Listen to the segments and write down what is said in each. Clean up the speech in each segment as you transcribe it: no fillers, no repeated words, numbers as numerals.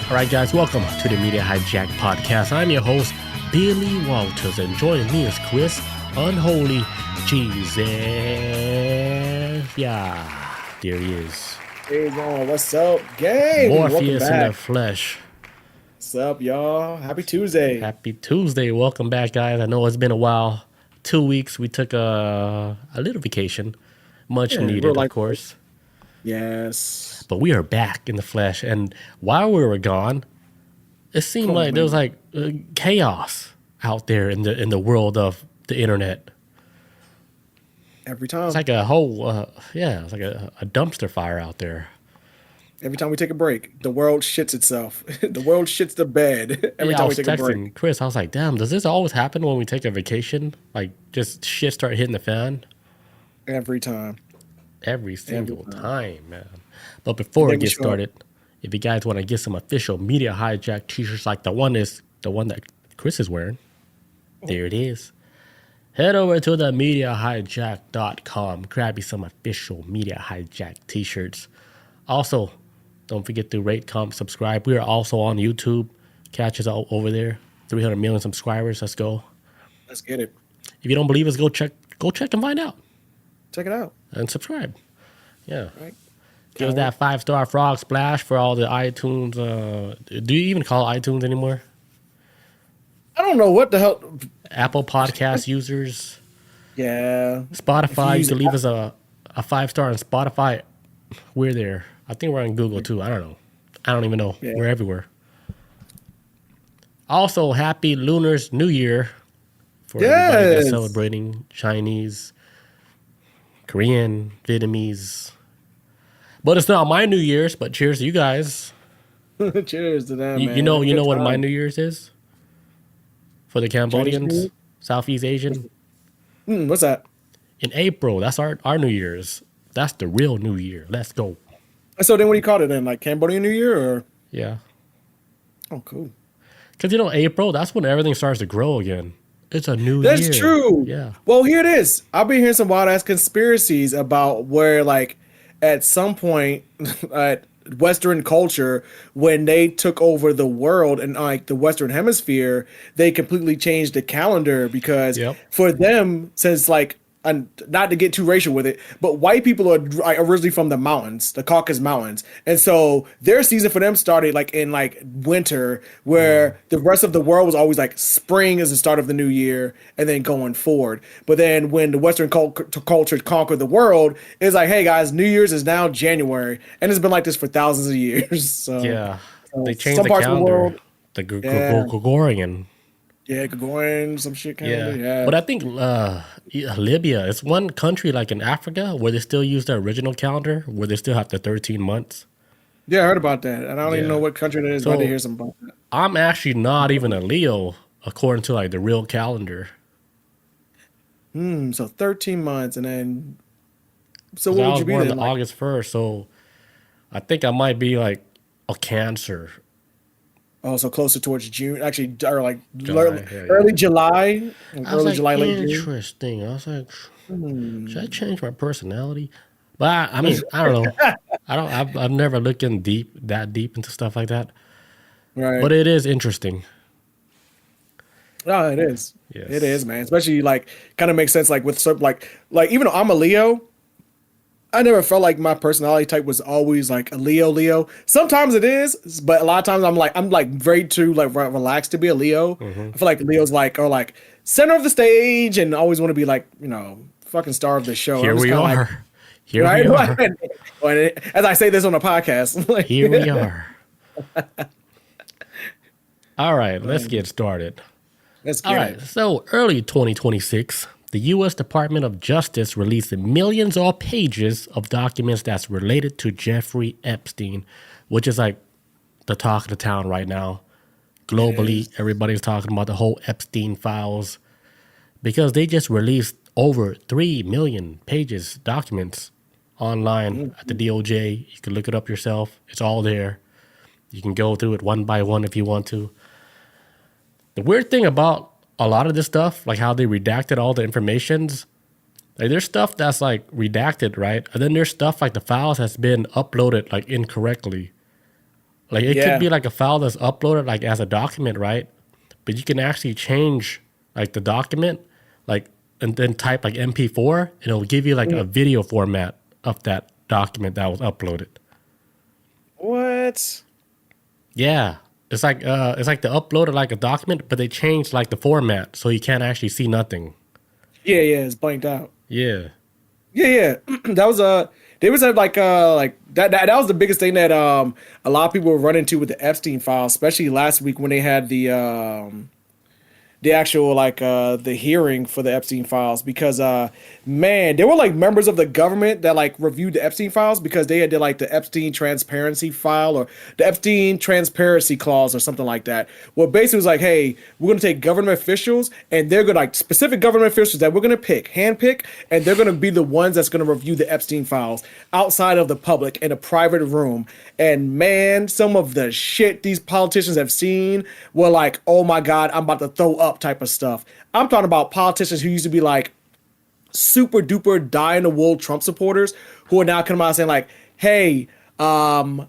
All right, guys, welcome to the Media Hijack Podcast. I'm your host, Billy Walters, and joining me is Chris Unholy Jesus. Yeah, there he is. Hey, going, what's up, gang? Morpheus in the flesh. What's up, y'all? Happy Tuesday. Happy Tuesday. Welcome back, guys. I know it's been a while. 2 weeks. We took a little vacation. Much needed, of course. Yes. But we are back in the flesh. And while we were gone, it seemed like there was like chaos out there in the world of the internet. Every time. It's like a whole, it's like a dumpster fire out there. Every time we take a break, the world shits itself. The world shits the bed every time we take a break. Chris, I was like, damn, does this always happen when we take a vacation? Like, just shit start hitting the fan? Every time. Every single time, man. But before we get started, if you guys want to get some official Media Hijack t-shirts like the one that Chris is wearing, there it is. Head over to the MediaHijack.com. Grab you some official Media Hijack t-shirts. Also, don't forget to rate, comment, subscribe. We are also on YouTube. Catch us all over there. 300 million subscribers. Let's go. Let's get it. If you don't believe us, go check and find out. Check it out. And subscribe. Yeah. Right. Give us that 5-star frog splash for all the iTunes. Do you even call it iTunes anymore? I don't know what the hell. Apple Podcast users. Yeah. Spotify. You can leave us a 5-star on Spotify. We're there. I think we're on Google too. I don't know. I don't even know. Yeah. We're everywhere. Also, happy Lunar's New Year for everybody that's celebrating Chinese, Korean, Vietnamese. But it's not my New Year's, but cheers to you guys. Cheers to them, man. You know what my New Year's is? For the Cambodians, Southeast Asian. What's that? In April. That's our New Year's. That's the real New Year. Let's go. So then what do you call it then? Like Cambodian New Year or? Yeah. Oh, cool. Because, April, that's when everything starts to grow again. It's a new year. That's true. Yeah. Well, here it is. I've been hearing some wild-ass conspiracies about where, like, at some point, Western culture, when they took over the world and, like, the Western hemisphere, they completely changed the calendar because for them, since, like, and not to get too racial with it, but white people are originally from the mountains, the Caucasus Mountains. And so their season for them started like in like winter, where the rest of the world was always like spring is the start of the new year and then going forward. But then when the Western culture conquered the world, it's like, hey guys, New Year's is now January. And it's been like this for thousands of years. So, they changed the calendar. The Gregorian. Yeah, Gregorian, some shit calendar. Yeah. But I think Libya, it's one country like in Africa where they still use the original calendar, where they still have the 13 months. Yeah, I heard about that. And I don't even know what country that is, but I did hear something about that. I'm actually not even a Leo, according to like the real calendar. So 13 months, and then... So what would you be then? I was born August 1st, so I think I might be like a Cancer. Oh, so closer towards June, actually, or like early July, late June. Interesting. I was like, should I change my personality? But I mean, I don't know. I've never looked in that deep into stuff like that. Right. But it is interesting. Oh, it is. Yes. It is, man. Especially like, kind of makes sense. Like with some, like even though I'm a Leo, I never felt like my personality type was always like a Leo. Sometimes it is, but a lot of times I'm like very too like relaxed to be a Leo. I feel like Leos are like center of the stage and always want to be like, fucking star of the show. Here we are. Here we are. As I say this on a podcast. Here we are. All right, let's get started. All right, so early 2026. The U.S. Department of Justice released millions of pages of documents that's related to Jeffrey Epstein, which is like the talk of the town right now. Globally, everybody's talking about the whole Epstein files because they just released over 3 million pages, documents online at the DOJ. You can look it up yourself. It's all there. You can go through it one by one if you want to. The weird thing about a lot of this stuff, like how they redacted all the informations, like there's stuff that's like redacted, right? And then there's stuff like the files has been uploaded like incorrectly. Like it could Yeah. be like a file that's uploaded like as a document, right? But you can actually change like the document, like and then type like MP4, and it'll give you like a video format of that document that was uploaded. What? Yeah. It's like they uploaded like a document, but they changed like the format so you can't actually see nothing. Yeah, yeah, it's blanked out. Yeah. Yeah, yeah. That was there was a like that was the biggest thing that a lot of people were running into with the Epstein files, especially last week when they had the actual like the hearing for the Epstein files, because man, there were like members of the government that like reviewed the Epstein files because they had did like the Epstein transparency file or the Epstein transparency clause or something like that. Well, basically it was like, hey, we're gonna take government officials and they're gonna like specific government officials that we're gonna handpick, and they're gonna be the ones that's gonna review the Epstein files outside of the public in a private room. And man, some of the shit these politicians have seen were like, oh my God, I'm about to throw up type of stuff. I'm talking about politicians who used to be like super duper die in the wool Trump supporters who are now coming out saying like, hey, I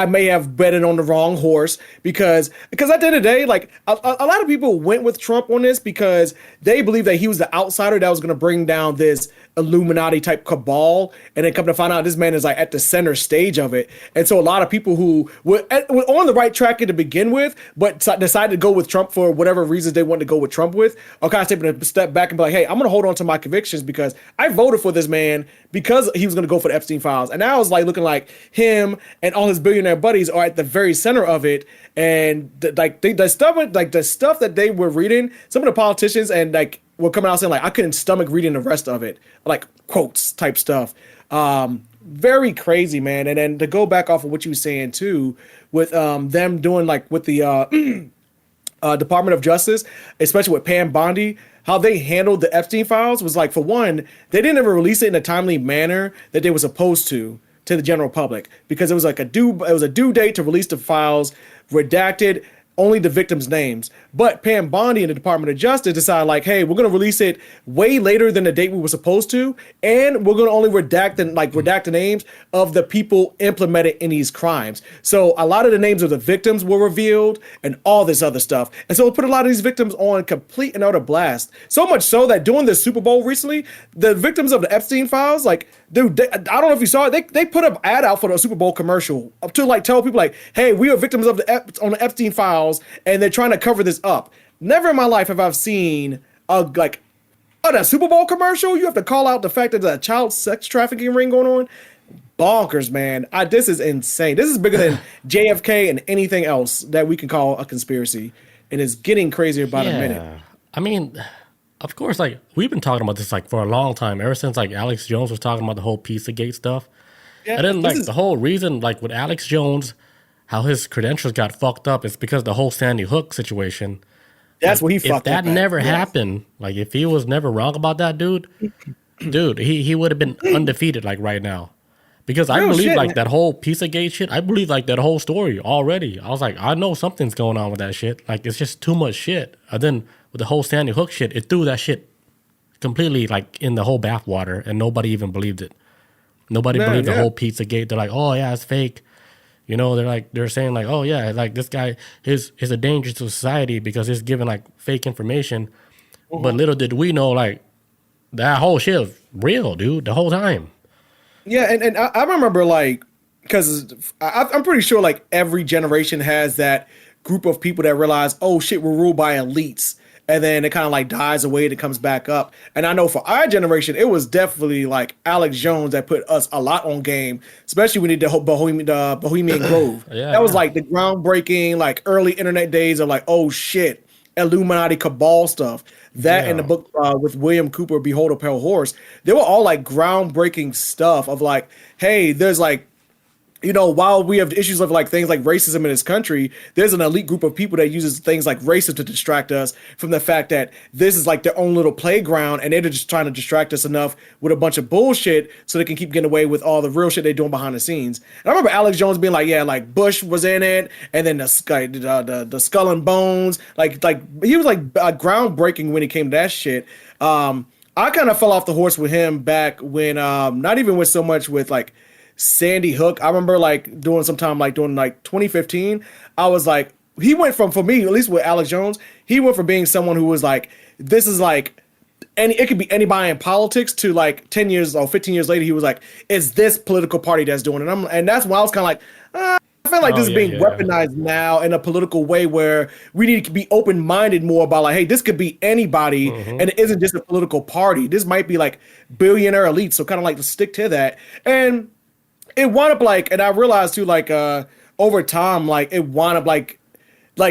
may have betted on the wrong horse because at the end of the day, like a lot of people went with Trump on this because they believed that he was the outsider that was going to bring down this Illuminati type cabal, and then come to find out this man is like at the center stage of it. And so a lot of people who were on the right track to begin with, but decided to go with Trump for whatever reasons they wanted to go with Trump with, are kind of taking a step back and be like, hey, I'm going to hold on to my convictions because I voted for this man because he was going to go for the Epstein files. And now it's like looking like him and all his billionaire buddies are at the very center of it. And the stuff that they were reading, some of the politicians and like were coming out saying like I couldn't stomach reading the rest of it, like quotes type stuff. Very crazy, man. And then to go back off of what you were saying too, with them doing like with the Department of Justice, especially with Pam Bondi, how they handled the Epstein files was like, for one, they didn't ever release it in a timely manner that they were supposed to the general public, because it was like a due date to release the files, redacted only the victims' names. But Pam Bondi and the Department of Justice decided like, hey, we're going to release it way later than the date we were supposed to, and we're going to only redact the names of the people implemented in these crimes. So a lot of the names of the victims were revealed and all this other stuff. And so it put a lot of these victims on complete and utter blast. So much so that during the Super Bowl recently, the victims of the Epstein files, like, dude, I don't know if you saw it, they put an ad out for the Super Bowl commercial to like tell people like, hey, we are victims of the Epstein files, and they're trying to cover this up. Never in my life have I seen a Super Bowl commercial. You have to call out the fact that there's a child sex trafficking ring going on. Bonkers, man. This is insane. This is bigger than JFK and anything else that we can call a conspiracy, and it's getting crazier by the minute. I mean, of course, like we've been talking about this like for a long time, ever since like Alex Jones was talking about the whole Pizzagate stuff. Yeah, and then like the whole reason like with Alex Jones, how his credentials got fucked up is because the whole Sandy Hook situation. That's what he fucked up. If that never happened, like if he was never wrong about that, dude, he would have been undefeated like right now. Because I believe like that whole Pizzagate shit, I believe like that whole story already. I was like, I know something's going on with that shit. Like it's just too much shit. And then with the whole Sandy Hook shit, it threw that shit completely like in the whole bathwater, and nobody even believed it. Nobody believed the whole Pizzagate. They're like, oh yeah, it's fake. You know, they're saying like, oh yeah, like this guy is a danger to society because he's giving like fake information. Mm-hmm. But little did we know, like that whole shit was real, dude, the whole time. Yeah, and I remember like, because I'm pretty sure like every generation has that group of people that realize, oh shit, we're ruled by elites. And then it kind of like dies away and it comes back up. And I know for our generation, it was definitely like Alex Jones that put us a lot on game, especially when he did the Bohemian Grove. That was like the groundbreaking, like early internet days of like, oh shit, Illuminati cabal stuff. That and the book with William Cooper, Behold a Pale Horse, they were all like groundbreaking stuff of like, hey, there's like, you know, while we have issues of like things like racism in this country, there's an elite group of people that uses things like racism to distract us from the fact that this is like their own little playground, and they're just trying to distract us enough with a bunch of bullshit so they can keep getting away with all the real shit they're doing behind the scenes. And I remember Alex Jones being like, yeah, like Bush was in it, and then the Skull and Bones, like he was like groundbreaking when it came to that shit. I kind of fell off the horse with him back when, not even with so much with like Sandy Hook. I remember like doing sometime like doing like 2015. I was like, he went from, for me, at least with Alex Jones, he went from being someone who was like, this is like, it could be anybody in politics to like 10 years or 15 years later, he was like, it's this political party that's doing it. And that's when I was kind of like, I feel like this is being weaponized now in a political way where we need to be open-minded more about like, hey, this could be anybody and it isn't just a political party. This might be like billionaire elite. So kind of like to stick to that. And it wound up like, and I realized too, like over time, like it wound up like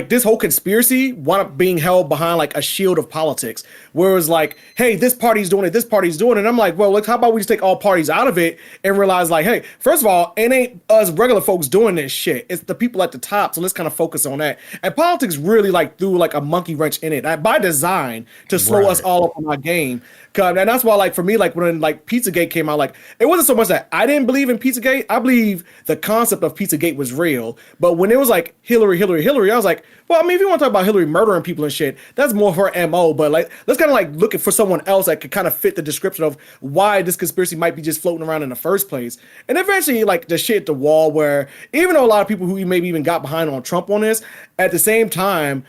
this whole conspiracy wound up being held behind like a shield of politics, where it was like, hey, this party's doing it, this party's doing it. And I'm like, well, look, how about we just take all parties out of it and realize like, hey, first of all, it ain't us regular folks doing this shit. It's the people at the top. So let's kind of focus on that. And politics really like threw like a monkey wrench in it by design to slow us all up on our game. And that's why, like, for me, like when like Pizzagate came out, like it wasn't so much that I didn't believe in Pizzagate. I believe the concept of Pizzagate was real. But when it was like Hillary, I was like, well, I mean, if you want to talk about Hillary murdering people and shit, that's more her MO. But like, let's kind of like look for someone else that could kind of fit the description of why this conspiracy might be just floating around in the first place. And eventually, like the shit at the wall, where even though a lot of people who maybe even got behind on Trump on this, at the same time,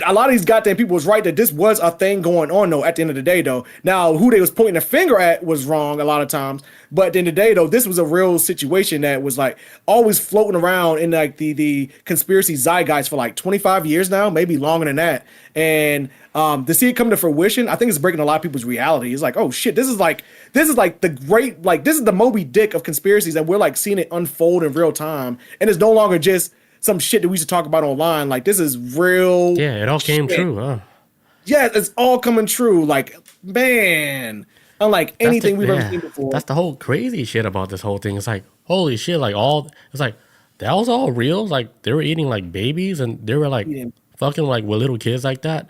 a lot of these goddamn people was right that this was a thing going on, though, at the end of the day, though. Now, who they was pointing the finger at was wrong a lot of times. But at the end of the day, though, this was a real situation that was like always floating around in like the conspiracy zeitgeist for like 25 years now, maybe longer than that. And to see it come to fruition, I think it's breaking a lot of people's reality. It's like, oh shit, this is like the great, like this is the Moby Dick of conspiracies, and we're like seeing it unfold in real time. And it's no longer just some shit that we used to talk about online. Like this is real. Yeah, it all came true, huh? Yeah, it's all coming true. Like, man, unlike anything we've ever seen before. That's the whole crazy shit about this whole thing. It's like, holy shit, like it's like, that was all real? Like, they were eating like babies and they were like fucking like with little kids like that?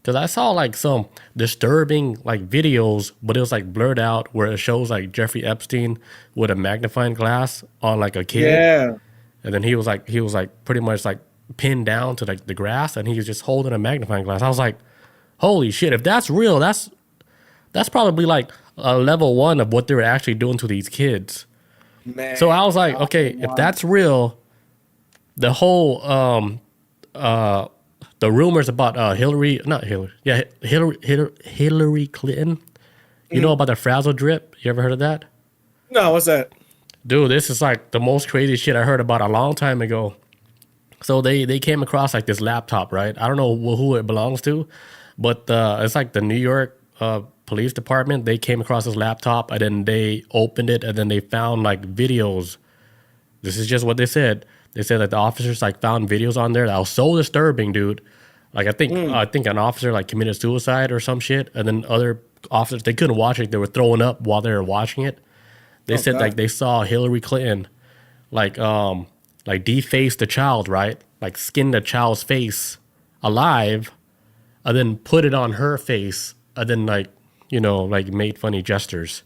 Because I saw like some disturbing like videos, but it was like blurred out where it shows like Jeffrey Epstein with a magnifying glass on like a kid. Yeah. And then he was like pretty much like pinned down to like the grass, and he was just holding a magnifying glass. I was like, holy shit, if that's real, that's probably like a level 1 of what they were actually doing to these kids. Man. So I was like, okay, if that's real, the whole the rumors about Hillary Clinton, you know about the frazzle drip? You ever heard of that? No, what's that? Dude, this is like the most crazy shit I heard about a long time ago. So they came across like this laptop, right? I don't know who it belongs to, but it's like the New York police department. They came across this laptop and then they opened it and then they found like videos. This is just what they said. They said that the officers like found videos on there that was so disturbing, dude. Like I think an officer like committed suicide or some shit, and then other officers, they couldn't watch it. They were throwing up while they were watching it. They said like they saw Hillary Clinton like deface the child, right? Like skin the child's face alive and then put it on her face and then like, you know, like made funny gestures.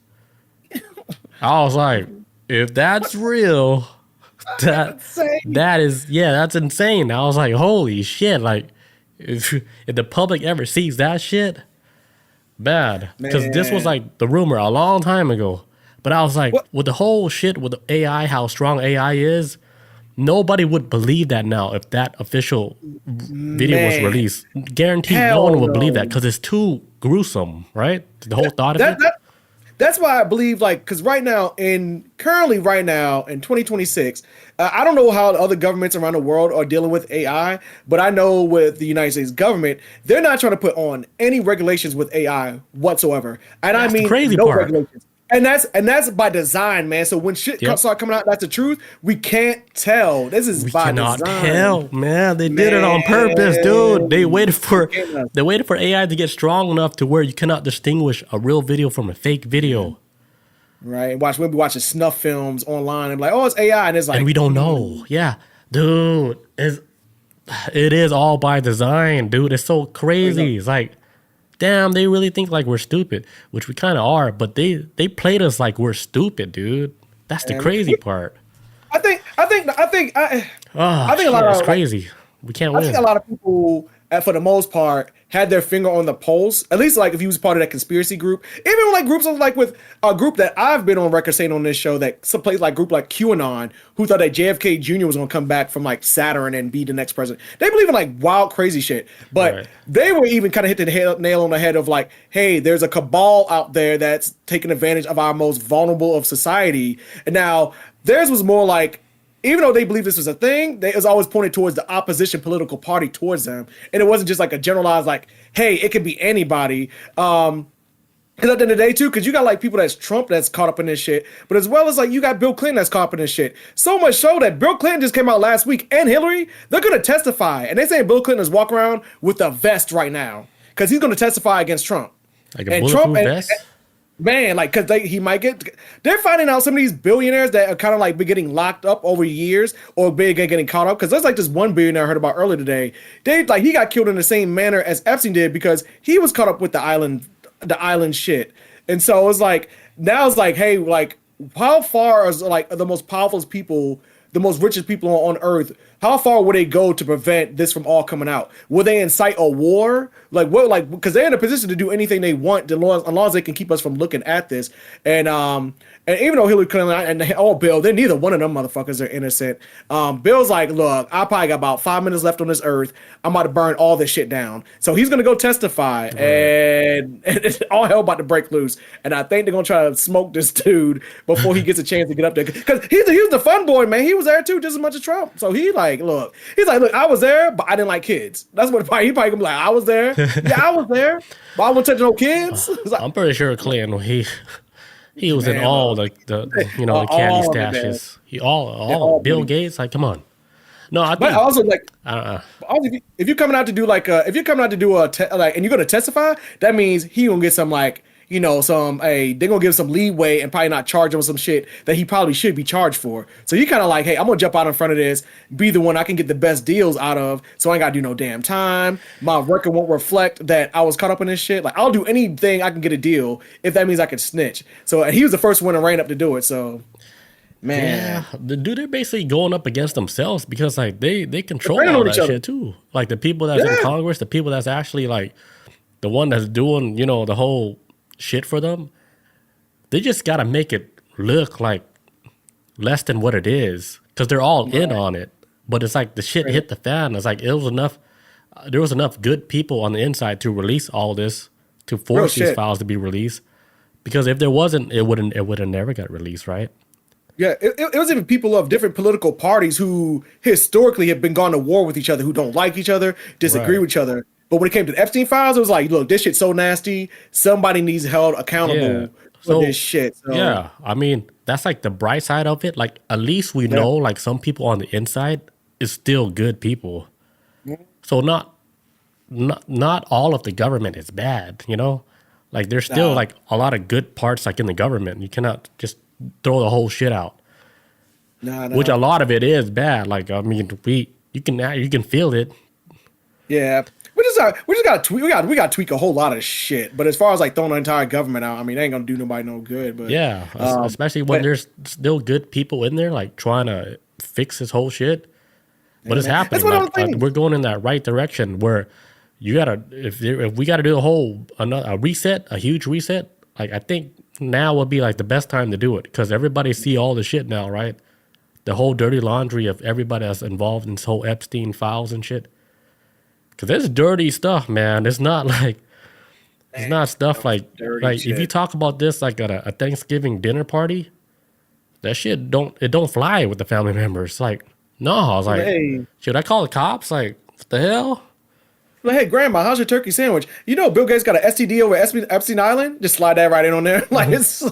I was like, if that's real, that's insane. I was like, holy shit. Like if the public ever sees that shit, bad. Because this was like the rumor a long time ago. But I was like, with the whole shit with the AI, how strong AI is, nobody would believe that now if that official video was released. Guaranteed no one would believe that because it's too gruesome, right? The whole thought of it. That's why I believe, like, because currently right now in 2026, I don't know how the other governments around the world are dealing with AI, but I know with the United States government, they're not trying to put on any regulations with AI whatsoever. And that's I mean, the crazy no part. regulations. And that's by design, man. So when shit start coming out, that's the truth. We can't tell. This is by design. We cannot tell, man. They did it on purpose, dude. They waited for AI to get strong enough to where you cannot distinguish a real video from a fake video. Right. We'll be watching snuff films online and be like, oh, it's AI, and it's like, and we don't know. Yeah, dude. It is all by design, dude. It's so crazy. It's like, damn, they really think like we're stupid, which we kind of are, but they played us like we're stupid, dude. That's the crazy part. I think a lot of it's crazy. We can't win. I think a lot of people for the most part, had their finger on the pulse. At least, like, if he was part of that conspiracy group, even like groups of like with a group that I've been on record saying on this show that some place like group like QAnon, who thought that JFK Jr. was gonna come back from like Saturn and be the next president. They believe in like wild, crazy shit. But they were even kind of hit the nail on the head of like, hey, there's a cabal out there that's taking advantage of our most vulnerable of society. And now theirs was more like, even though they believe this was a thing, it was always pointed towards the opposition political party towards them. And it wasn't just like a generalized, like, hey, it could be anybody. Because at the end of the day, too, because you got like people that's Trump that's caught up in this shit, but as well as like you got Bill Clinton that's caught up in this shit. So much so that Bill Clinton just came out last week and Hillary, they're going to testify. And they saying Bill Clinton is walking around with a vest right now because he's going to testify against Trump. Like a bulletproof vest? Man, like, because he might get, they're finding out some of these billionaires that are kind of like been getting locked up over years or getting caught up. Because there's like this one billionaire I heard about earlier today. He got killed in the same manner as Epstein did because he was caught up with the island shit. And so it's like, now it's like, hey, like, how far is like the most powerful people, the most richest people on earth, how far would they go to prevent this from all coming out? Will they incite a war? Like what? Like, because they're in a position to do anything they want, as long as they can keep us from looking at this. And even though Hillary Clinton and Bill, they're neither one of them motherfuckers are innocent. Bill's like, look, I probably got about 5 minutes left on this earth. I'm about to burn all this shit down. So he's gonna go testify, and it's all hell about to break loose. And I think they're gonna try to smoke this dude before he gets a chance to get up there, because he's the fun boy, man. He was there too, just as much as Trump. So he's like, look, I was there, but I didn't like kids. That's what he probably gonna be like. I was there, yeah, I was there, but I wasn't touching no kids. Like, I'm pretty sure Clinton, he was in all the the candy stashes. All Bill Gates, like, come on. No, I think, but also like, if you're coming out to do like and you're gonna testify, that means he gonna get some like, they're gonna give some leeway and probably not charge him with some shit that he probably should be charged for. So he kind of like, hey, I'm gonna jump out in front of this, be the one I can get the best deals out of, so I ain't gotta do no damn time. My record won't reflect that I was caught up in this shit. Like, I'll do anything I can get a deal if that means I can snitch. So he was the first one to rein up to do it. So, man, yeah, they're basically going up against themselves because like they control all that shit too. Like the people that's in Congress, the people that's actually like the one that's doing the whole shit for them, they just got to make it look like less than what it is because they're all in on it. But it's like the shit hit the fan. It's like there was enough good people on the inside to release all this, to force these files to be released, because if there wasn't, it would have never got released, right? Yeah, it was even people of different political parties who historically have been gone to war with each other, who don't like each other, disagree with each other. But when it came to the Epstein files, it was like, look, this shit's so nasty. Somebody needs held accountable for this shit. So, yeah, I mean, that's like the bright side of it. Like, at least we know, like, some people on the inside is still good people. So not all of the government is bad, Like, there's still like a lot of good parts like in the government. You cannot just throw the whole shit out. Which a lot of it is bad. Like, I mean, you can feel it. Yeah. We just got to tweak. We got to tweak a whole lot of shit. But as far as like throwing the entire government out, I mean, it ain't gonna do nobody no good. But yeah, especially when there's still good people in there, like trying to fix this whole shit. But it's happening. Like, we're going in that right direction. Where you gotta, if we gotta do a reset, a huge reset. Like, I think now would be like the best time to do it because everybody see all the shit now, right? The whole dirty laundry of everybody that's involved in this whole Epstein files and shit. Because it's dirty stuff, man. It's not like, it's not stuff like shit. If you talk about this like at a Thanksgiving dinner party, that shit don't fly with the family members. Like, no, I was like, hey, should I call the cops? Like, what the hell? Like, hey, Grandma, how's your turkey sandwich? Bill Gates got an STD over Epstein Island? Just slide that right in on there. Like, it's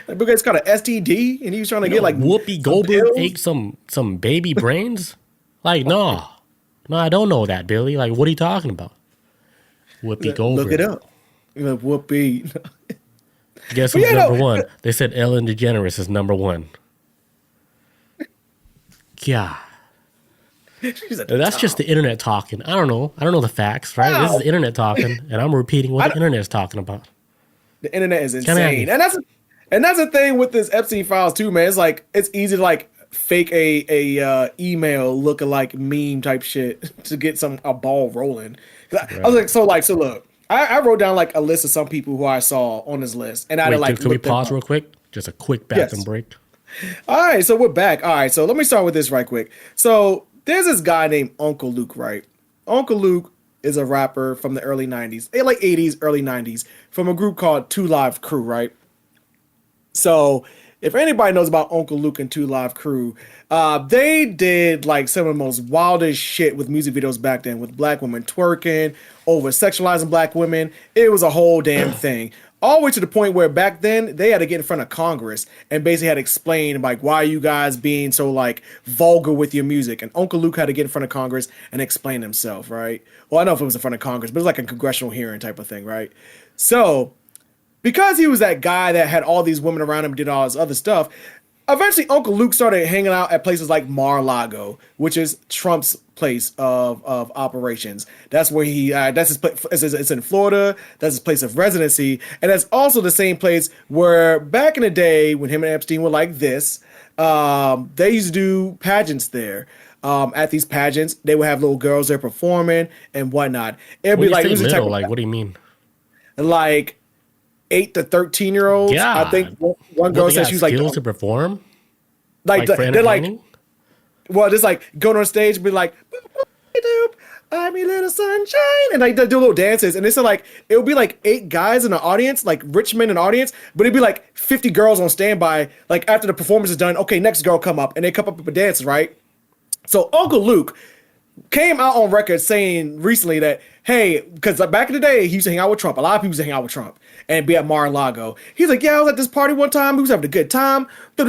Bill Gates got an STD, and he was trying to get like Whoopi Goldberg ate some baby brains. Like, no, I don't know that, Billy. Like, what are you talking about? Whoopi Goldberg. Look it up. Whoopi. Guess who's number one? They said Ellen DeGeneres is number one. Yeah. That's just the internet talking. I don't know the facts, right? This is the internet talking, and I'm repeating what the internet is talking about. The internet is insane, and that's the thing with this Epstein files too, man. It's like it's easy to like fake a email lookalike meme type shit to get a ball rolling. I was so look, I wrote down like a list of some people who I saw on this list, and I Wait, like. can we pause real quick? Just a quick bathroom break. All right, so we're back. All right, so let me start with this right quick. So there's this guy named Uncle Luke, right? Uncle Luke is a rapper from the early 90s, like 80s, early 90s, from a group called 2 Live Crew, right? So if anybody knows about Uncle Luke and 2 Live Crew, they did like some of the most wildest shit with music videos back then, with black women twerking, over sexualizing black women. It was a whole damn thing. All the way to the point where back then they had to get in front of Congress and basically had to explain like, why are you guys being so like vulgar with your music? And Uncle Luke had to get in front of Congress and explain himself, right? Well, I don't know if it was in front of Congress, but it was like a congressional hearing type of thing, right? So because he was that guy that had all these women around him, did all this other stuff, eventually Uncle Luke started hanging out at places like Mar-a-Lago, which is Trump's place of operations. That's where that's his place. It's in Florida. That's his place of residency. And that's also the same place where back in the day when him and Epstein were like this, they used to do pageants there. At these pageants, they would have little girls there performing and whatnot. It'd be like, like, what do you mean? Like 8 to 13-year-olds. Yeah. I think one girl said she was like skills to perform. Like they're like, well, just like going on stage and be like, I'm your little sunshine, and like they do little dances, and it's like it would be like 8 guys in the audience, like rich men in the audience, but it'd be like 50 girls on standby. Like after the performance is done, okay, next girl come up, and they come up with dances, right? So Uncle Luke came out on record saying recently that, hey, because back in the day he used to hang out with Trump. A lot of people used to hang out with Trump and be at Mar-a-Lago. He's like, yeah, I was at this party one time. We was having a good time. And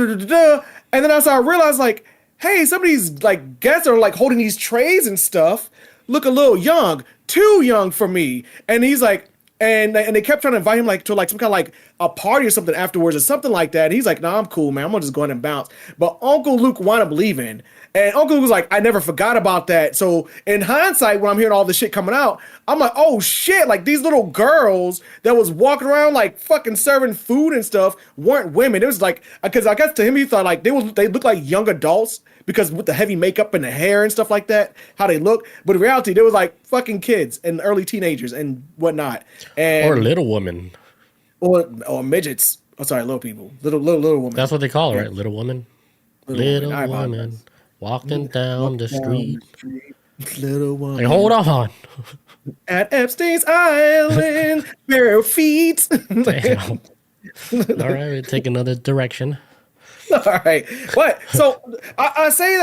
then I started to realize, like, hey, some of these like guests are like holding these trays and stuff, look a little young, too young for me. And he's like, and they kept trying to invite him like to like some kind of like a party or something afterwards or something like that. And he's like, nah, I'm cool, man. I'm gonna just go ahead and bounce. But Uncle Luke wound up leaving. And Uncle Luke was like, I never forgot about that. So in hindsight, when I'm hearing all this shit coming out, I'm like, oh shit, like these little girls that was walking around like fucking serving food and stuff weren't women. It was like, because I guess to him he thought like they looked like young adults because with the heavy makeup and the hair and stuff like that, how they look. But in reality, they was like fucking kids and early teenagers and whatnot. And, or little women. Or midgets. Oh, sorry, little people. Little women. That's what they call it, right? Little women. Little woman. Walking down the street. Little woman. Hey, hold on. At Epstein's Island, bare feet. Damn. All right, take another direction. All right, but so I say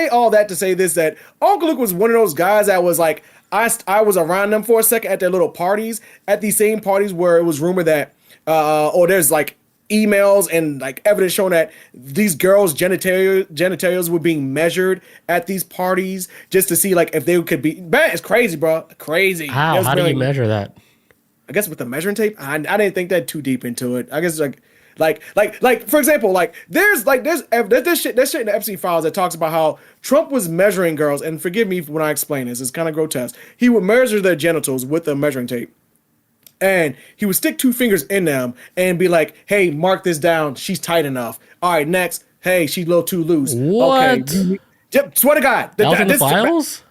all that to say this, that Uncle Luke was one of those guys that was like I was around them for a second at their little parties, at these same parties where it was rumored that there's like emails and like evidence showing that these girls' genitals were being measured at these parties just to see like if they could be. Man, it's crazy, bro. Crazy. How do you measure that? I guess with the measuring tape. I didn't think that too deep into it. I guess like for example, like there's this shit in the Epstein files that talks about how Trump was measuring girls, and forgive me when I explain this, it's kind of grotesque. He would measure their genitals with a measuring tape. And he would stick 2 fingers in them and be like, hey, mark this down. She's tight enough. All right, next. Hey, she's a little too loose. What? Okay. Swear to God. That was in the files?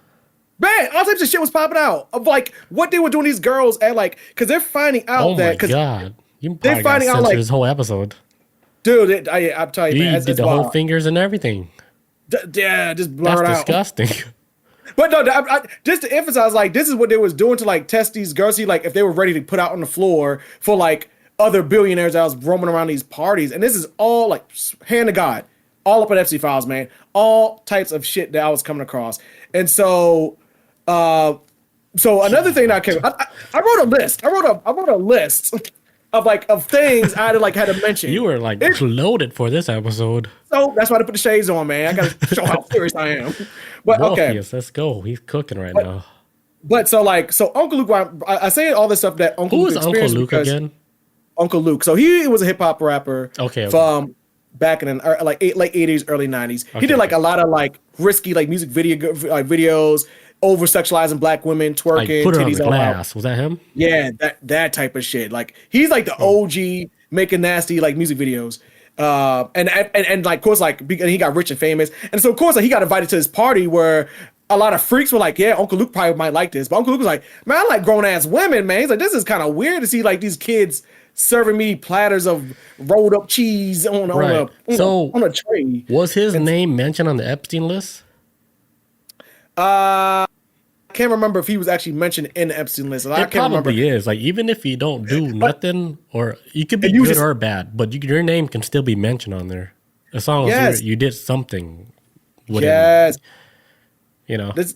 Man, all types of shit was popping out of like what they were doing these girls at like, because they're finding out that. Oh my God. You they're finding out like this whole episode. Dude, I'm telling you, man. You did the whole fingers and everything. Yeah, just blur it out. That's disgusting. But no, just to emphasize, like, this is what they was doing to, like, test these girls, see, like, if they were ready to put out on the floor for, like, other billionaires that was roaming around these parties. And this is all, like, hand to God, all up in Epstein files, man. All types of shit that I was coming across. And so, another thing that I wrote a list. I wrote a list of things I had to mention. You were, like, loaded for this episode. So that's why I put the shades on, man. I gotta show how serious I am. But okay, yes, let's go. He's cooking right now. But so Uncle Luke, I say all this stuff that Uncle Luke experienced. Who is Uncle Luke again? Uncle Luke. So he was a hip hop rapper. Okay. From back in the late 80s, early 90s. Okay, he did like a lot of like risky like music videos, over sexualizing black women, twerking, like, put titties on the glass. Was that him? Yeah, that type of shit. Like he's like the OG making nasty like music videos. And like, of course, like, and he got rich and famous. And so, of course, like, he got invited to this party where a lot of freaks were like, yeah, Uncle Luke probably might like this. But Uncle Luke was like, man, I like grown ass women, man. He's like, this is kind of weird to see like these kids serving me platters of rolled up cheese on a tray. Was his name mentioned on the Epstein list? I can't remember if he was actually mentioned in the Epstein list. I It can't remember. probably is. Like, even if you don't do nothing, or you could be good or bad, but your name can still be mentioned on there as long as you did something with it. You know, there's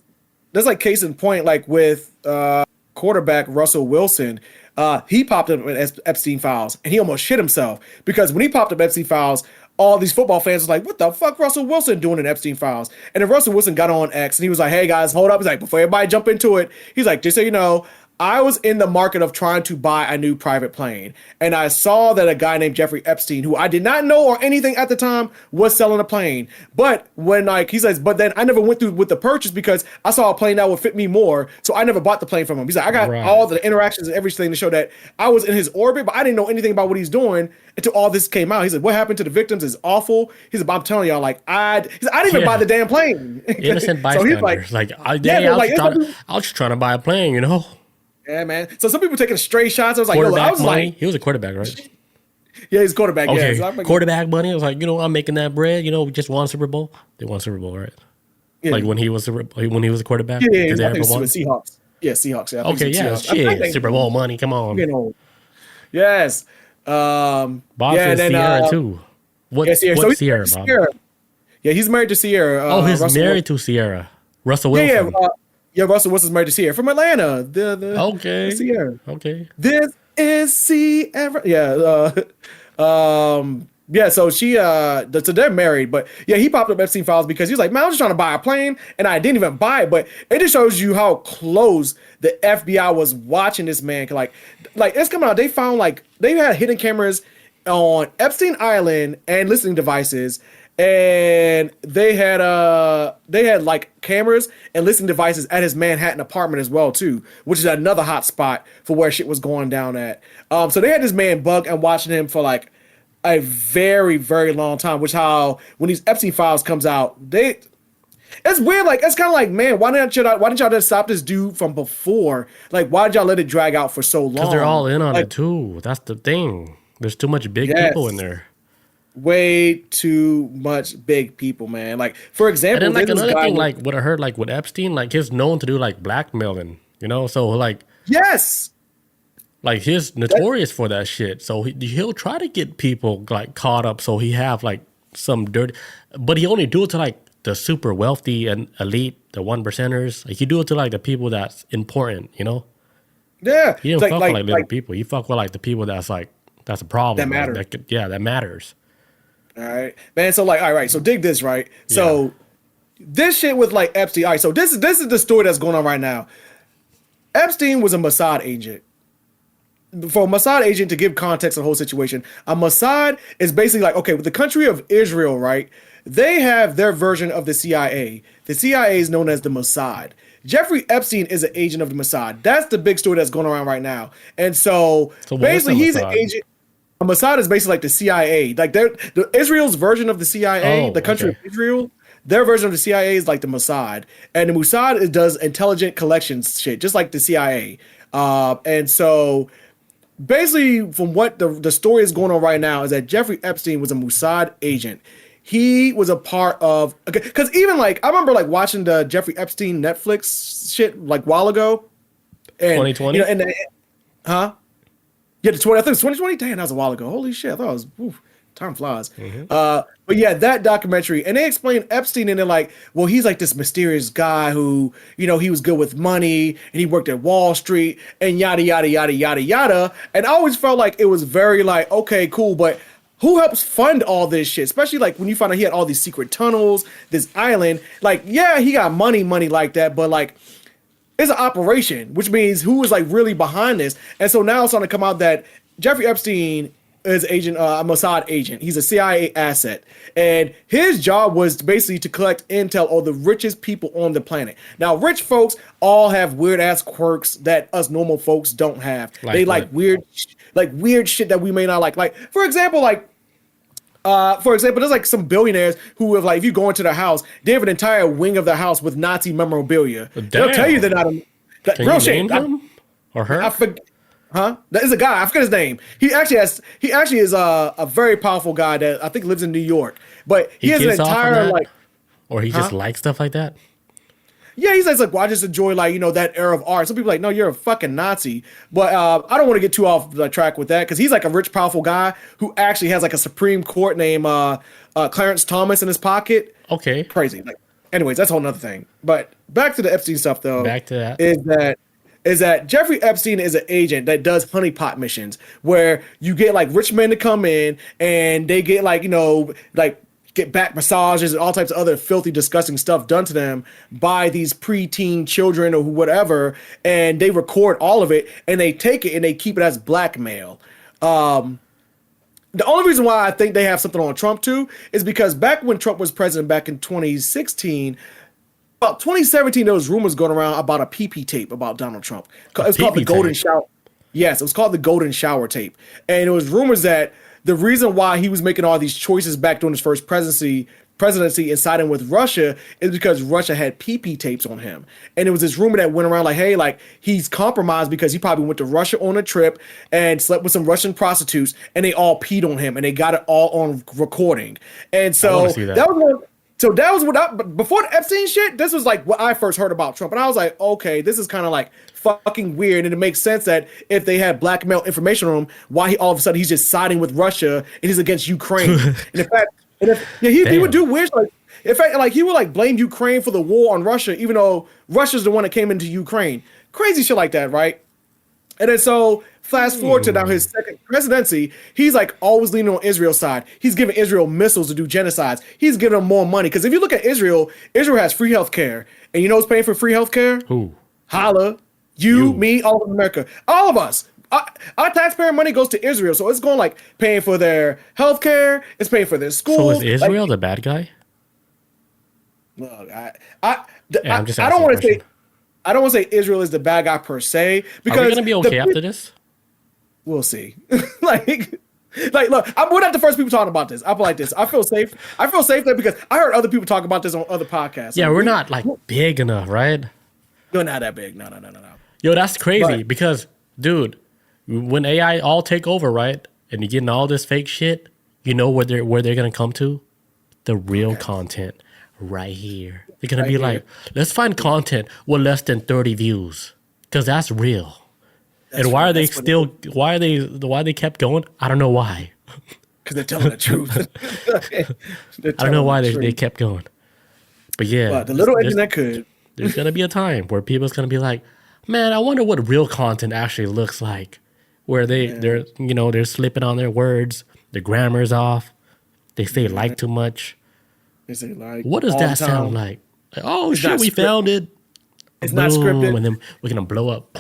like case in point, like with quarterback Russell Wilson. He popped up in Epstein files, and he almost shit himself because when he popped up Epstein files, all these football fans was like, what the fuck Russell Wilson doing in Epstein files? And then Russell Wilson got on X and he was like, hey guys, hold up. He's like, before everybody jump into it, he's like, just so you know, I was in the market of trying to buy a new private plane. And I saw that a guy named Jeffrey Epstein, who I did not know or anything at the time, was selling a plane. But when like, he says, but then I never went through with the purchase because I saw a plane that would fit me more. So I never bought the plane from him. He's like, I got all the interactions and everything to show that I was in his orbit, but I didn't know anything about what he's doing until all this came out. He said, what happened to the victims is awful. He said, but I'm telling y'all, like, I didn't even buy the damn plane. Innocent bystanders. So he's I was just trying to buy a plane, you know? Yeah, man. So some people taking straight shots. I was like, he was a quarterback, right? Yeah, he's a quarterback. Okay, yeah. So quarterback money. I was like, I'm making that bread. We just won Super Bowl. They won Super Bowl, right? Yeah. Like when he was a quarterback. Yeah, I think it was Seahawks. Yeah, Seahawks. Yeah, okay, yeah, shit. Super Bowl money. Come on. Yes. Bob and Sierra too. What's Sierra, Bob? Yeah, he's married to Sierra. He's married to Sierra. Russell Wilson. Yeah, Russell Wilson's married to Sierra from Atlanta. Okay. Sierra. Okay. This is Sierra. Yeah. Yeah. So so they're married, but yeah, he popped up Epstein files because he was like, man, I was just trying to buy a plane and I didn't even buy it. But it just shows you how close the FBI was watching this man. Like it's coming out. They found they had hidden cameras on Epstein Island and listening devices. And they had like cameras and listening devices at his Manhattan apartment as well too, which is another hot spot for where shit was going down at. So they had this man bugged and watching him for like a very, very long time. Which how when these Epstein files comes out, it's weird. Like it's kind of like, man, why didn't y'all just stop this dude from before? Like why did y'all let it drag out for so long? Because they're all in on it too. That's the thing. There's too much big people in there. Way too much big people, man. Like for example, and then like another thing, like what I heard, like with Epstein, like he's known to do like blackmailing, so like yes, like he's notorious for that shit. So he'll try to get people like caught up, so he have like some dirt, but he only do it to like the super wealthy and elite, the 1%ers. Like he do it to like the people that's important, Yeah, he don't fuck with like little people. He fuck with like the people that's a problem. That matter. That matters. All right, man. So all right. So dig this, right? So this shit with like Epstein. All right. So this is the story that's going on right now. Epstein was a Mossad agent. For a Mossad agent to give context to the whole situation, a Mossad is basically like, okay, with the country of Israel, right? They have their version of the CIA. The CIA is known as the Mossad. Jeffrey Epstein is an agent of the Mossad. That's the big story that's going around right now. And so basically he's an agent. A Mossad is basically like the CIA, like Israel's version of the CIA, the country of Israel. Their version of the CIA is like the Mossad, and the Mossad does intelligent collections shit, just like the CIA. And so, basically, from what the story is going on right now is that Jeffrey Epstein was a Mossad agent. He was a part of because even like I remember like watching the Jeffrey Epstein Netflix shit like a while ago, and 2020, Yeah, I think it's 2020. Damn, that was a while ago. Holy shit, I thought it was time flies. Mm-hmm. But yeah, that documentary, and they explain Epstein, and they're like, well, he's like this mysterious guy who, he was good with money, and he worked at Wall Street, and yada yada yada yada yada. And I always felt like it was very like, okay, cool, but who helps fund all this shit? Especially like when you find out he had all these secret tunnels, this island. Like, yeah, he got money like that, but like. It's an operation, which means who is like really behind this. And so now it's going to come out that Jeffrey Epstein is a Mossad agent. He's a CIA asset. And his job was basically to collect intel on the richest people on the planet. Now, rich folks all have weird ass quirks that us normal folks don't have. They like weird shit that we may not like. Like, for example, like For example, there's like some billionaires who have like, if you go into their house, they have an entire wing of their house with Nazi memorabilia. They'll tell you they're not a Can real you shit. name him or her? I forget. Huh? That is a guy. I forget his name. He actually is a very powerful guy that I think lives in New York. But he has an gets off on entire that? like, Or he just likes stuff like that? yeah, he says like, well, I just enjoy like, that era of art. Some people are like, no, you're a fucking Nazi. But I don't want to get too off the track with that because he's like a rich, powerful guy who actually has like a Supreme Court named Clarence Thomas in his pocket. Okay. Crazy. Like, anyways, that's a whole nother thing. But back to the Epstein stuff though. Back to that. Is that Jeffrey Epstein is an agent that does honeypot missions where you get like rich men to come in and they get like, like get back massages and all types of other filthy, disgusting stuff done to them by these preteen children or whatever. And they record all of it and they take it and they keep it as blackmail. The only reason why I think they have something on Trump too is because back when Trump was president back in 2016, about 2017, there was rumors going around about a PP tape about Donald Trump. It was called the Golden Shower. Yes, it was called the Golden Shower tape. And it was rumors that the reason why he was making all these choices back during his first presidency and siding with Russia is because Russia had PP tapes on him. And it was this rumor that went around like, hey, like he's compromised because he probably went to Russia on a trip and slept with some Russian prostitutes and they all peed on him and they got it all on recording. And so that was what before the Epstein shit, this was like what I first heard about Trump. And I was like, okay, this is kind of like fucking weird. And it makes sense that if they had blackmail information on him, why all of a sudden he's just siding with Russia and he's against Ukraine. And in fact, he would do weird, like, in fact, like he would like blame Ukraine for the war on Russia, even though Russia's the one that came into Ukraine. Crazy shit like that, right? And then so fast forward to now his second presidency, he's like always leaning on Israel's side. He's giving Israel missiles to do genocides. He's giving them more money. Because if you look at Israel, Israel has free health care. And you know who's paying for free health care? Who? Holla. You, me, all of America. All of us. Our taxpayer money goes to Israel. So it's going like paying for their health care. It's paying for their schools. So is Israel the bad guy? Look, I don't want to say... I don't want to say Israel is the bad guy per se because are we gonna be okay after this? We'll see. like, look, we're not the first people talking about this. I feel like this. I feel safe. I feel safe there because I heard other people talk about this on other podcasts. Yeah, we're not like big enough, right? We're not that big. No. Yo, that's crazy because, dude, when AI all take over, right, and you're getting all this fake shit, you know where they're gonna come to? The real content right here. They're gonna be like, let's find content with less than 30 views because that's real. And why are they still? Why they kept going? I don't know why. Because they're telling the truth. I don't know why they kept going. But yeah, but the little internet could. There's gonna be a time where people's gonna be like, man, I wonder what real content actually looks like. Where they're slipping on their words, their grammar's off, they say like too much. They say like. What does that sound like? Oh shit, we found it. It's not scripted, and then we're gonna blow up.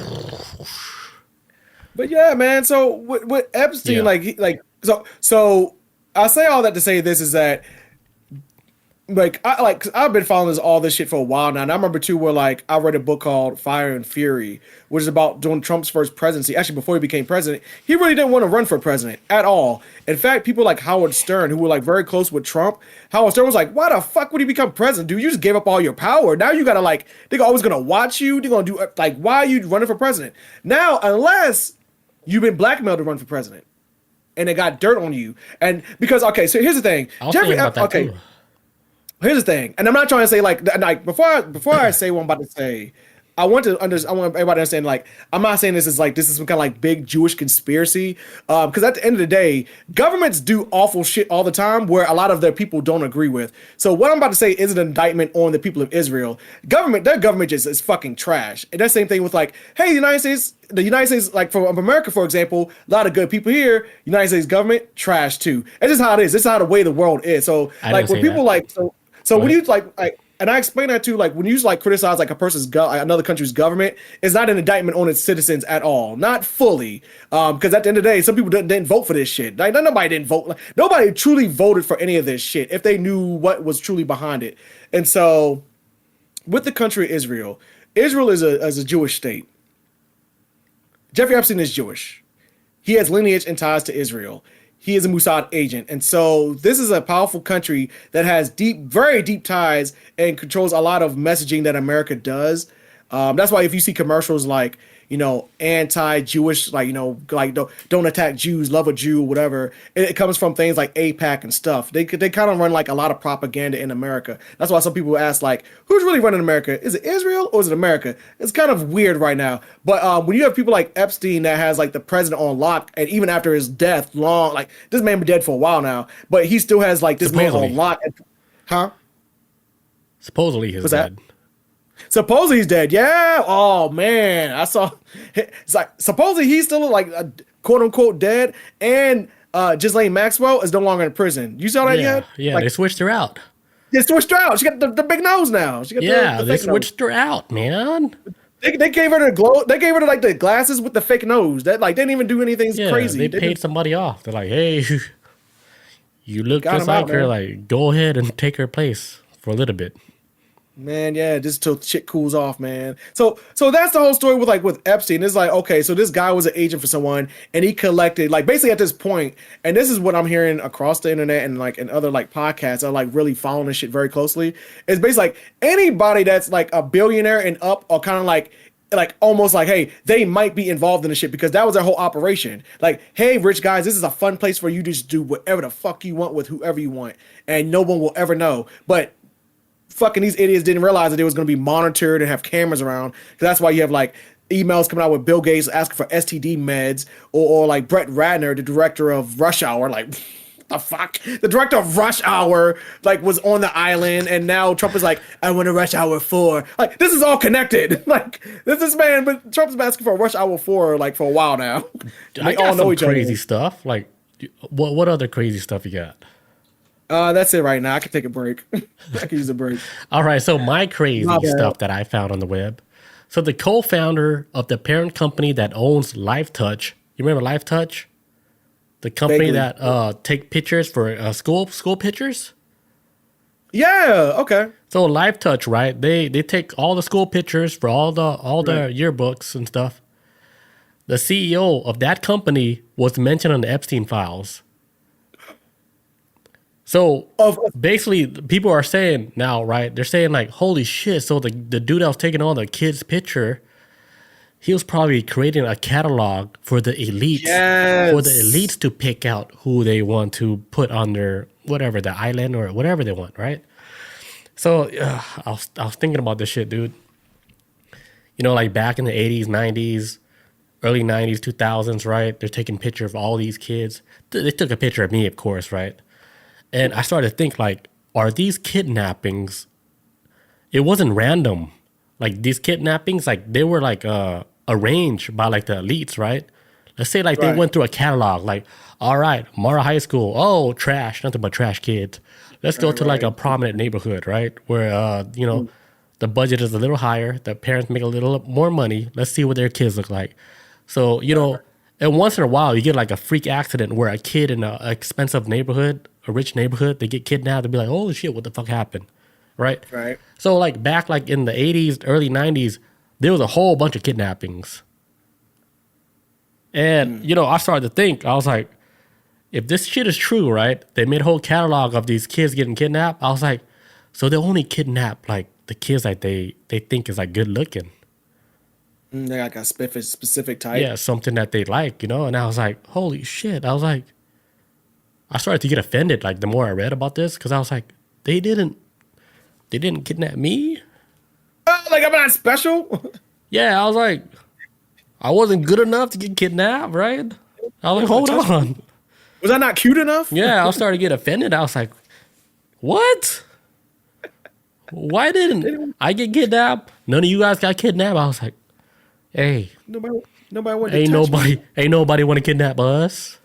But yeah, man. So with Epstein, so I say all that to say this is that I've been following all this shit for a while now, and I remember too where like I read a book called Fire and Fury, which is about during Trump's first presidency. Actually, before he became president, he really didn't want to run for president at all. In fact, people like Howard Stern, who were like very close with Trump, Howard Stern was like, "Why the fuck would he become president, dude? You just gave up all your power. Now you gotta like they're always gonna watch you. They're gonna do like why are you running for president now unless you've been blackmailed to run for president and they got dirt on you and because okay, so here's the thing, Too. Here's the thing, and I'm not trying to say like before I say what I'm about to say, I want everybody to understand like I'm not saying this is some kind of like big Jewish conspiracy because at the end of the day, governments do awful shit all the time where a lot of their people don't agree with. So what I'm about to say is an indictment on the people of Israel. Their government is fucking trash. And that same thing with like, hey, the United States, like for America, for example, a lot of good people here. United States government trash too. It's just how it is. This is how the way the world is. So like when people like so when you like and I explain that too, like when you like criticize like a person's another country's government, it's not an indictment on its citizens at all, not fully, because at the end of the day, some people didn't vote for this shit. Like nobody didn't vote. Like, nobody truly voted for any of this shit if they knew what was truly behind it. And so, with the country of Israel, Israel is a Jewish state. Jeffrey Epstein is Jewish. He has lineage and ties to Israel. he is a Mossad agent. And so this is a powerful country that has deep, very deep ties and controls a lot of messaging that America does. That's why if you see commercials like, anti-Jewish, like, like don't attack Jews, love a Jew, whatever, it comes from things like AIPAC and stuff. They kind of run like a lot of propaganda in America. That's why some people ask, like, who's really running America? Is it Israel or is it America? It's kind of weird right now. But when you have people like Epstein that has like the president on lock, and even after his death, like this man been dead for a while now, but he still has like this man on lock. Huh? Supposedly he's dead. Supposedly he's dead. Yeah. Oh man, I saw. It's like supposedly he's still like quote unquote dead, and Ghislaine Maxwell is no longer in prison. You saw that yet? Yeah, like, they switched her out. They switched her out. She got the big nose now. She got they switched her out, man. They gave her the glow. They gave her like the glasses with the fake nose. That like didn't even do anything crazy. They paid somebody off. They're like, hey, you look just like her. Like, go ahead and take her place for a little bit. Man, yeah, just till shit cools off, man. So that's the whole story with Epstein. It's like, okay, so this guy was an agent for someone, and he collected, like, basically at this point, and this is what I'm hearing across the internet and like in other like podcasts are like really following this shit very closely. It's basically like anybody that's like a billionaire and up, or kind of like almost like, hey, they might be involved in the shit, because that was their whole operation. Like, hey, rich guys, this is a fun place for you to just do whatever the fuck you want with whoever you want, and no one will ever know. But fucking these idiots didn't realize that it was going to be monitored and have cameras around. That's why you have like emails coming out with Bill Gates asking for STD meds, or like Brett Ratner, the director of Rush Hour, like the fuck, the director of Rush Hour, like was on the island, and now Trump is like, I want a Rush Hour 4. Like, this is all connected. Like this man, but Trump's been asking for a Rush Hour 4 like for a while now. I got some crazy stuff. Like, what other crazy stuff you got? That's it right now. I can take a break. I can use a break. All right. So my crazy stuff that I found on the web. So the co-founder of the parent company that owns LifeTouch. You remember LifeTouch? The company that take pictures for school pictures? Yeah. Okay. So LifeTouch, right? They take all the school pictures for all the yearbooks and stuff. The CEO of that company was mentioned on the Epstein files. So basically, people are saying now, right? They're saying like, holy shit. So the dude that was taking all the kids' picture, he was probably creating a catalog for the elites. Yes. For the elites to pick out who they want to put on their, whatever, the island or whatever they want, right? So I was thinking about this shit, dude. You know, like back in the 80s, 90s, early 90s, 2000s, right? They're taking pictures of all these kids. They took a picture of me, of course, right? And I started to think, like, are these kidnappings? It wasn't random. Like, these kidnappings, like, they were, like, arranged by, like, the elites, right? Let's say, like, they went through a catalog. Like, all right, Mara High School. Oh, trash. Nothing but trash kids. Let's go to, like, a prominent neighborhood, right? Where, the budget is a little higher. The parents make a little more money. Let's see what their kids look like. So, and once in a while, you get, like, a freak accident where a kid in an expensive neighborhood, a rich neighborhood, they get kidnapped and be like, oh shit, what the fuck happened? Right? So like back like in the 80s, early 90s, there was a whole bunch of kidnappings. And, I started to think, I was like, if this shit is true, right? They made a whole catalog of these kids getting kidnapped. I was like, so they only kidnap like the kids that they think is like good looking. They got like a specific type. Yeah, something that they like, And I was like, holy shit. I was like, I started to get offended, like, the more I read about this, because I was like, they didn't kidnap me? Like, I'm not special? Yeah, I was like, I wasn't good enough to get kidnapped, right? I was like, hold on. Was I not cute enough? Yeah, I started to get offended. I was like, what? Why didn't I get kidnapped? None of you guys got kidnapped. I was like, hey. Nobody wanted to touch me. Ain't nobody want to kidnap us.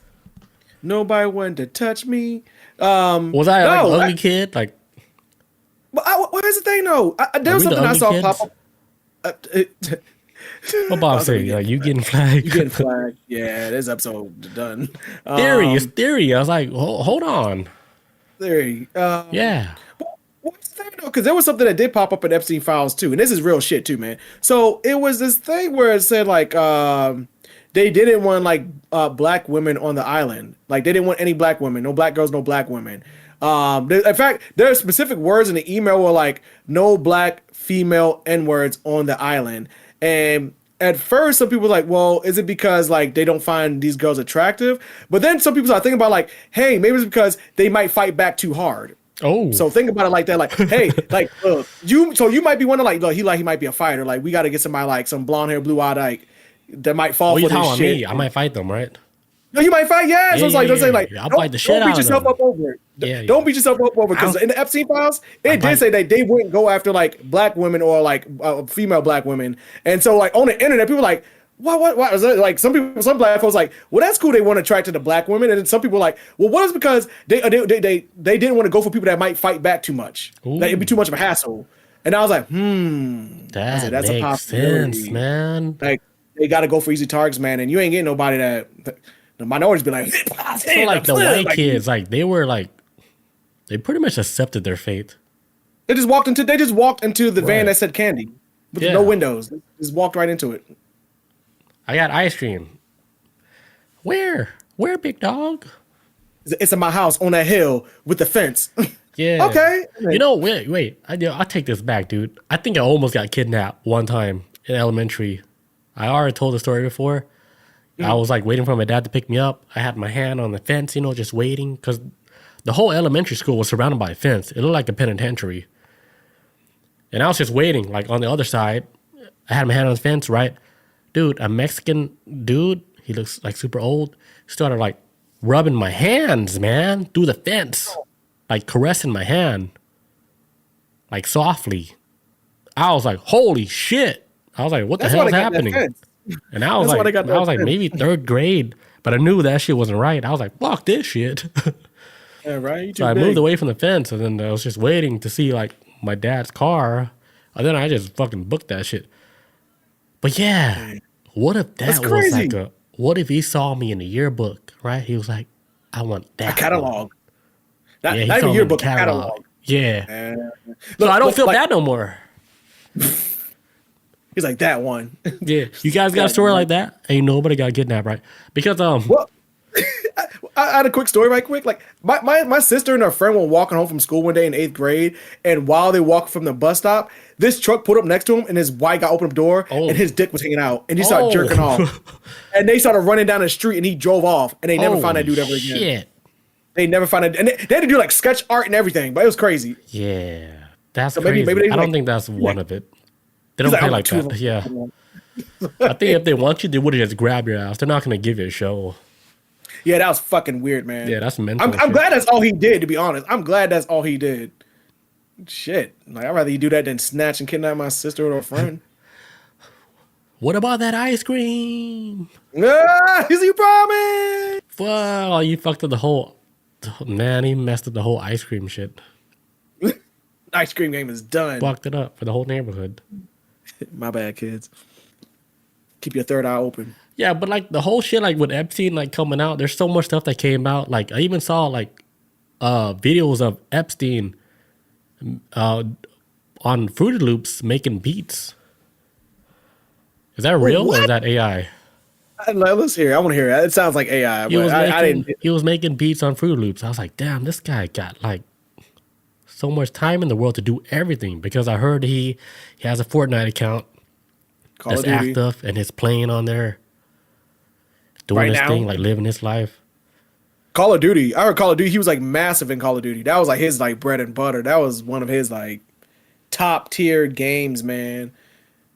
Nobody wanted to touch me. Was I like an ugly kid? Like, what is the thing though? There was something I saw pop up. What Bob say? Like, you getting flagged? You getting flagged? Yeah, this episode done. It's theory. I was like, hold on. Theory. Yeah. What's the thing though? Because there was something that did pop up in Epstein files too, and this is real shit too, man. So it was this thing where it said like, they didn't want like black women on the island. Like they didn't want any black women, no black girls, no black women. In fact, there are specific words in the email were like no black female N words on the island. And at first, some people were like, well, is it because like they don't find these girls attractive? But then some people start thinking about like, hey, maybe it's because they might fight back too hard. Oh, so think about it like that. Like, hey, like you might be wondering like, look, he might be a fighter. Like, we got to get somebody like some blonde hair, blue eyed like that might fall for this shit. Me? I might fight them, right? No, you might fight. Yeah, so it's like, don't say like, I'll fight the shit out of them. Don't beat yourself up over it. Don't beat yourself up over it because in the Epstein files, it did say that they wouldn't go after like black women or like female black women. And so like on the internet, people were like, what was it? Like some black folks like, well, that's cool. They want to attract to the black women, and then some people are like, well, what is because they didn't want to go for people that might fight back too much. That it'd be too much of a hassle. And I was like, that's a possibility. Sense, man. Like they got to go for easy targets, man, and you ain't getting nobody that the minorities be like. So like the white kids, like they pretty much accepted their fate. They just walked into the van that said candy with no windows. They just walked right into it. I got ice cream. Where, big dog? It's in my house on that hill with the fence. Yeah. Okay. You know, wait. I'll take this back, dude. I think I almost got kidnapped one time in elementary. I already told the story before. I was like waiting for my dad to pick me up. I had my hand on the fence, just waiting because the whole elementary school was surrounded by a fence. It looked like a penitentiary. And I was just waiting, like on the other side. I had my hand on the fence, right? Dude, a Mexican dude, he looks like super old, started like rubbing my hands, man, through the fence, like caressing my hand, like softly. I was like, holy shit. I was like, what the hell is happening? And I was like maybe third grade, but I knew that shit wasn't right. I was like, fuck this shit. Yeah, right. So I moved away from the fence, and then I was just waiting to see like my dad's car, and then I just fucking booked that shit. But yeah, what if that was like what if he saw me in the yearbook, right? He was like, I want that. A catalog. Not even yearbook, catalog. Yeah. So I don't feel bad no more. He's like, that one. Yeah. You guys got a story like that? Ain't nobody got kidnapped, right? Because well, I had a quick story right quick. Like my sister and her friend were walking home from school one day in 8th grade, and while they walked from the bus stop, this truck pulled up next to him, and his white guy opened up the door, and his dick was hanging out, and he started jerking off. And they started running down the street, and he drove off, and they never found that dude ever again. Shit. They never found it, and they had to do like sketch art and everything, but it was crazy. Yeah, that's so crazy. Maybe I don't think that's one of it. They don't play like that. Yeah. I think if they want you, they would have just grabbed your ass. They're not going to give you a show. Yeah, that was fucking weird, man. Yeah, that's mental. I'm glad that's all he did, to be honest. I'm glad that's all he did. Shit. Like, I'd rather you do that than snatch and kidnap my sister or a friend. What about that ice cream? You promised. Well, you fucked up the whole... Man, he messed up the whole ice cream shit. Ice cream game is done. Fucked it up for the whole neighborhood. My bad, kids. Keep your third eye open. Yeah, but like the whole shit, like with Epstein, like coming out, there's so much stuff that came out. Like I even saw like videos of Epstein on Fruity Loops making beats. Is that real or is that AI? Let's hear it. I want to hear it. It sounds like AI. He was making beats on Fruity Loops. I was like, damn, this guy got like so much time in the world to do everything, because I heard he has a Fortnite account that's active and he's playing on there, doing his thing, like living his life. Call of Duty. I heard Call of Duty. He was like massive in Call of Duty. That was like his like bread and butter. That was one of his like top tier games, man.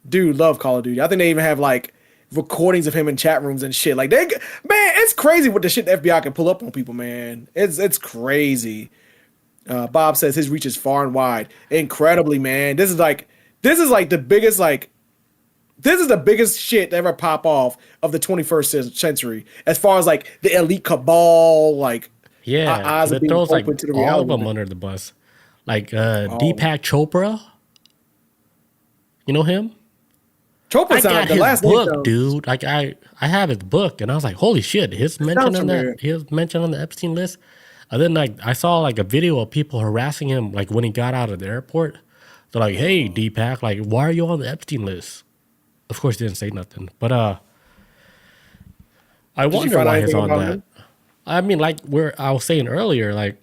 Dude, love Call of Duty. I think they even have like recordings of him in chat rooms and shit. Like it's crazy what the shit the FBI can pull up on people, man. It's crazy. Bob says his reach is far and wide. Incredibly, man. This is the biggest shit to ever pop off of the 21st century, as far as like the elite cabal, like eyes it throws like to the all of them under the bus, like Deepak Chopra. You know him? Chopra sounds the last book, dude. Like I have his book, and I was like, holy shit, his mentioned on the Epstein list. And then like I saw like a video of people harassing him like when he got out of the airport. They're like, hey, Deepak, like why are you on the Epstein list? Of course he didn't say nothing. But I Did you wonder find out why he's anything on about that. him? I mean, like I was saying earlier, like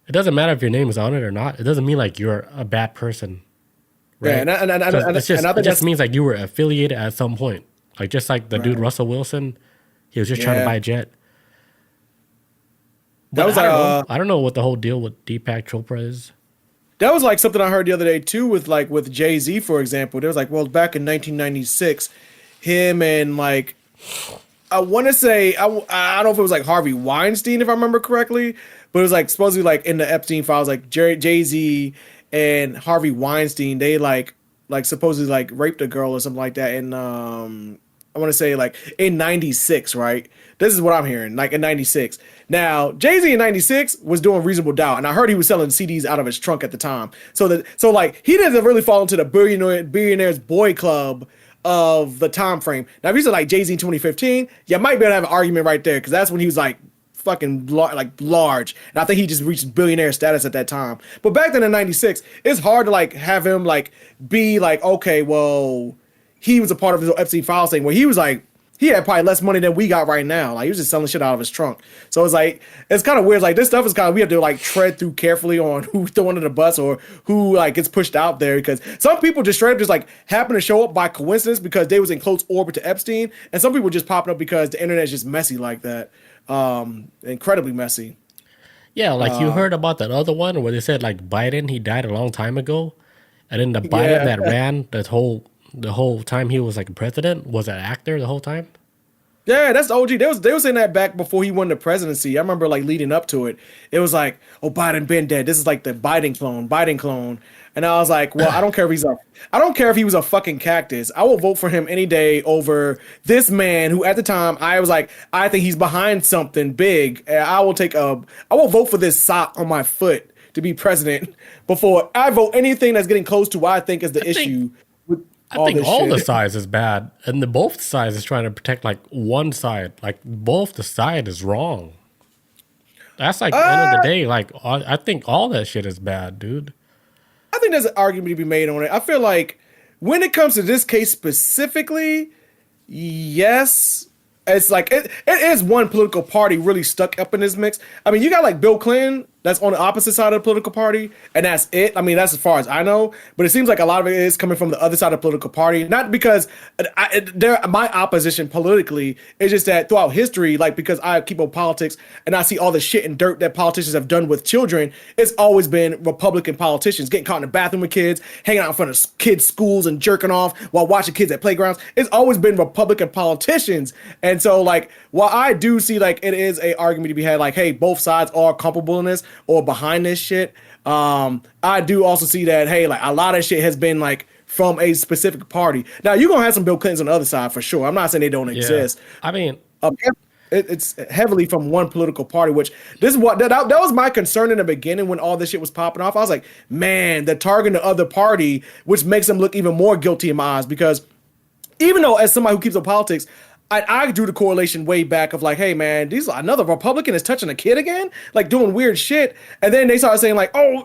it doesn't matter if your name is on it or not. It doesn't mean like you're a bad person, Yeah, right? and Because I it think just that's means like you were affiliated at some point. Like just like the dude right. Russell Wilson, he was just trying to Yeah, buy a jet. that But was I like don't know. I don't know what the whole deal with Deepak Chopra is. that was like something I heard the other day too with Jay-Z, for example. There was like, well, back in 1996, him and like I want to say I don't know if it was like Harvey Weinstein, if I remember correctly, but it was like supposedly like in the Epstein files, like Jay-Z and Harvey Weinstein, they like supposedly like raped a girl or something like that. And I want to say like in '96, right? This is what I'm hearing, like in '96. Now Jay-Z in '96 was doing Reasonable Doubt, and I heard he was selling CDs out of his trunk at the time. So like he doesn't really fall into the billionaires boy club of the time frame. Now, if you said like Jay-Z in 2015, you might be able to have an argument right there because that's when he was like fucking like large, and I think he just reached billionaire status at that time. But back then in '96, it's hard to like have him like be like, okay, well, he was a part of the Epstein files thing where he was like. He had probably less money than we got right now. Like he was just selling shit out of his trunk. So it's like it's kind of weird. Like this stuff is kind of we have to like tread through carefully on who's thrown under the bus or who like gets pushed out there because some people just straight up just like happen to show up by coincidence because they was in close orbit to Epstein, and some people just popping up because the internet is just messy like that, incredibly messy. Yeah, like you heard about that other one where they said like Biden, he died a long time ago, and then the Biden Yeah. that ran the whole time he was like president was an actor the whole time. Yeah, that's the OG. They was saying that back before he won the presidency. I remember like leading up to it. It was like, oh, Biden been dead. This is like the Biden clone. And I was like, well, I don't care if he was a fucking cactus. I will vote for him any day over this man who at the time I was like, I think he's behind something big. And I will vote for this sock on my foot to be president before I vote anything that's getting close to what I think is the issue. With I think this all shit. the sides is bad, and both sides is trying to protect like one side. Like both the side is wrong. That's like the end of the day. Like I think all that shit is bad, dude. I think there's an argument to be made on it. I feel like when it comes to this case specifically, yes, it's like it is one political party really stuck up in this mix. I mean, you got like Bill Clinton that's on the opposite side of the political party, and that's it. I mean, that's as far as I know. But it seems like a lot of it is coming from the other side of the political party. Not because my opposition politically is just that throughout history, like because I keep on politics and I see all the shit and dirt that politicians have done with children, it's always been Republican politicians getting caught in the bathroom with kids, hanging out in front of kids' schools and jerking off while watching kids at playgrounds. It's always been Republican politicians. And so like while I do see like it is a argument to be had, like, hey, both sides are culpable in this or behind this shit. I do also see that, hey, like a lot of shit has been like from a specific party. Now you're gonna have some Bill Clintons on the other side for sure. I'm not saying they don't exist. I mean, It's heavily from one political party, which this is what that was my concern in the beginning when all this shit was popping off. I was like, man, they're targeting the other party, which makes them look even more guilty in my eyes because even though as somebody who keeps up politics, I drew the correlation way back of like, hey man, another Republican is touching a kid again, like doing weird shit, and then they started saying like, oh,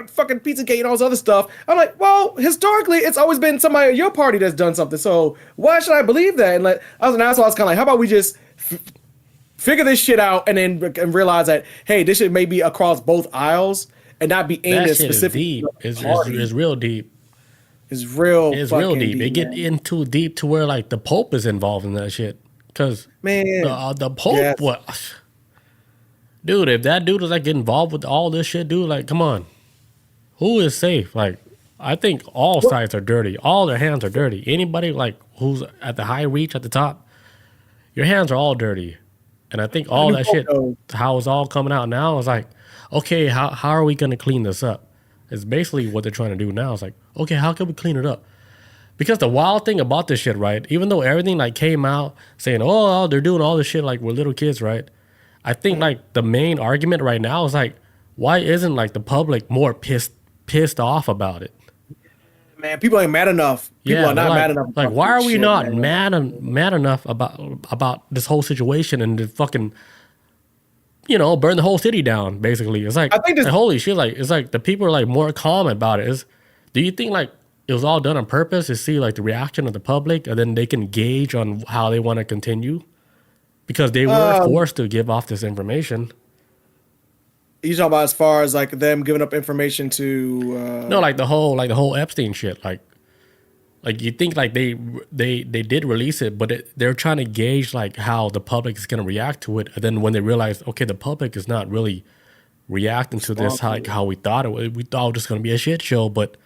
fucking Pizzagate and all this other stuff. I'm like, well, historically, it's always been somebody in your party that's done something, so why should I believe that? And like, I was kind of like, how about we just figure this shit out and then realize that hey, this shit may be across both aisles and not be aimed that at shit is specific. deep. It's real deep. It's real. It's fucking real deep. It get man. into deep to where like the Pope is involved in that shit. Cause Man, the Pope, yes. what, dude? If that dude was like get involved with all this shit, dude, like, come on, who is safe? Like, I think all sides are dirty. All their hands are dirty. Anybody like who's at the high reach at the top, your hands are all dirty. And I think all that shit, how it's all coming out now, is like, okay, how are we gonna clean this up? It's basically what they're trying to do now. It's like, okay, how can we clean it up? Because the wild thing about this shit, right? Even though everything like came out saying, oh, they're doing all this shit like we're little kids, right? I think like the main argument right now is like, why isn't like the public more pissed off about it? Man, people ain't mad enough. People are not like, mad enough. Like, about why are this we shit, not man. mad enough about this whole situation and the fucking, burn the whole city down? Basically, it's like, I think this- like, holy shit! Like, it's like the people are like more calm about it. Do you think like it was all done on purpose to see like the reaction of the public, and then they can gauge on how they want to continue? because they were forced to give off this information. You talking about as far as like them giving up information to? No, like the whole Epstein shit. Like you think like they did release it, but they're trying to gauge like how the public is gonna react to it. And then when they realize, okay, the public is not really reacting to this like how we thought it was. We thought it was just gonna be a shit show, but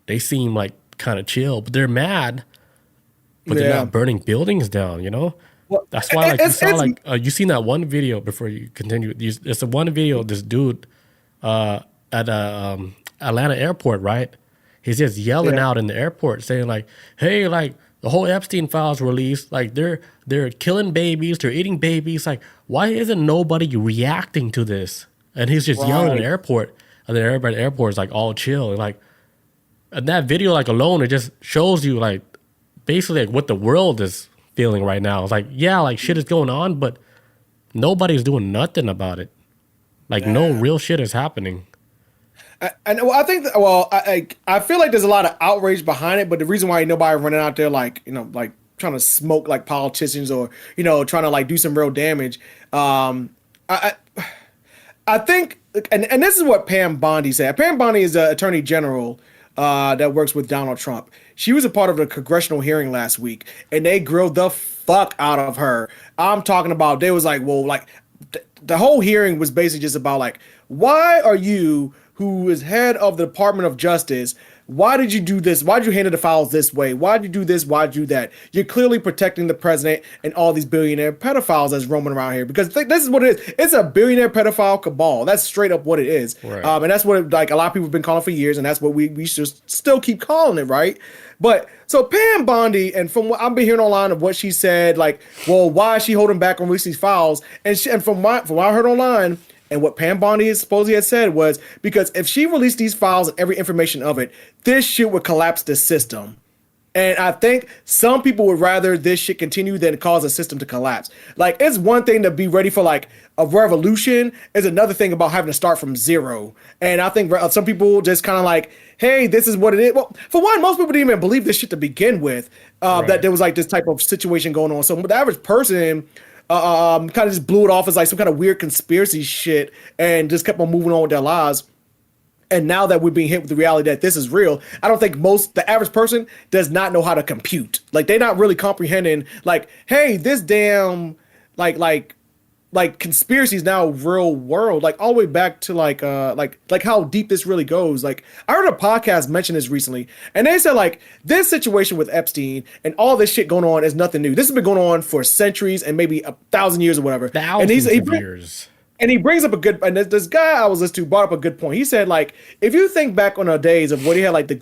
they seem like kind of chill. But they're mad, but they're not burning buildings down. You know. Well, that's why, like, you saw, like, you seen that one video before you continue. It's the one video of this dude at Atlanta airport, right? He's just yelling out in the airport, saying like, "Hey, like the whole Epstein files released. Like they're killing babies, they're eating babies. Like, why isn't nobody reacting to this?" And he's just yelling in the airport, and then everybody at the airport is like all chill, and like, and that video like alone, it just shows you like basically like what the world is feeling right now. It's like, yeah, like shit is going on, but nobody's doing nothing about it. Like no real shit is happening. And well, I think I feel like there's a lot of outrage behind it, but the reason why nobody running out there like, you know, like trying to smoke like politicians or, you know, trying to like do some real damage. I think, and this is what Pam Bondi said. Pam Bondi is the attorney general that works with Donald Trump. She was a part of the congressional hearing last week, and they grilled the fuck out of her. I'm talking about, they was like, well, like the whole hearing was basically just about like, why are you, who is head of the Department of Justice, why did you do this? Why did you handle the files this way? Why did you do this? Why did you do that? You're clearly protecting the president and all these billionaire pedophiles that's roaming around here, because this is what it is. It's a billionaire pedophile cabal. That's straight up what it is. Right. And that's what like a lot of people have been calling for years, and that's what we should still keep calling it, right? But so Pam Bondi, and from what I've been hearing online of what she said, like, well, why is she holding back on releasing these files? And from what I heard online, and what Pam Bondi supposedly had said was, because if she released these files and every information of it, this shit would collapse the system. And I think some people would rather this shit continue than cause a system to collapse. Like, it's one thing to be ready for like a revolution. It's another thing about having to start from zero. And I think some people just kind of like, hey, this is what it is. Well, for one, most people didn't even believe this shit to begin with, that there was like this type of situation going on. So the average person kind of just blew it off as like some kind of weird conspiracy shit and just kept on moving on with their lives. And now that we're being hit with the reality that this is real, I don't think the average person does not know how to compute. Like, they're not really comprehending, like, hey, this damn, like conspiracy is now real world, like all the way back to like how deep this really goes. Like, I heard a podcast mention this recently, and they said like this situation with Epstein and all this shit going on is nothing new. This has been going on for centuries and maybe 1,000 years or whatever. Thousands of years. And he brings up and this guy I was listening to brought up a good point. He said, like, if you think back on the days of when he had like the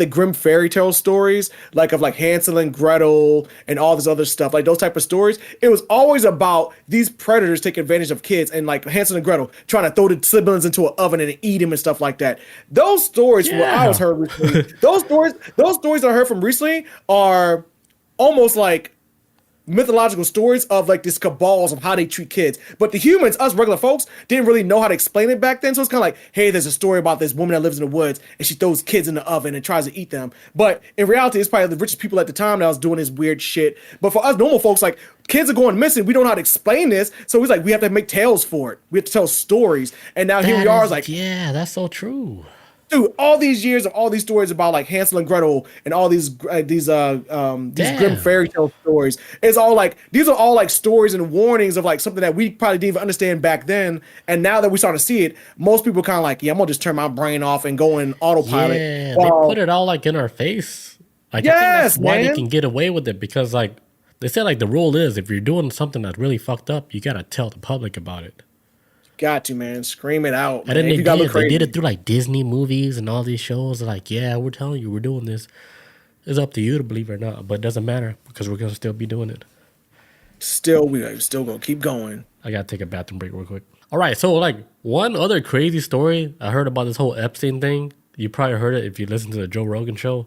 grim fairy tale stories, like of like Hansel and Gretel and all this other stuff, like those type of stories, it was always about these predators taking advantage of kids, and like Hansel and Gretel trying to throw the siblings into an oven and eat them and stuff like that. Those stories, from what I was heard recently, those stories I heard from recently are almost like mythological stories of like this cabals of how they treat kids. But the humans, us regular folks, didn't really know how to explain it back then. So it's kind of like, hey, there's a story about this woman that lives in the woods and she throws kids in the oven and tries to eat them. But in reality, it's probably the richest people at the time that was doing this weird shit. But for us normal folks, like, kids are going missing. We don't know how to explain this. So it's like, we have to make tales for it. We have to tell stories. And now here we are, like, yeah, that's so true. Dude, all these years of all these stories about like Hansel and Gretel and all these grim fairy tale stories, it's all like, these are all like stories and warnings of like something that we probably didn't even understand back then. And now that we start to see it, most people kind of like, yeah, I'm gonna just turn my brain off and go in autopilot. Yeah, they put it all like in our face. Like, I think that's why they can get away with it, because like they said, like the rule is if you're doing something that's really fucked up, you gotta tell the public about it. Got to, man. Scream it out. And then they did it through like Disney movies and all these shows. They're like, yeah, we're telling you we're doing this. It's up to you to believe it or not, but it doesn't matter because we're gonna still be doing it. We're still gonna keep going. I gotta take a bathroom break real quick. All right, so like one other crazy story I heard about this whole Epstein thing. You probably heard it if you listen to the Joe Rogan show.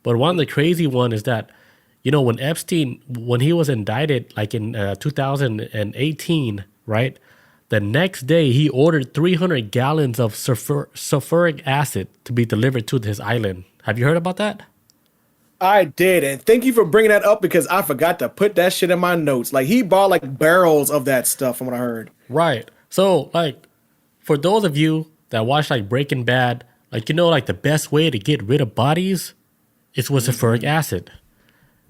But one of the crazy one is that, you know, when Epstein, when he was indicted, like in 2018, right? The next day, he ordered 300 gallons of sulfuric acid to be delivered to his island. Have you heard about that? I did, and thank you for bringing that up because I forgot to put that shit in my notes. Like he bought like barrels of that stuff from what I heard. Right. So, like, for those of you that watch like Breaking Bad, like like the best way to get rid of bodies is with sulfuric acid.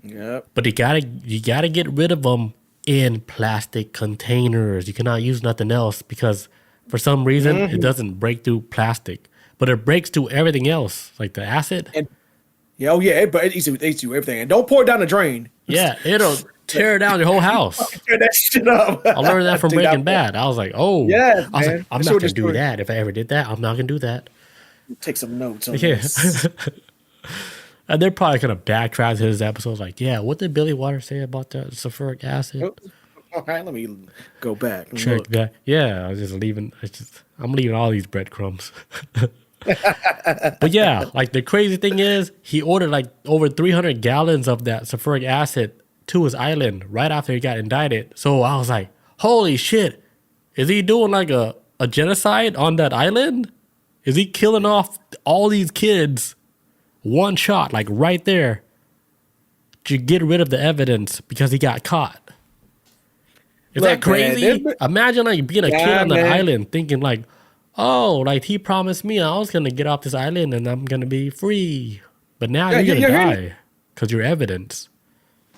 Yep. But you gotta get rid of them in plastic containers. You cannot use nothing else because for some reason it doesn't break through plastic, but it breaks through everything else, like the acid. And yeah, oh yeah, but it eats you everything. And don't pour it down the drain. Yeah, it'll tear down your whole house. Tear that shit up. I learned that from Dude, Breaking Bad. I was like, oh, yeah, I was man. like, I'm That not shit would gonna do destroy- that. If I ever did that, I'm not gonna do that. Take some notes on Yeah. this. And they're probably gonna backtrack to his episodes, like, yeah, what did Billy Waters say about the sulfuric acid? All right, let me go back. And Check look. that. Yeah, I was just leaving. I'm leaving all these breadcrumbs. But yeah, like the crazy thing is, he ordered like over 300 gallons of that sulfuric acid to his island right after he got indicted. So I was like, holy shit, is he doing like a genocide on that island? Is he killing off all these kids one shot, like right there, to get rid of the evidence because he got caught? Is that Look, man, crazy? Imagine like being a kid Yeah, on that man. island thinking like, oh, like he promised me I was gonna get off this island and I'm gonna be free. But now Yeah, you're yeah, gonna yeah. die because you're evidence.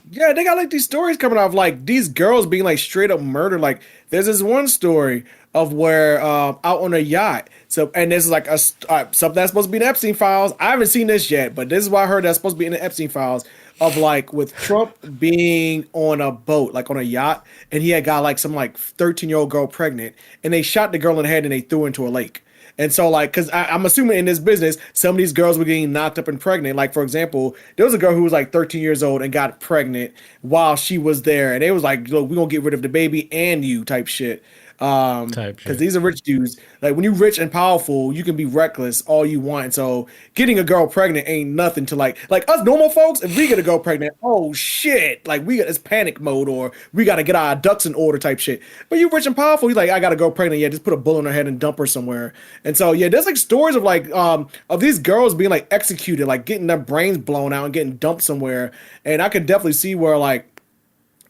Yeah, they got like these stories coming off like these girls being like straight up murdered. Like there's this one story of where out on a yacht. So and this is like something that's supposed to be in the Epstein files. I haven't seen this yet, but this is what I heard that's supposed to be in the Epstein files of like with Trump being on a boat, like on a yacht, and he had got like some like 13-year-old girl pregnant, and they shot the girl in the head and they threw her into a lake. And so, like, because I'm assuming in this business, some of these girls were getting knocked up and pregnant. Like, for example, there was a girl who was like 13 years old and got pregnant while she was there. And they was like, look, we're going to get rid of the baby and you type shit. Type Because shit. these are rich dudes. Like, when you're rich and powerful, you can be reckless all you want. And so, getting a girl pregnant ain't nothing to like us normal folks. If we get a girl pregnant, oh shit, like we got this panic mode or we got to get our ducks in order type shit. But you rich and powerful, you're like, I got to go pregnant. Yeah, just put a bullet in her head and dump her somewhere. And so, yeah, there's like stories of like of these girls being like executed, like getting their brains blown out and getting dumped somewhere. And I could definitely see where like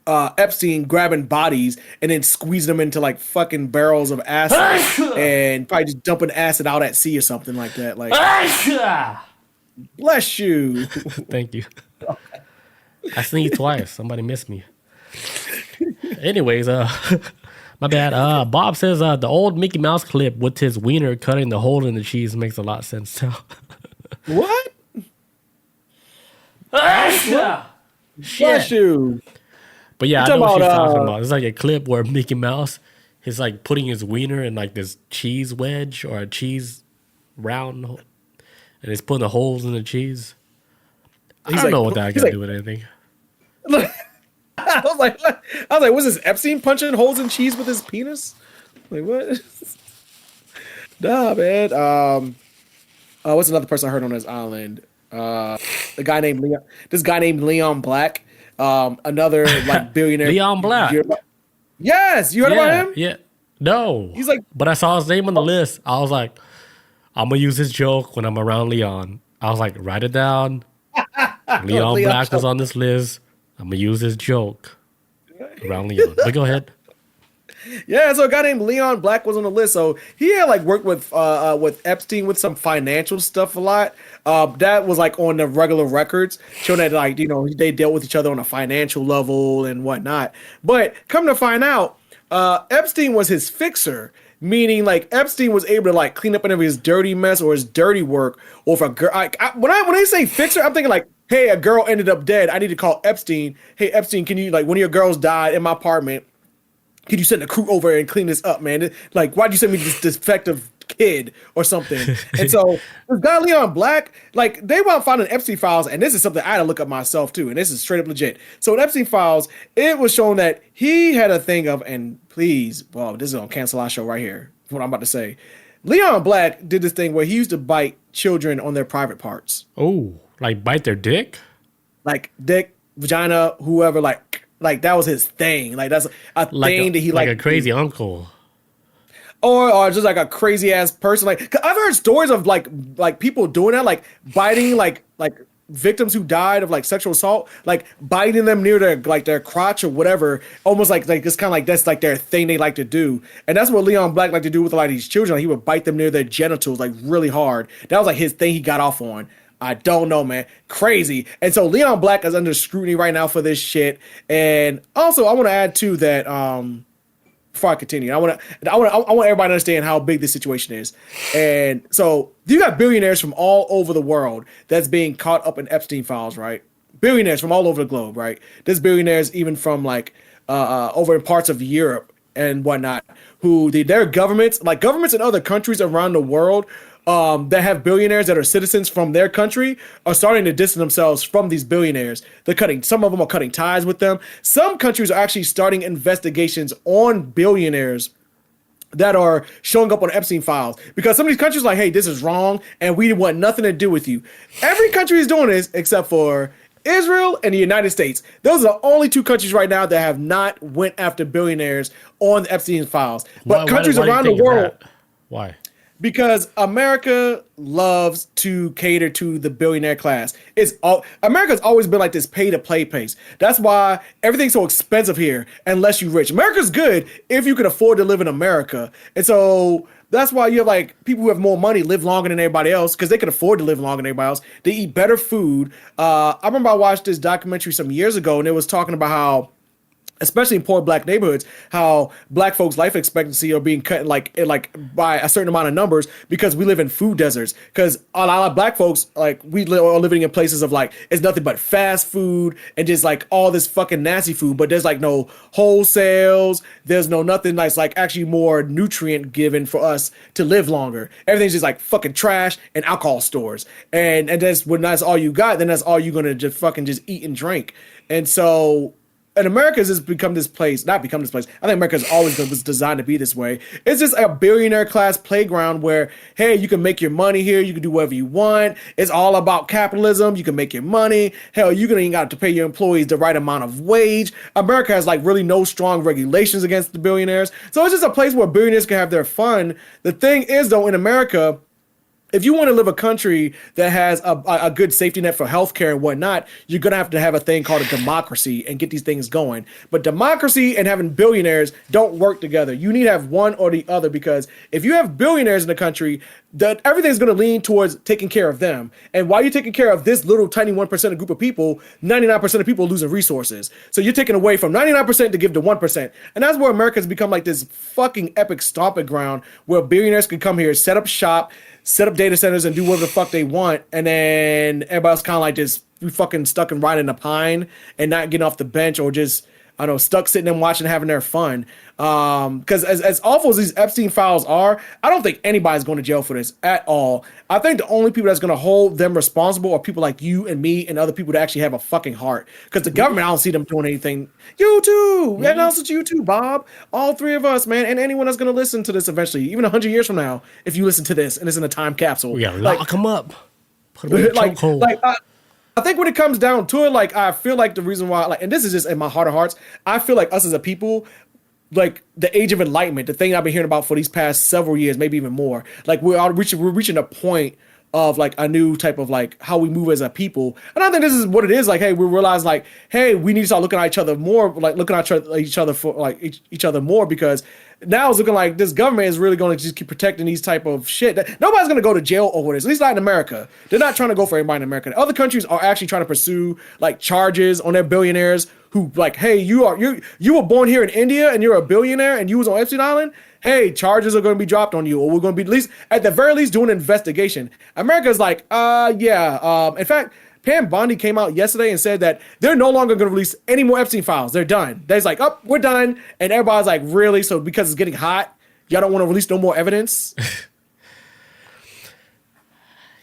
Epstein grabbing bodies and then squeezing them into like fucking barrels of acid and probably just dumping acid out at sea or something like that. Like, bless you. Thank you. I sneezed twice. Somebody missed me. Anyways, my bad. Bob says the old Mickey Mouse clip with his wiener cutting the hole in the cheese makes a lot of sense now. What? Shit. Bless you. But yeah, I You're know what talking she's about, talking about. It's like a clip where Mickey Mouse is like putting his wiener in like this cheese wedge or a cheese round, and he's putting the holes in the cheese. I don't know what that got to do with anything. I was like, was this Epstein punching holes in cheese with his penis? Like what? Nah, man. What's another person I heard on this island? The guy named Leon. This guy named Leon Black. Another like billionaire. Leon Black. Yes, you heard about him? Yeah. No. He's like, but I saw his name on the list. I was like, I'm gonna use this joke when I'm around Leon. I was like, write it down. Leon Black was on this list. I'm gonna use this joke around Leon. But go ahead. yeah, so a guy named Leon Black was on the list. So he had like worked with Epstein with some financial stuff a lot. That was like on the regular records, showing that like they dealt with each other on a financial level and whatnot. But come to find out, Epstein was his fixer, meaning like Epstein was able to like clean up any of his dirty mess or his dirty work. Or if a girl, when I say fixer, I'm thinking like, hey, a girl ended up dead. I need to call Epstein. Hey, Epstein, can you like one of your girls died in my apartment? Can you send a crew over and clean this up, man? Like, why'd you send me this defective kid or something? And so this guy Leon Black, like they wound finding Epstein files, and this is something I had to look up myself too, and this is straight up legit. So in Epstein files, it was shown that he had a thing of, and please, well, this is gonna cancel our show right here. What I'm about to say. Leon Black did this thing where he used to bite children on their private parts. Oh, like bite their dick? Like dick, vagina, whoever, like that was his thing. Like that's a thing that he like like a crazy uncle. Or just like a crazy ass person. Like 'cause I've heard stories of like people doing that, like biting like victims who died of like sexual assault, like biting them near their crotch or whatever, almost like it's kind of like that's like their thing they like to do, and that's what Leon Black liked to do with a lot of these children. Like, he would bite them near their genitals like really hard. That was like his thing he got off on. I don't know, man. Crazy. And so Leon Black is under scrutiny right now for this shit. And also, I want to add too that before I continue, I want everybody to understand how big this situation is. And so you got billionaires from all over the world that's being caught up in Epstein files, right? Billionaires from all over the globe, right? There's billionaires even from like over in parts of Europe and whatnot, who their governments, like governments in other countries around the world, that have billionaires that are citizens from their country, are starting to distance themselves from these billionaires. Some of them are cutting ties with them. Some countries are actually starting investigations on billionaires that are showing up on Epstein files, because some of these countries are like, hey, this is wrong and we want nothing to do with you. Every country is doing this except for Israel and the United States. Those are the only two countries right now that have not went after billionaires on the Epstein files. But countries around the world. Why? Because America loves to cater to the billionaire class. America's always been like this pay-to-play pace. That's why everything's so expensive here unless you're rich. America's good if you can afford to live in America. And so that's why you have like people who have more money live longer than everybody else, because they can afford to live longer than everybody else. They eat better food. I remember I watched this documentary some years ago, and it was talking about how, especially in poor black neighborhoods, how black folks' life expectancy are being cut like by a certain amount of numbers because we live in food deserts. Because a lot of black folks, like, are living in places of like, it's nothing but fast food and just like all this fucking nasty food, but there's like no wholesales, there's no nothing that's like actually more nutrient given for us to live longer. Everything's just like fucking trash and alcohol stores. And that's when that's all you got, then that's all you're gonna just fucking just eat and drink. And so, and America has just become this place, not become this place. I think America was designed to be this way. It's just a billionaire class playground where, hey, you can make your money here. You can do whatever you want. It's all about capitalism. You can make your money. Hell, you ain't got to pay your employees the right amount of wage. America has like really no strong regulations against the billionaires. So it's just a place where billionaires can have their fun. The thing is, though, in America, if you want to live a country that has a good safety net for healthcare and whatnot, you're going to have a thing called a democracy and get these things going. But democracy and having billionaires don't work together. You need to have one or the other, because if you have billionaires in the country, everything's going to lean towards taking care of them. And while you're taking care of this little tiny 1% of group of people, 99% of people are losing resources. So you're taking away from 99% to give to 1%. And that's where America's become like this fucking epic stomping ground where billionaires can come here, set up shop, set up data centers and do whatever the fuck they want, and then everybody else kind of like just fucking stuck and riding a pine and not getting off the bench, or just, I don't know, stuck sitting and watching, having their fun. Because as awful as these Epstein files are, I don't think anybody's going to jail for this at all. I think the only people that's going to hold them responsible are people like you and me and other people that actually have a fucking heart. Because the government, I don't see them doing anything. You too. Yeah, no, it's you too, Bob. All three of us, man. And anyone that's going to listen to this eventually, even 100 years from now, if you listen to this and it's in a time capsule. We got to lock them up. Put them in a chokehold. I think when it comes down to it, like, I feel like the reason why, like, and this is just in my heart of hearts, I feel like us as a people, like the age of enlightenment, the thing I've been hearing about for these past several years, maybe even more, like we're reaching a point of like a new type of like how we move as a people. And I think this is what it is. Like, hey, we realize like, hey, we need to start looking at each other more, like looking at each other for like each other more, because now it's looking like this government is really going to just keep protecting these type of shit. Nobody's going to go to jail over this, at least not in America. They're not trying to go for everybody in America. Other countries are actually trying to pursue like charges on their billionaires who like, hey, you were born here in India and you're a billionaire and you was on Epstein Island. Hey, charges are going to be dropped on you, or we're going to be at the very least doing an investigation. America's like, yeah. In fact, Pam Bondi came out yesterday and said that they're no longer going to release any more Epstein files. They're done. They're like, oh, we're done. And everybody's like, really? So because it's getting hot, y'all don't want to release no more evidence?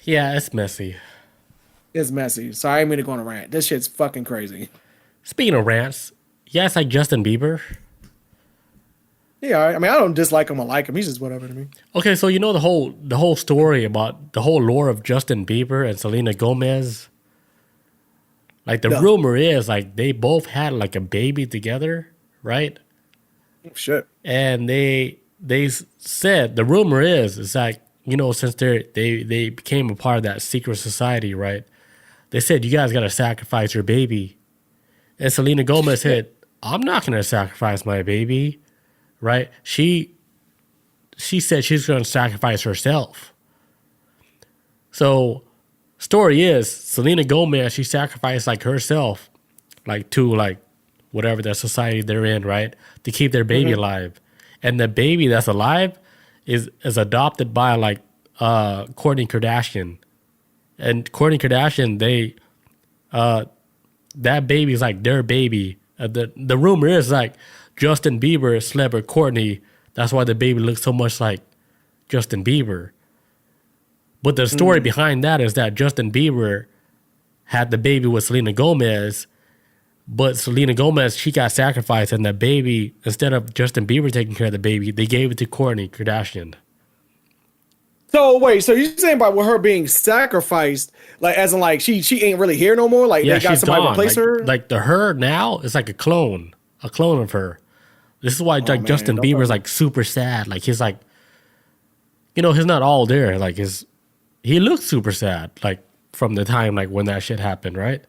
Yeah, it's messy. It's messy. Sorry, I didn't mean to go on a rant. This shit's fucking crazy. Speaking of rants, yes, like Justin Bieber. Yeah, I mean, I don't dislike him or like him. He's just whatever to me. Okay, so you know the whole story about the whole lore of Justin Bieber and Selena Gomez? Like, the rumor is, like, they both had, like, a baby together, right? Oh, shit. And they said, the rumor is like, you know, since they became a part of that secret society, right? they said, you guys got to sacrifice your baby. And Selena Gomez said, I'm not going to sacrifice my baby, right? She said she's going to sacrifice herself. So story is Selena Gomez, she sacrificed like herself, like to like whatever the society they're in, right? To keep their baby alive. And the baby that's alive is adopted by like Kourtney Kardashian. And Kourtney Kardashian, they that baby is like their baby. The rumor is like Justin Bieber slept with Kourtney. That's why the baby looks so much like Justin Bieber. But the story behind that is that Justin Bieber had the baby with Selena Gomez, but Selena Gomez, she got sacrificed, and the baby, instead of Justin Bieber taking care of the baby, they gave it to Kourtney Kardashian. So wait, so you're saying by with her being sacrificed, like as in like she ain't really here no more? Like Yeah, they got she's somebody to gone. replace Like, her? like the her now is like a clone of her. This is why like man, Justin don't Bieber's tell me. like super sad. Like he's like, he's not all there. Like he looks super sad. Like from the time like when that shit happened, right?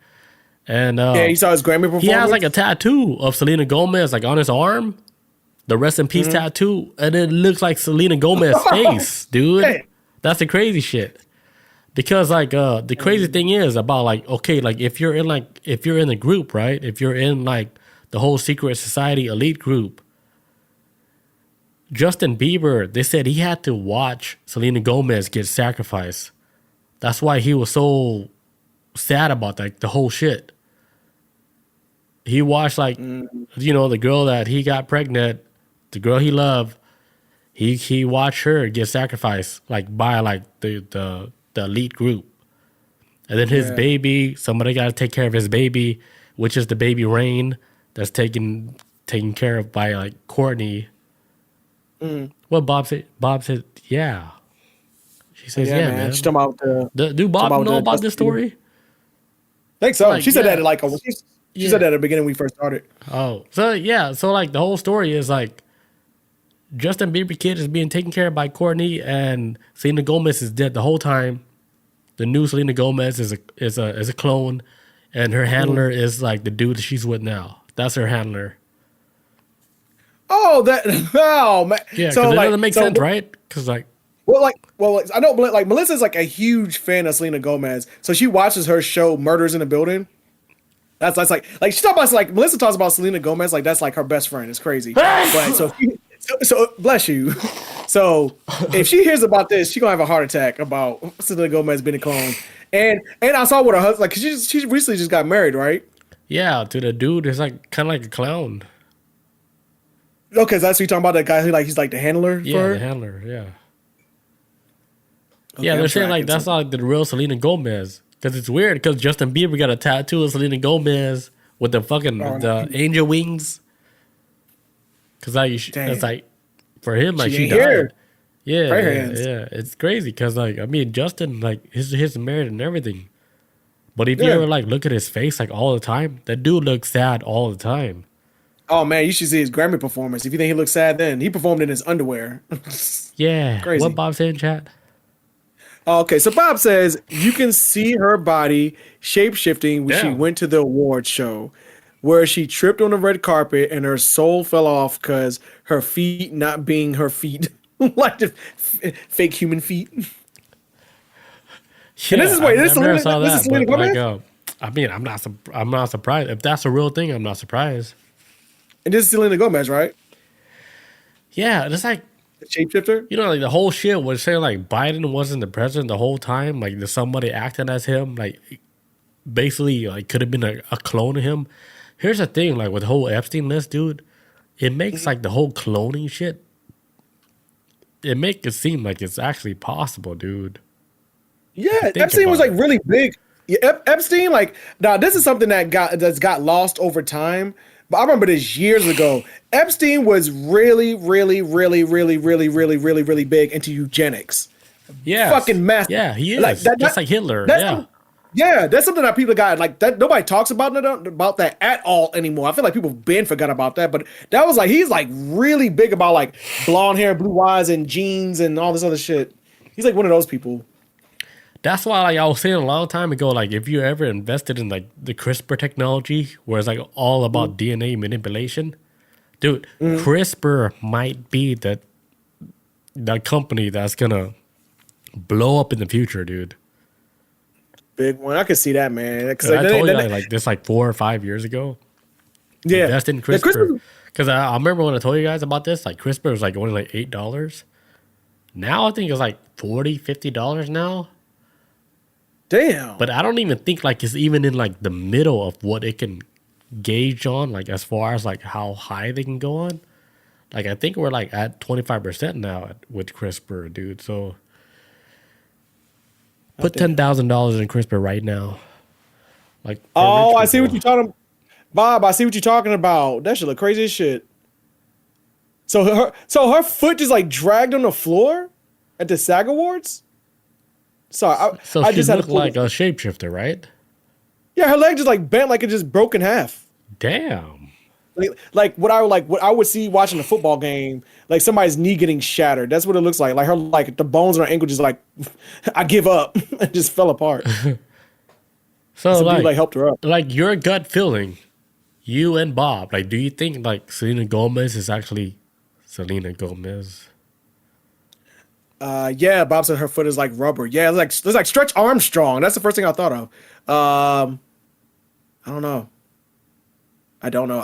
And Yeah, he saw his Grammy performance. he has like a tattoo of Selena Gomez like on his arm, the rest in peace tattoo, and it looks like Selena Gomez's face, dude. Hey. That's the crazy shit. Because like the crazy thing is about like, okay, like if you're in the group, right? If you're in like the whole secret society elite group, Justin Bieber, they said he had to watch Selena Gomez get sacrificed. That's why he was so sad about like the whole shit. He watched like the girl that he got pregnant, the girl he loved, he watched her get sacrificed like by like the elite group. And then his baby, somebody got to take care of his baby, which is the baby Rain that's taken care of by like Kourtney. What Bob said, yeah. She says, yeah, man. She's talking about Do Bob know about this story? I think so. Like, she said yeah. that like she said that at the beginning when we first started. Oh, so yeah, so like the whole story is like Justin Bieber kid is being taken care of by Kourtney, and Selena Gomez is dead the whole time. The new Selena Gomez is a clone, and her handler is like the dude she's with now. That's her handler. Oh, man. Yeah, because so, it like, doesn't make sense, right? Because like, I know, like Melissa's like a huge fan of Selena Gomez, so she watches her show Murders in the Building. That's like she talks about like Melissa talks about Selena Gomez like that's like her best friend. It's crazy. But so bless you. So if she hears about this, she's gonna have a heart attack about Selena Gomez being a clone. And I saw what her husband like. She recently just got married, right? yeah, to the dude is like kind of like a clown. Okay, so that's what you're talking about. That guy who like he's like the handler for Yeah, her? the handler. Yeah. Okay, Yeah, I'm they're saying like tracking that's not like the real Selena Gomez because it's weird because Justin Bieber got a tattoo of Selena Gomez with the fucking the angel wings. Because like it's like for him like she ain't died. here. Yeah, Prayer yeah, hands. yeah. It's crazy because like I mean Justin like his married and everything, but if you Yeah. ever like look at his face like all the time, that dude looks sad all the time. Oh man, you should see his Grammy performance. If you think he looks sad, then he performed in his underwear. Yeah, Crazy. what Bob said in chat? Okay, so Bob says you can see her body shape shifting when she Yeah. went to the award show, where she tripped on the red carpet and her soul fell off because her feet not being her feet, like the fake human feet. Yeah, this is- wait, this is I never Selena- saw this is that, Selena but like, Gomez? I mean, I'm not surprised if that's a real thing. I'm not surprised. And this is Selena Gomez, right? Yeah, it's like The shapeshifter. like the whole shit was saying like Biden wasn't the president the whole time. Like there's somebody acting as him, like basically like could have been a clone of him. Here's the thing, like with the whole Epstein list, dude, it makes like the whole cloning shit. It makes it seem like it's actually possible, dude. Yeah, Think Epstein was about like really big. Yeah, Epstein, like now this is something that's got lost over time. But I remember this years ago. Epstein was really, really, really, really, really, really, really, really big into eugenics. Yeah, Fucking massive. Yeah, he is Like, just like Hitler. that's Yeah, some- yeah, that's something that people got like that. Nobody talks about that at all anymore. I feel like people been forgot about that, but that was like he's like really big about like blonde hair, blue eyes, and jeans and all this other shit. He's like one of those people. That's why, like I was saying a long time ago, like if you ever invested in like the CRISPR technology, where it's like all about DNA manipulation, dude, CRISPR might be the company that's gonna blow up in the future, dude. Big one. I could see that, man. Because 'Cause I told you like this like 4 or 5 years ago. yeah, Invest in yeah, CRISPR. Because I remember when I told you guys about this, like CRISPR was like only like $8. Now I think it's like $40, $50 now. Damn. But I don't even think like it's even in like the middle of what it can gauge on, like as far as like how high they can go on. Like I think we're like at 25% now with CRISPR, dude. So put $10,000 in CRISPR right now. Like for Oh, rich I see what people. you're talking, Bob. I see what you're talking about. That shit look crazy as shit. So her foot just like dragged on the floor at the SAG Awards. Sorry, So I she just had to looked pull like a shapeshifter, right? Yeah, her leg just like bent like it just broke in half. Damn. What I would see watching a football game, like somebody's knee getting shattered. That's what it looks like. Like her, like the bones in her ankle just like, I give up, and just fell apart. So Some dude like, like helped her up. like your gut feeling, you and Bob, like, do you think like Selena Gomez is actually Selena Gomez? Yeah, Bob said her foot is like rubber. Yeah, it's like Stretch Armstrong. That's the first thing I thought of. I don't know. I don't know.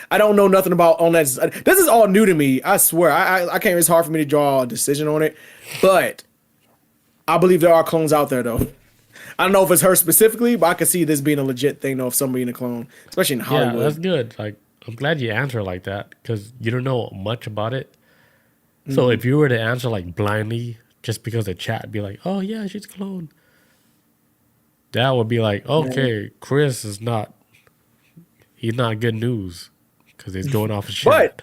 I don't know nothing about on that. This is all new to me. I swear. I can't. It's hard for me to draw a decision on it, but I believe there are clones out there though. I don't know if it's her specifically, but I can see this being a legit thing though. If somebody in a clone, especially in Yeah, Hollywood. that's good. Like, I'm glad you answer like that because you don't know much about it. So if you were to answer like blindly, just because the chat be like, "Oh yeah, she's a clone," that would be like, okay, Chris is not. He's not good news because he's going off of shit.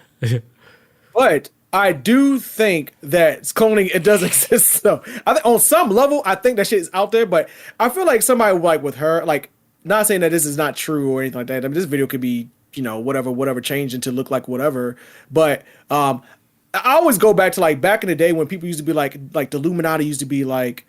But I do think that cloning it does exist. So I think on some level, I think that shit is out there. But I feel like somebody like with her, like not saying that this is not true or anything like that. I mean, this video could be, whatever changed into look like whatever. But I always go back to like back in the day when people used to be like the Illuminati used to be like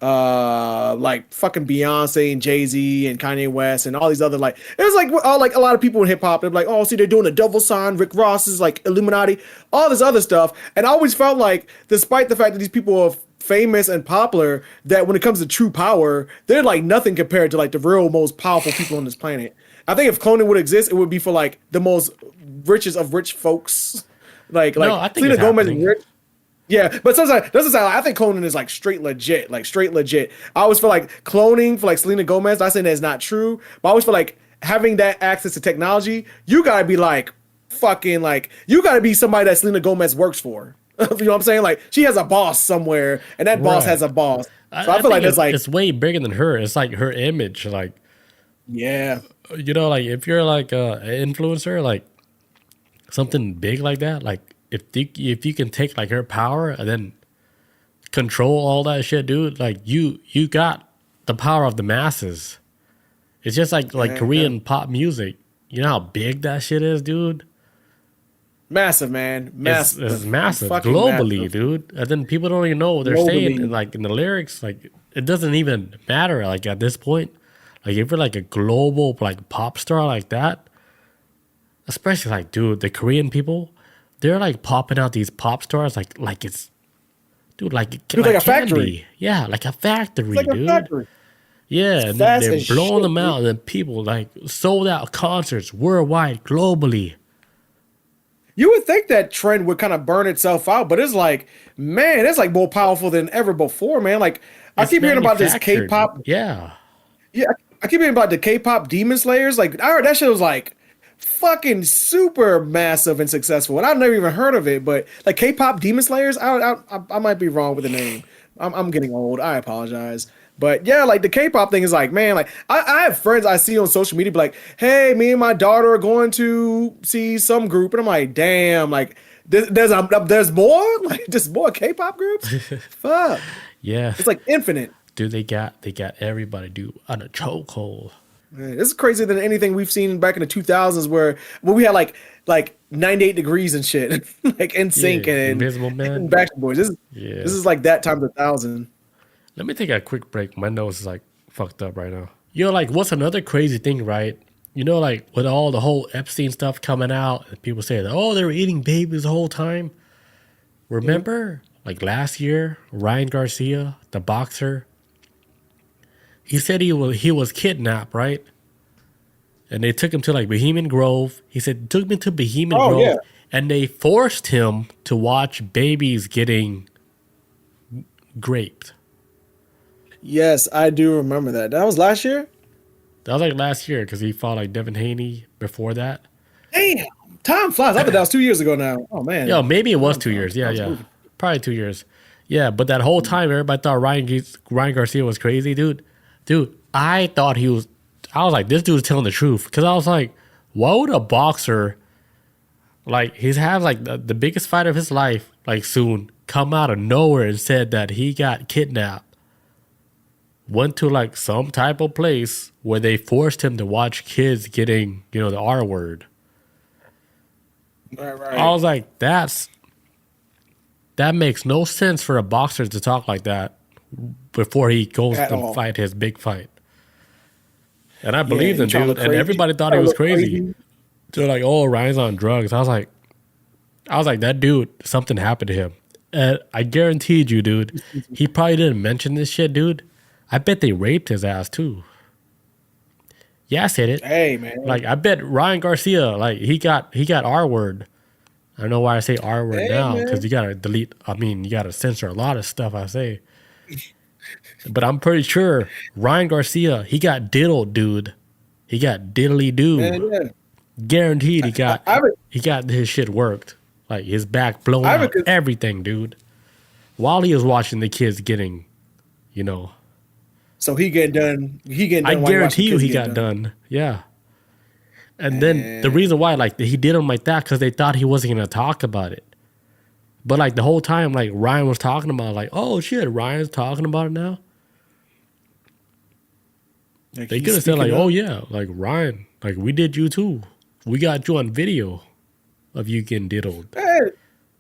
fucking Beyonce and Jay-Z and Kanye West and all these other like it was like a lot of people in hip hop. They're like, oh, see, they're doing a double sign. Rick Ross is like Illuminati, all this other stuff. And I always felt like, despite the fact that these people are famous and popular, that when it comes to true power, they're like nothing compared to like the real most powerful people on this planet. I think if cloning would exist, it would be for like the most richest of rich folks. Like I think Selena it's Gomez is happening. rich. Yeah, but sometimes doesn't sound. I think cloning is like straight legit, like straight legit. I always feel like cloning for like Selena Gomez. Not saying that's not true, but I always feel like having that access to technology, you gotta be like fucking like you gotta be somebody that Selena Gomez works for. You know what I'm saying? Like she has a boss somewhere, and that boss Right. has a boss. So I feel think like that's like it's way bigger than her. It's like her image. Like, yeah, like if you're like an influencer, like something big like that, like if you can take like her power and then control all that shit, dude, like you got the power of the masses. It's just like Yeah. Korean pop music. You know how big that shit is, dude? massive, man, massive, It's massive Fucking globally, massive. dude. And then people don't even know what they're saying. Globally. And like in the lyrics, like it doesn't even matter. Like at this point, like if you're like a global like pop star like that, especially like dude, the Korean people, they're like popping out these pop stars like it's dude like Dude, like a factory. candy. Yeah, like a factory, It's like dude. a factory. Yeah, and fast they're as blowing shit, them out, dude. and then people like sold out concerts worldwide, globally. You would think that trend would kind of burn itself out, but it's like, man, it's like more powerful than ever before, man. Like I It's keep hearing about this manufactured. K-pop. Yeah. Yeah, I keep hearing about the K-pop Demon Slayers. Like I heard that shit was like fucking super massive and successful, and I've never even heard of it. But like K-pop Demon Slayers, I might be wrong with the name. I'm getting old. I apologize. But yeah, like the K-pop thing is like, man, like I have friends I see on social media be like, hey, me and my daughter are going to see some group, and I'm like, damn, like there's more, like there's more K-pop groups. Fuck, Yeah. it's like infinite. Dude, they got everybody dude on a chokehold. Man, this is crazier than anything we've seen back in the 2000s, where we had like 98 degrees and shit, like in sync Yeah, and Invisible Man. and Backstreet Boys. This Yeah. is like that times 1,000. Let me take a quick break. My nose is like fucked up right now. You know, like what's another crazy thing, right? You know, like with all the whole Epstein stuff coming out, and people say that, oh, they were eating babies the whole time. Remember, like last year, Ryan Garcia, the boxer, he said he was kidnapped, right? And they took him to like Bohemian Grove. He said, took me to Bohemian Grove, yeah. and they forced him to watch babies getting raped. Yes, I do remember that. That was last year? That was like last year because he fought like Devin Haney before that. Damn. Time flies. I thought that was 2 years ago now. Oh, man. Yo, maybe it was 2 years. Yeah. Probably 2 years. Yeah, but that whole time, everybody thought Ryan Garcia was crazy, dude. Dude, I was like, this dude's telling the truth. Because I was like, why would a boxer, like, he's had like the biggest fight of his life, like soon, come out of nowhere and said that he got kidnapped? Went to like some type of place where they forced him to watch kids getting, the R word. Right. I was like, that makes no sense for a boxer to talk like that before he goes to fight his big fight. And I believed him, dude. And everybody thought he was crazy. They're like, oh, Ryan's on drugs. I was like, that dude, something happened to him. And I guaranteed you, dude, he probably didn't mention this shit, dude. I bet they raped his ass too. Yeah, I said it. Hey, man. Like, I bet Ryan Garcia, like, he got R word. I don't know why I say R word now, because you gotta you gotta censor a lot of stuff I say. But I'm pretty sure Ryan Garcia, he got diddled, dude. He got diddly doo. Yeah. Guaranteed he got his shit worked. Like his back blown out, everything, dude. While he was watching the kids getting, So he getting done. I guarantee you he got done. Yeah. And then the reason why, like, he did him like that, because they thought he wasn't going to talk about it. But, like, the whole time, like, Ryan was talking about it, like, oh, shit, Ryan's talking about it now? Like, they could have said, like, oh, yeah, like, Ryan, like, we did you too. We got you on video of you getting diddled. Hey,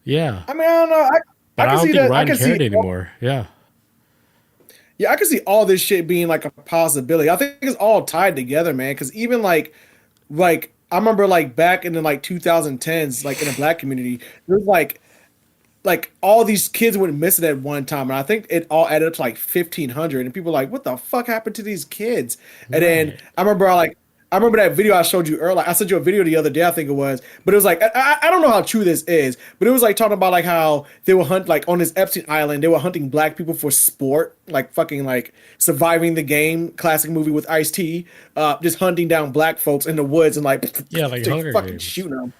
yeah. I mean, I don't know. But I don't think Ryan cared anymore. Yeah. Yeah, I can see all this shit being like a possibility. I think it's all tied together, man. Because even like I remember like back in the like 2010s, like in the black community, there's like all these kids went missing at one time, and I think it all added up to like 1,500. And people were like, what the fuck happened to these kids? And then I remember that video I showed you earlier. I sent you a video the other day, I think it was, but it was like, I don't know how true this is, but it was like talking about like how they were like on this Epstein Island, they were hunting black people for sport, like fucking like Surviving the Game, classic movie with Ice-T, just hunting down black folks in the woods and like, like Hunger fucking Games. shooting them.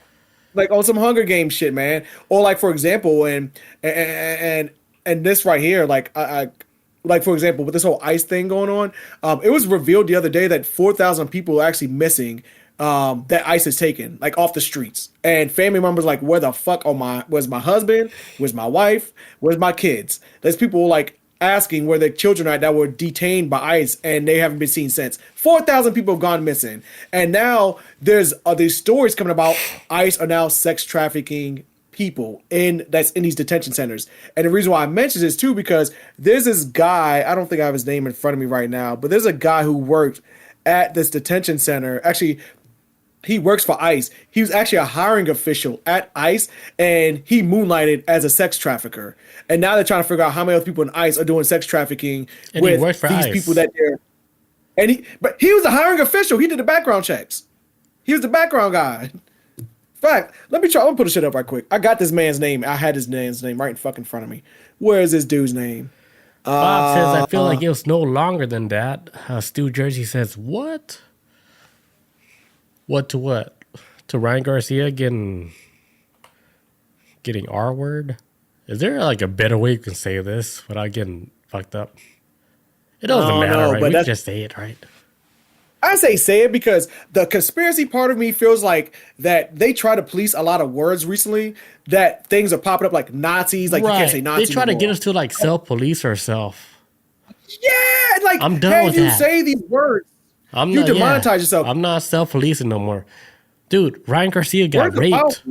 Like on some Hunger Games shit, man. Or like, for example, and this right here, like, for example, with this whole ICE thing going on, it was revealed the other day that 4,000 people are actually missing that ICE has taken, like, off the streets. And family members like, where the fuck where's my husband? Where's my wife? Where's my kids? There's people, like, asking where their children are that were detained by ICE, and they haven't been seen since. 4,000 people have gone missing. And now there's these stories coming about ICE are now sex trafficking people that's in these detention centers. And the reason why I mention this too, because there's this guy, I don't think I have his name in front of me right now, but there's a guy who worked at this detention center. Actually, he works for ICE. He was actually a hiring official at ICE, and he moonlighted as a sex trafficker. And now they're trying to figure out how many other people in ICE are doing sex trafficking with these ICE people that they're. But he was a hiring official. He did the background checks. He was the background guy. Fact, let me put this shit up right quick. I got this man's name. I had his man's name right in fucking front of me. Where is this dude's name? Bob says, I feel like it was no longer than that. Stu Jersey says, what? What to what? To Ryan Garcia getting R word? Is there like a better way you can say this without getting fucked up? It doesn't matter, right? We can just say it, right? I say it because the conspiracy part of me feels like that they try to police a lot of words recently, that things are popping up like Nazis, like you can't say Nazi. They try to get us to like self-police ourselves. Yeah, like I'm done with that. You say these words, you demonetize yourself. I'm not self-policing no more. Dude, Ryan Garcia got raped.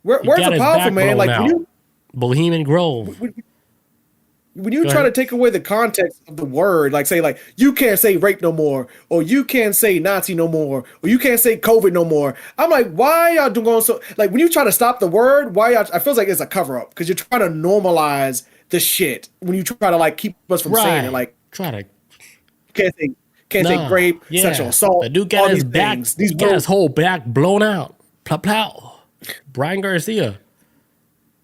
Words are powerful, man. Like Bohemian Grove. when you Go try ahead. to take away the context of the word, like say like you can't say rape no more, or you can't say Nazi no more, or you can't say COVID no more. I'm like, why y'all doing so? Like when you try to stop the word, why y'all? I feel like it's a cover up because you're trying to normalize the shit when you try to like keep us from saying it. Right. Like Try to can't say can't say no. rape, sexual Yeah. assault, The dude got all his these back, things. These got his words, whole back blown out. Plow plow. Brian Garcia.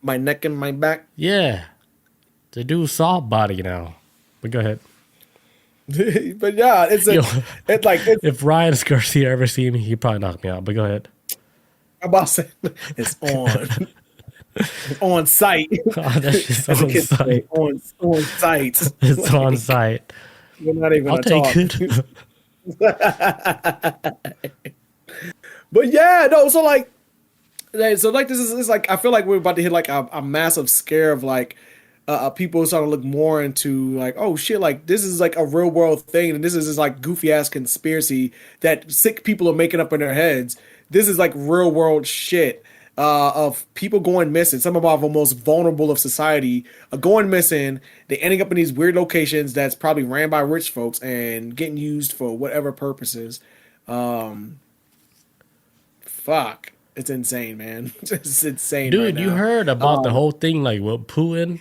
my neck and my back. Yeah. The dude's soft body now. But go ahead. But yeah, Yo, it's if Ryan Garcia ever see me, he'd probably knock me out. But go ahead. I'm about to say it's on site, Oh, that's just as a on kid say, site. on site. It's on Like, site. we're not even I'll gonna take talk. it. But yeah, no. So like this is it's like I feel like we're about to hit like a massive scare of like people starting to look more into like, oh shit, like this is like a real world thing, and this is this like goofy ass conspiracy that sick people are making up in their heads. This is like real world shit of people going missing. Some of our most vulnerable of society are going missing. They're ending up in these weird locations that's probably ran by rich folks and getting used for whatever purposes. Fuck, it's insane, man. It's insane right Dude, you now. heard about the whole thing like with Putin?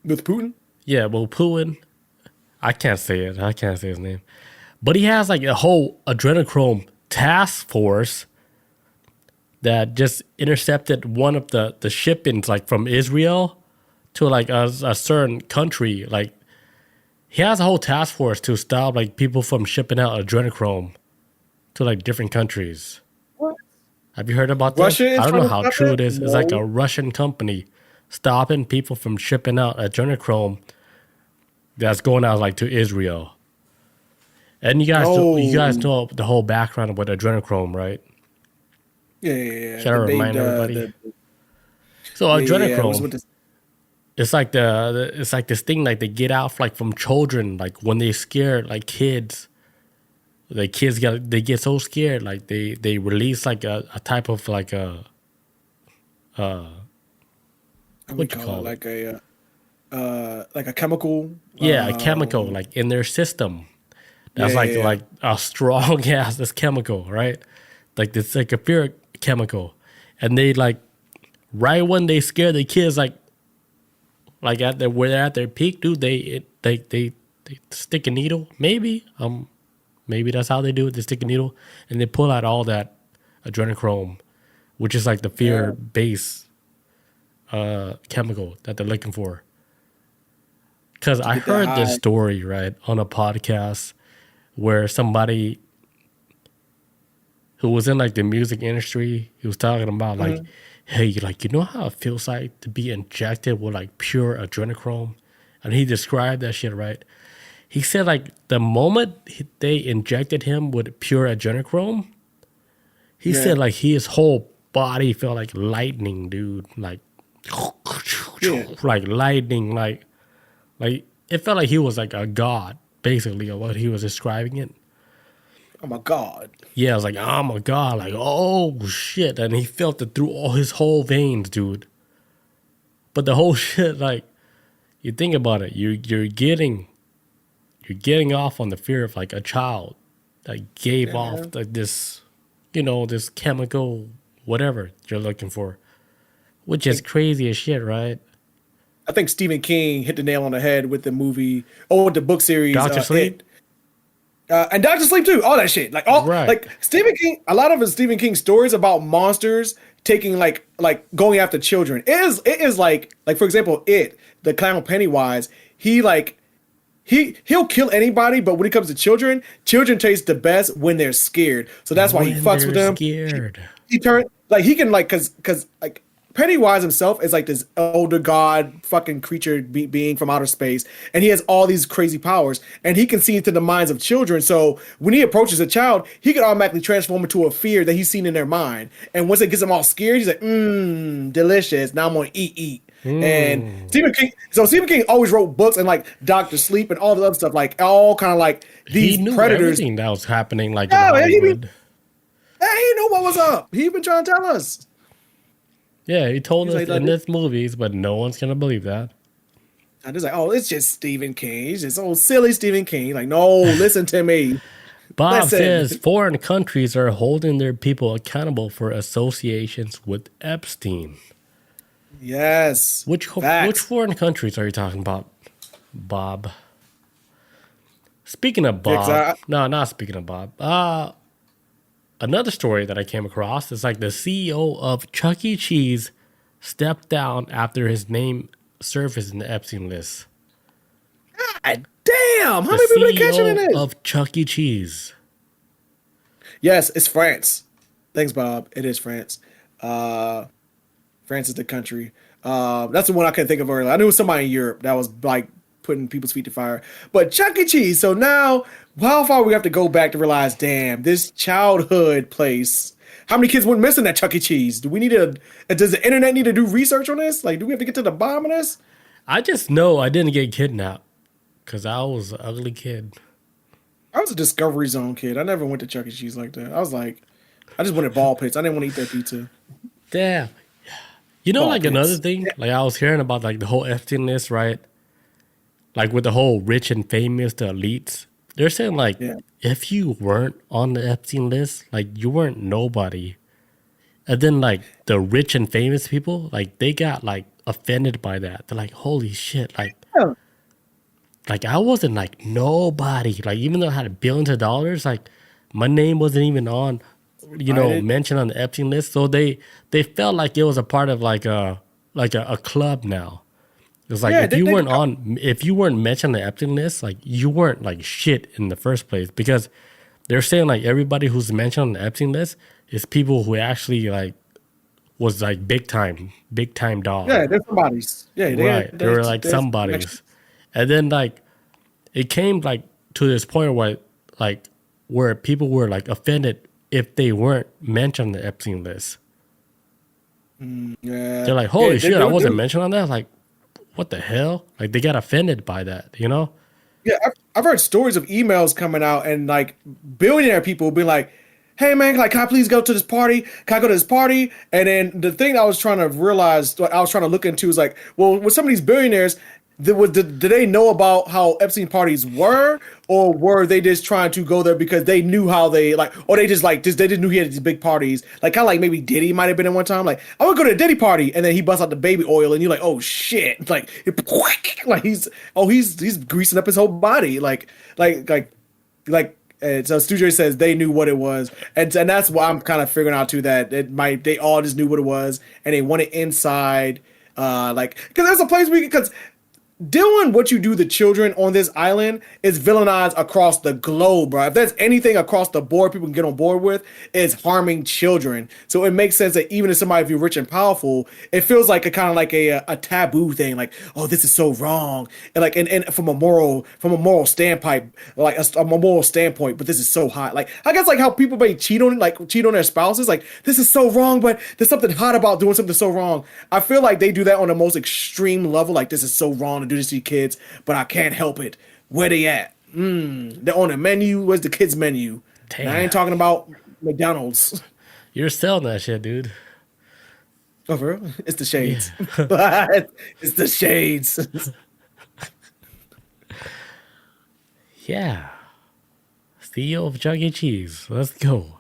With Putin. Yeah, well, Putin. I can't say it. I can't say his name. But he has like a whole adrenochrome task force that just intercepted one of the shippings like from Israel to like a certain country. Like he has a whole task force to stop like people from shipping out adrenochrome to like different countries. What? Have you heard about Russia this? is I don't trying know to how stop true it? it is. It's like No. a Russian company stopping people from shipping out adrenochrome that's going out like to Israel. And you guys Oh, know the whole background with adrenochrome, right? yeah. Should I The baby, remind everybody? So yeah. What's adrenochrome, with this? it's like it's like this thing like they get out like from children, like when they scared like kids. The kids get so scared, like they release like a type of like a How we what you call it? call it? Like a chemical. Yeah, a chemical like in their system. That's Yeah. like a strong ass this chemical, right? Like it's like a fear chemical, and they like right when they scare the kids, like at their where they're at their peak, dude. They stick a needle, maybe that's how they do it. They stick a needle and they pull out all that adrenochrome, which is like the fear Yeah. base chemical that they're looking for. Because To I get that heard this high. story right on a podcast where somebody who was in like the music industry, he was talking about like, Mhm. hey, like you know how it feels like to be injected with like pure adrenochrome, and he described that shit right. He said like the moment they injected him with pure adrenochrome, he Yeah. said like his whole body felt like lightning, dude, like Yeah. like lightning, like it felt like he was like a god, basically, of what he was describing it. Oh my God. Yeah, I was like, oh my god, like oh shit, and he felt it through all his whole veins, dude. But the whole shit, like you think about it, you're getting off on the fear of like a child that gave Yeah, off man. like this, this chemical whatever you're looking for, which is Think crazy as shit, right? I think Stephen King hit the nail on the head with the movie or with the book series Doctor Sleep, It. And Doctor Sleep too, all that shit. right? Like Stephen King, a lot of his Stephen King stories about monsters taking like going after children. It is like for example, the clown Pennywise, he like he'll kill anybody, but when it comes to children taste the best when they're scared. So that's why he When fucks with they're them. scared, He turned like he can like cause like Pennywise himself is like this older god fucking creature being from outer space, and he has all these crazy powers, and he can see into the minds of children. So when he approaches a child, he can automatically transform into a fear that he's seen in their mind. And once it gets them all scared, he's like, delicious. Now I'm gonna eat. And Stephen King always wrote books and like Doctor Sleep and all the other stuff, like all kind of like he these knew predators. everything that was happening, like in Yeah, man, Hollywood. he knew what was up. He been trying to tell us. Yeah, he told He's us like, in this movies, but no one's gonna believe that. I'm just like, oh, it's just Stephen King. He's just old silly Stephen King. Like, no, listen to me. Bob Listen. says foreign countries are holding their people accountable for associations with Epstein. Yes. Which Facts. foreign countries are you talking about, Bob? Speaking of Yeah, 'cause Bob, no, not speaking of Bob. Another story that I came across is like the CEO of Chuck E. Cheese stepped down after his name surfaced in the Epstein list. God damn. How The many people they catching in CEO this? of Chuck E. Cheese. Yes, it's France. Thanks, Bob. It is France. Uh, France is the country. That's the one I couldn't think of earlier. I knew it was somebody in Europe that was like putting people's feet to fire. But Chuck E. Cheese. So now, how far we have to go back to realize, damn, this childhood place. How many kids went missing at Chuck E. Cheese? Do we need to? Does the internet need to do research on this? Like, do we have to get to the bottom of this? I just know I didn't get kidnapped because I was an ugly kid. I was a Discovery Zone kid. I never went to Chuck E. Cheese like that. I was like, I just wanted ball pits. I didn't want to eat their pizza. Damn. You know, Ball like pits. another thing, like I was hearing about like the whole Epstein list, right? Like with the whole rich and famous, the elites. They're saying like Yeah. if you weren't on the Epstein list, like you weren't nobody. And then like the rich and famous people, like they got like offended by that. They're like, holy shit, Yeah. like I wasn't like nobody. Like even though I had billions of dollars, like my name wasn't even on, Invited. mentioned on the Epstein list. So they felt like it was a part of a club now. It's like Yeah, they if you weren't mentioned on the Epstein list, like you weren't like shit in the first place because they're saying like everybody who's mentioned on the Epstein list is people who actually like was like big time dog. yeah, they're somebody's. Yeah, Right. They were like there's somebody's. And then like it came like to this point where people were like offended if they weren't mentioned on the Epstein list. Yeah. They're like, holy Yeah, shit, I wasn't do. mentioned on that. Like, what the hell? Like they got offended by that, you know? Yeah, I've heard stories of emails coming out and like billionaire people being like, "Hey man, like, can I please go to this party? Can I go to this party?" And then the thing I was trying to realize, what I was trying to look into, is like, well, with some of these billionaires, did they know about how Epstein parties were, or were they just trying to go there because they knew how they like, or they just knew he had these big parties, like kind of like maybe Diddy might have been in one time, like I would go to a Diddy party, and then he busts out the baby oil, and you're like, oh shit, like, like he's greasing up his whole body, like. And so Stu J says they knew what it was, and that's what I'm kind of figuring out too. That they all just knew what it was, and they want it inside, like because there's a place because doing what you do to children on this island is villainized across the globe, bro. If there's anything across the board people can get on board with, it's harming children. So it makes sense that even if somebody, if you're rich and powerful, it feels like a kind of like a taboo thing. Like, oh, this is so wrong, and like and from a moral standpoint, like a moral standpoint, but this is so hot. Like I guess like how people may cheat on their spouses. Like this is so wrong, but there's something hot about doing something so wrong. I feel like they do that on the most extreme level. Like this is so wrong to do this to your kids, but I can't help it. Where they at? They're on the menu. Where's the kids menu? And I ain't talking about McDonald's. You're selling that shit, dude. Oh, for real? It's the shades. It's the shades. Yeah. CEO of Chuck E. Cheese. Let's go.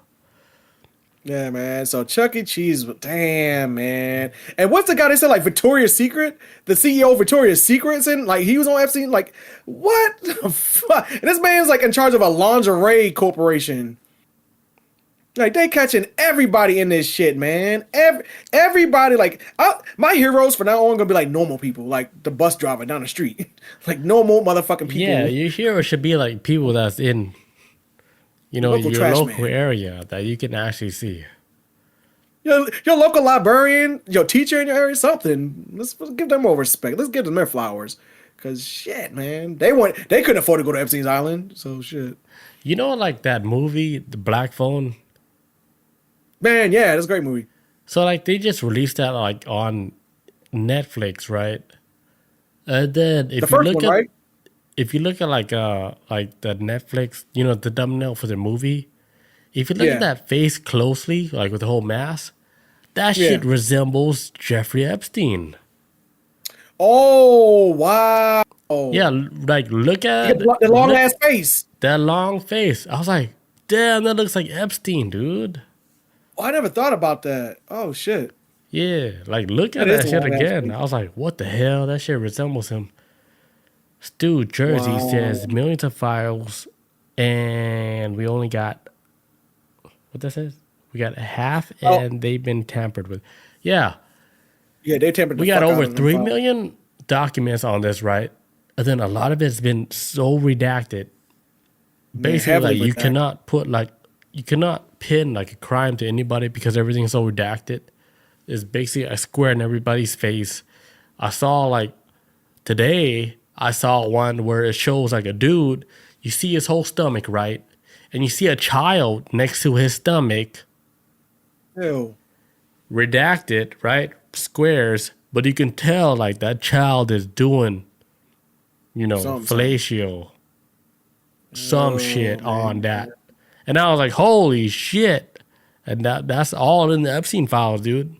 Yeah, man. So Chuck E. Cheese, damn, man. And what's the guy they said, like Victoria's Secret? The CEO of Victoria's Secrets, and like he was on Epstein? Like, what the fuck? And this man's like in charge of a lingerie corporation. Like they catching everybody in this shit, man. Everybody, like my heroes from now on gonna be like normal people, like the bus driver down the street, like normal motherfucking people. Yeah, your hero should be like people that's in, Local your trash local man. area that you can actually see. Your local librarian, your teacher in your area, something. Let's give them more respect. Let's give them their flowers. Cause shit, man, they couldn't afford to go to Epstein's Island, so shit. You know, like that movie, The Black Phone. Man, yeah, that's a great movie. So like they just released that like on Netflix, right? And then The first one, right? if you look at like the Netflix, the thumbnail for the movie, if you look Yeah. at that face closely, like with the whole mask, that Yeah. shit resembles Jeffrey Epstein. Oh wow! Yeah, like look You at get the long ass face. that long face. I was like, damn, that looks like Epstein, dude. Oh, I never thought about that. Oh shit! Yeah, like look at That is that a shit long ass again. face. I was like, what the hell? That shit resembles him. Stu Jersey says Wow. millions of files, and we only got what that says. We got half, Oh and they've been tampered with. Yeah, yeah, they tampered the we got fuck out over of them 3 million documents on this, right? And then a lot of it's been so redacted. Man, Basically, heavily like you redacted. cannot put like you cannot pin like a crime to anybody because everything's so redacted. It's basically a square in everybody's face. I saw like today, I saw one where it shows like a dude, you see his whole stomach, right? And you see a child next to his stomach, Ew. redacted, right? Squares, but you can tell like that child is doing, Something. fellatio, some Oh shit on man. that. And I was like, holy shit. And that's all in the Epstein files, dude.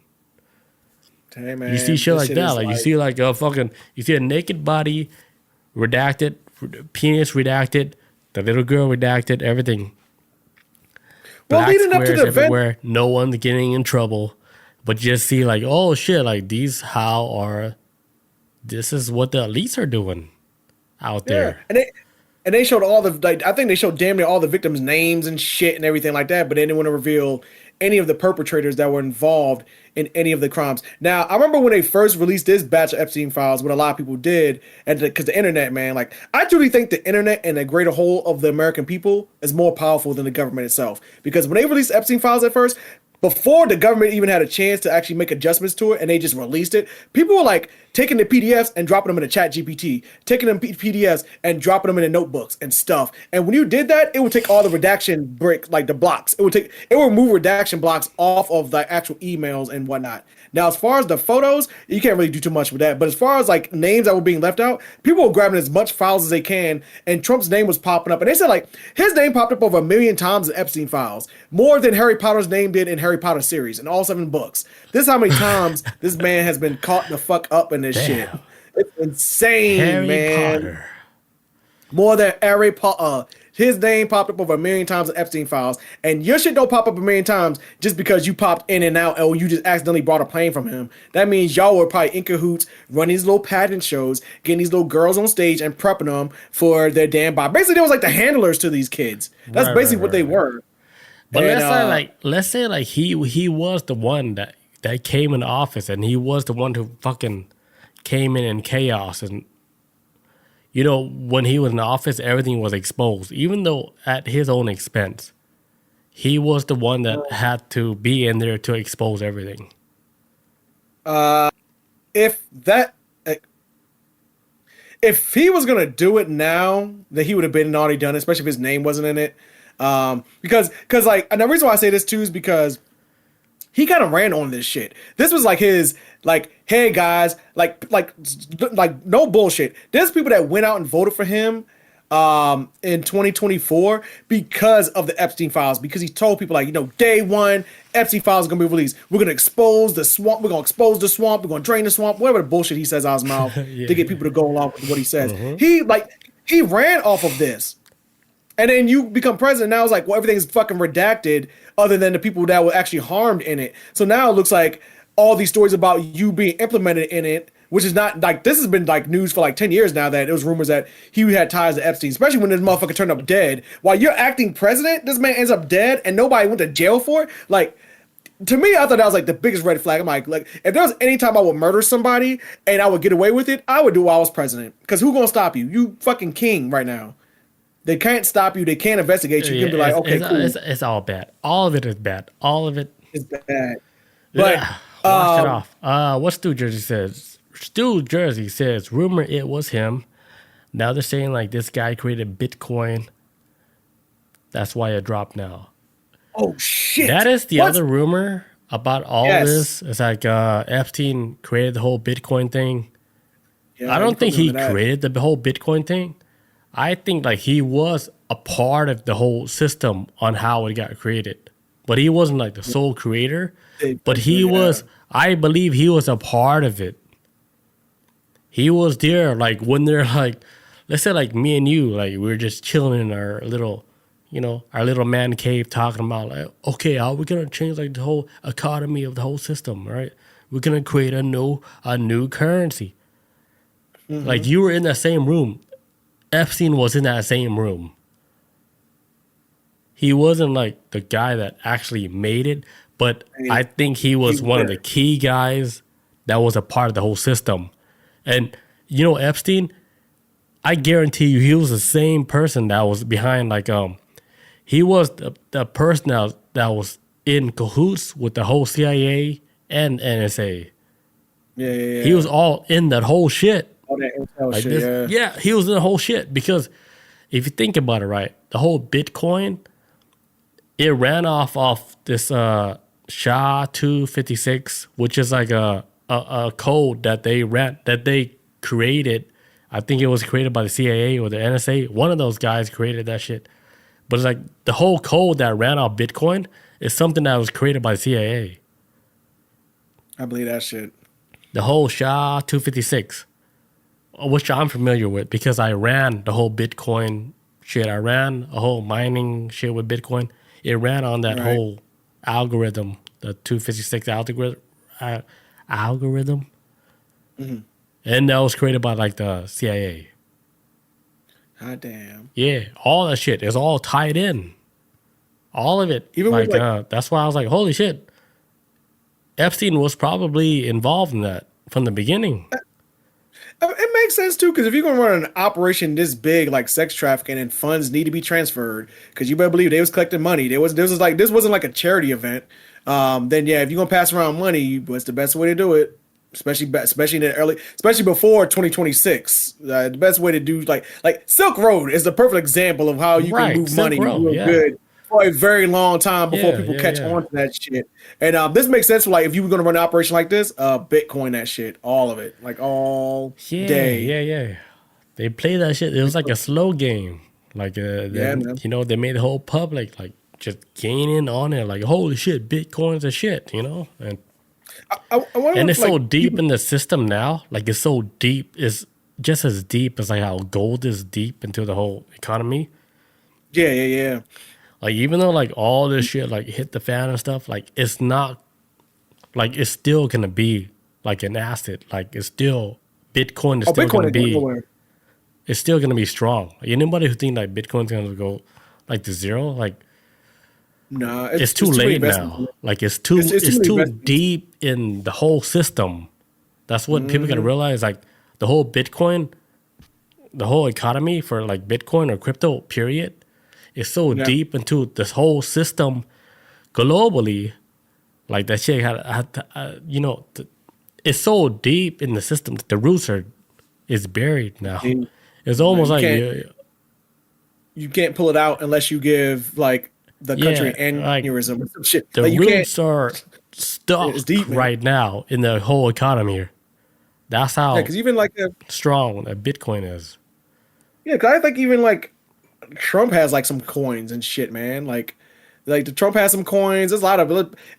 Hey You see man, shit this like shit that. is Like you like see like you see a naked body, redacted, penis redacted, the little girl redacted, everything. well Black leading up to squares the event. everywhere. No one's getting in trouble. But you just see like, oh shit, like this is what the elites are doing out Yeah, there. and they showed all the like I think they showed damn near all the victims' names and shit and everything like that, but they didn't want to reveal any of the perpetrators that were involved in any of the crimes. Now, I remember when they first released this batch of Epstein files, what a lot of people did, and because the internet, man, like I truly think the internet and the greater whole of the American people is more powerful than the government itself. Because when they released Epstein files at first, before the government even had a chance to actually make adjustments to it and they just released it, people were like taking the PDFs and dropping them in a chat GPT, taking them PDFs and dropping them in the notebooks and stuff. And when you did that, it would take all the redaction brick, like the blocks. It would remove redaction blocks off of the actual emails and whatnot. Now, as far as the photos, you can't really do too much with that. But as far as like names that were being left out, people were grabbing as much files as they can, and Trump's name was popping up. And they said like his name popped up over 1 million times in Epstein files, more than Harry Potter's name did in Harry Potter series in all 7 books. This is how many times this man has been caught the fuck up in this shit. Damn. It's insane, Harry man. Potter. More than Harry Potter. His name popped up over 1 million times in Epstein files, and your shit don't pop up 1 million times just because you popped in and out, or you just accidentally bought a plane from him. That means y'all were probably in cahoots, running these little pageant shows, getting these little girls on stage and prepping them for their damn body. Basically, they was like the handlers to these kids. That's Right, right, basically what right, they right. were. But And let's say like he was the one that came in office and he was the one who fucking came in chaos. And when he was in office everything was exposed, even though at his own expense. He was the one that had to be in there to expose everything. if that if he was gonna do it now, then he would have been already done it, especially if his name wasn't in it. Because like, and the reason why I say this too is because he kind of ran on this shit. This was like his like, hey guys, like no bullshit. There's people that went out and voted for him in 2024 because of the Epstein files, because he told people like, day one, Epstein files are gonna be released. We're gonna expose the swamp. We're gonna expose the swamp. We're gonna drain the swamp. Whatever the bullshit he says out his mouth Yeah. to get people to go along with what he says. He ran off of this. And then you become president. Now it's like, well, everything's fucking redacted other than the people that were actually harmed in it. So now it looks like all these stories about you being implemented in it, which is not like, this has been like news for like 10 years now, that it was rumors that he had ties to Epstein, especially when this motherfucker turned up dead. While you're acting president, this man ends up dead and nobody went to jail for it. Like, to me, I thought that was like the biggest red flag. I'm like if there was any time I would murder somebody and I would get away with it, I would do while I was president. Because who gonna stop you? You fucking king right now. They can't stop you. They can't investigate you. You can be like, okay, cool. It's all bad. All of it is bad. All of it. It's bad. But Wash it off. What Stu Jersey says? Stu Jersey says, rumor it was him. Now they're saying like this guy created Bitcoin. That's why it dropped now. oh shit, That is the What? other rumor about all Yes. this. It's like Epstein created the whole Bitcoin thing. Yeah, I don't think he remember that. created the whole Bitcoin thing. I think like he was a part of the whole system on how it got created, but he wasn't like the sole creator. But he Yeah. was. I believe he was a part of it. He was there, like when they're like, let's say like me and you, like we're just chilling in our little, our little man cave, talking about like, okay, how are we gonna change like the whole economy of the whole system, right? We're gonna create a new currency. Like you were in that same room. Epstein was in that same room. He wasn't like the guy that actually made it, but I think he was one of the key guys that was a part of the whole system. And Epstein, I guarantee you, he was the same person that was behind he was the person that was in cahoots with the whole CIA and NSA. Yeah. He was all in that whole shit. All that intel shit, yeah, he was in the whole shit because if you think about it, right, the whole Bitcoin, it ran off this SHA-256, which is like a code that they created. I think it was created by the CIA or the NSA. One of those guys created that shit. But it's like the whole code that ran off Bitcoin is something that was created by the CIA. I believe that shit. The whole SHA-256, which I'm familiar with because I ran the whole Bitcoin shit. I ran a whole mining shit with Bitcoin. It ran on that whole algorithm, the 256 algorithm. And that was created by like the CIA. God damn. Yeah, all that shit is all tied in. All of it. Even like, with that's why I was like, holy shit. Epstein was probably involved in that from the beginning. It makes sense too, because if you're gonna run an operation this big, like sex trafficking, and funds need to be transferred, because you better believe they was collecting money. This wasn't like a charity event. Then yeah, if you're gonna pass around money, what's the best way to do it? Especially in the especially before 2026. The best way to do like Silk Road is the perfect example of how you can move Silk money Road, real good for a very long time before people catch on to that shit. And this makes sense for like if you were gonna run an operation like this, Bitcoin that shit, all of it, like all day. Yeah. They play that shit. It was like a slow game. Like they made the whole public like just gaining on it. Like holy shit, Bitcoin's a shit, and. I wonder And if, it's so deep in the system now. Like it's so deep. It's just as deep as like how gold is deep into the whole economy. Yeah. Like even though like all this shit like hit the fan and stuff, like it's not like it's still gonna be like an asset. Like it's still Bitcoin is still gonna be. It's still gonna be strong. Like, anybody who think like Bitcoin's gonna go like to zero, like. No, it's too late now. Like it's too deep in the whole system. That's what people gotta realize. Like the whole Bitcoin, the whole economy for like Bitcoin or crypto period is so deep into this whole system globally. Like that shit it's so deep in the system that the roots is buried now. It's almost you can't pull it out unless you give like the country aneurysm or some shit. The like, roots are stuck right now in the whole economy. That's how because even like strong that Bitcoin is. Yeah, because I think even like Trump has like some coins and shit, man. Like the Trump has some coins. There's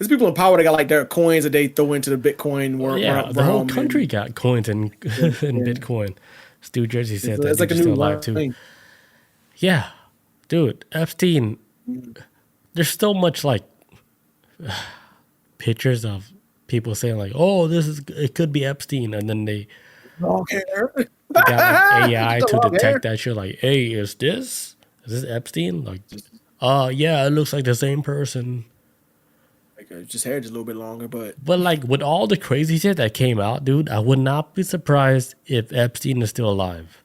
people in power that got like their coins that they throw into the Bitcoin world. Yeah, the whole country got coins in Bitcoin. Stu Jersey said that. It's like a new live too. Thing. Yeah, dude, Epstein. There's so much like pictures of people saying like, "Oh, it could be Epstein," and then they got like AI to detect that shit. Like, "Hey, is this Epstein?" Like, yeah, it looks like the same person. Like just hair just a little bit longer, but like with all the crazy shit that came out, dude, I would not be surprised if Epstein is still alive.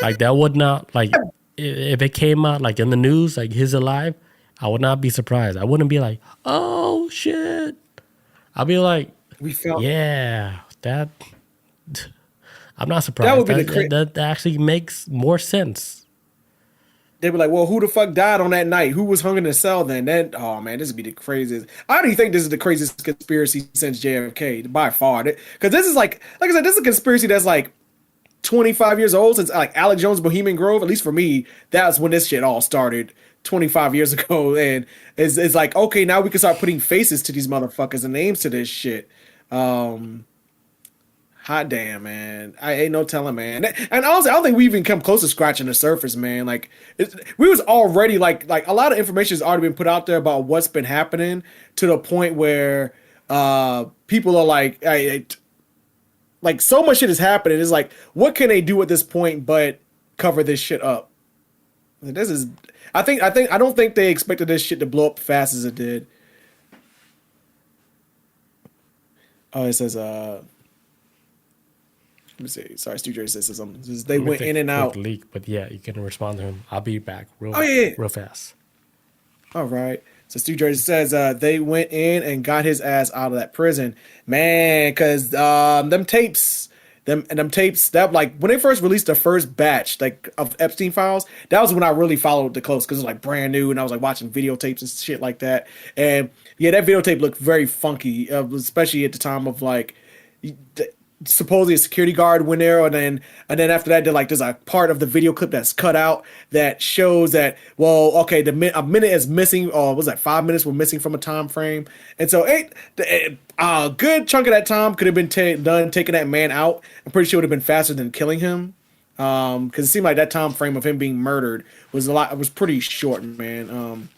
Like that would not like. If it came out like in the news, like he's alive, I would not be surprised. I wouldn't be like, oh shit. I'll be like, yeah, that. I'm not surprised. That would be that actually makes more sense. They'd be like, well, who the fuck died on that night? Who was hung in the cell then? Oh man, this would be the craziest. I don't even think this is the craziest conspiracy since JFK by far. Because this is like I said, this is a conspiracy that's like 25 years old, since like Alex Jones' Bohemian Grove. At least for me, that's when this shit all started 25 years ago. And it's like, okay, now we can start putting faces to these motherfuckers and names to this shit. How Hot damn, man. I ain't no telling, man. And honestly, I don't think we even come close to scratching the surface, man. Like we was already like a lot of information has already been put out there about what's been happening to the point where people are like so much shit is happening. It's like, what can they do at this point but cover this shit up? This is I don't think they expected this shit to blow up fast as it did. Oh, it says let me see. Sorry, Stu Jerry says something. It says they went in and out. Leak, but yeah, you can respond to him. I'll be back real fast. All right. So Stu Jerry says they went in and got his ass out of that prison, man. Because them tapes that like when they first released the first batch like of Epstein files, that was when I really followed the close because it was like brand new and I was like watching videotapes and shit like that. And yeah, that videotape looked very funky, especially at the time of like. Supposedly a security guard went there, and then after that, there's a part of the video clip that's cut out that shows that a minute is missing, or was that 5 minutes were missing from a time frame, and so a good chunk of that time could have been done taking that man out. I'm pretty sure it would have been faster than killing him, because it seemed like that time frame of him being murdered was pretty short, man.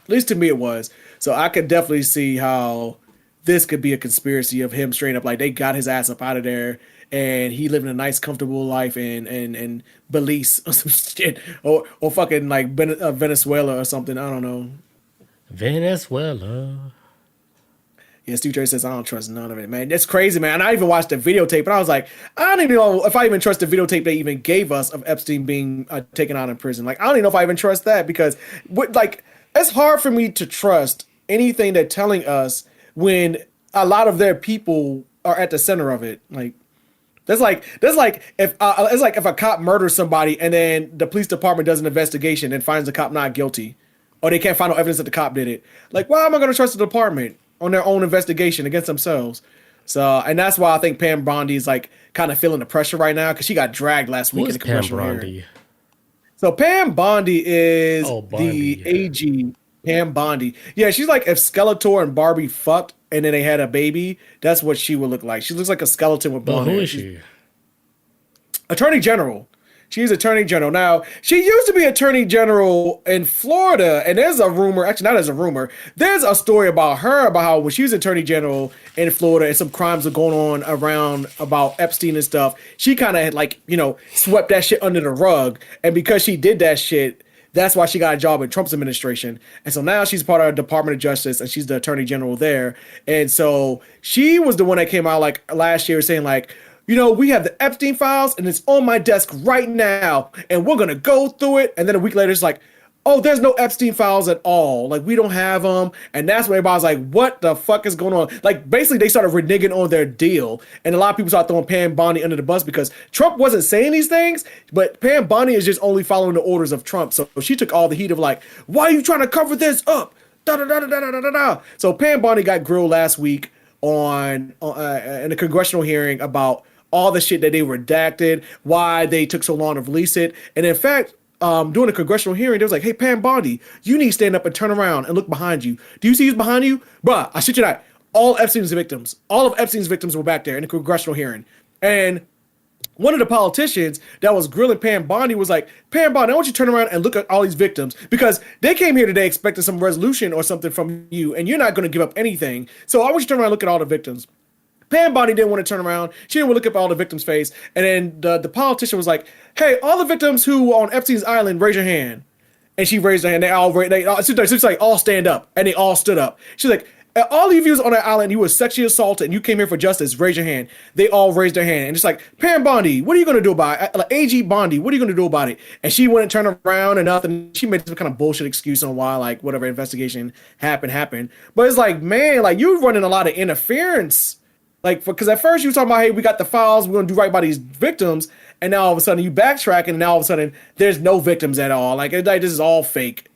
At least to me it was. So I could definitely see how this could be a conspiracy of him straight up like they got his ass up out of there and he living a nice comfortable life in Belize or some shit or fucking like Venezuela or something. I don't know. Venezuela. Yeah, Steve Trey says I don't trust none of it, man. That's crazy, man. And I even watched the videotape and I was like, I don't even know if I even trust the videotape they even gave us of Epstein being taken out in prison. Like I don't even know if I even trust that because it's hard for me to trust anything they're telling us when a lot of their people are at the center of it. Like that's like if it's like if a cop murders somebody and then the police department does an investigation and finds the cop not guilty, or they can't find no evidence that the cop did it. Like, why am I going to trust the department on their own investigation against themselves? So, and that's why I think Pam Bondi is like kind of feeling the pressure right now because she got dragged last week in the congressional hearing. So Pam Bondi is the AG. Pam Bondi. Yeah, she's like if Skeletor and Barbie fucked and then they had a baby, that's what she would look like. She looks like a skeleton with blonde hair. Who is she? Attorney General. She's Attorney General. Now, she used to be Attorney General in Florida, and there's a rumor, actually not as a rumor, there's a story about her, about how when she was Attorney General in Florida and some crimes are going on around about Epstein and stuff, she kind of like, swept that shit under the rug. And because she did that shit, that's why she got a job in Trump's administration. And so now she's part of the Department of Justice and she's the Attorney General there. And so she was the one that came out like last year saying like, we have the Epstein files and it's on my desk right now and we're going to go through it. And then a week later, it's like, oh, there's no Epstein files at all. Like, we don't have them. And that's when everybody's like, what the fuck is going on? Like, basically, they started reneging on their deal. And a lot of people started throwing Pam Bondi under the bus because Trump wasn't saying these things, but Pam Bondi is just only following the orders of Trump. So she took all the heat of like, why are you trying to cover this up? Da, da, da, da, da, da, da, da. So Pam Bondi got grilled last week in a congressional hearing about all the shit that they redacted, why they took so long to release it. And in fact, during a congressional hearing, they was like, hey, Pam Bondi, you need to stand up and turn around and look behind you. Do you see who's behind you? Bruh, I shit you not. All of Epstein's victims were back there in a congressional hearing. And one of the politicians that was grilling Pam Bondi was like, Pam Bondi, I want you to turn around and look at all these victims because they came here today expecting some resolution or something from you, and you're not going to give up anything. So I want you to turn around and look at all the victims. Pam Bondi didn't want to turn around. She didn't want to look up all the victims' face. And then the politician was like, hey, all the victims who were on Epstein's island, raise your hand. And she raised her hand. She's like, all stand up. And they all stood up. She's like, all of you on that island, you were sexually assaulted and you came here for justice, raise your hand. They all raised their hand. And it's like, Pam Bondi, what are you going to do about it? Like, AG Bondi, what are you going to do about it? And she went and turned around and nothing. She made some kind of bullshit excuse on why, like, whatever investigation happened. But it's like, man, like, you're running a lot of interference. Like, because at first you were talking about, hey, we got the files, we're going to do right by these victims. And now all of a sudden you backtrack and now all of a sudden there's no victims at all. Like this is all fake.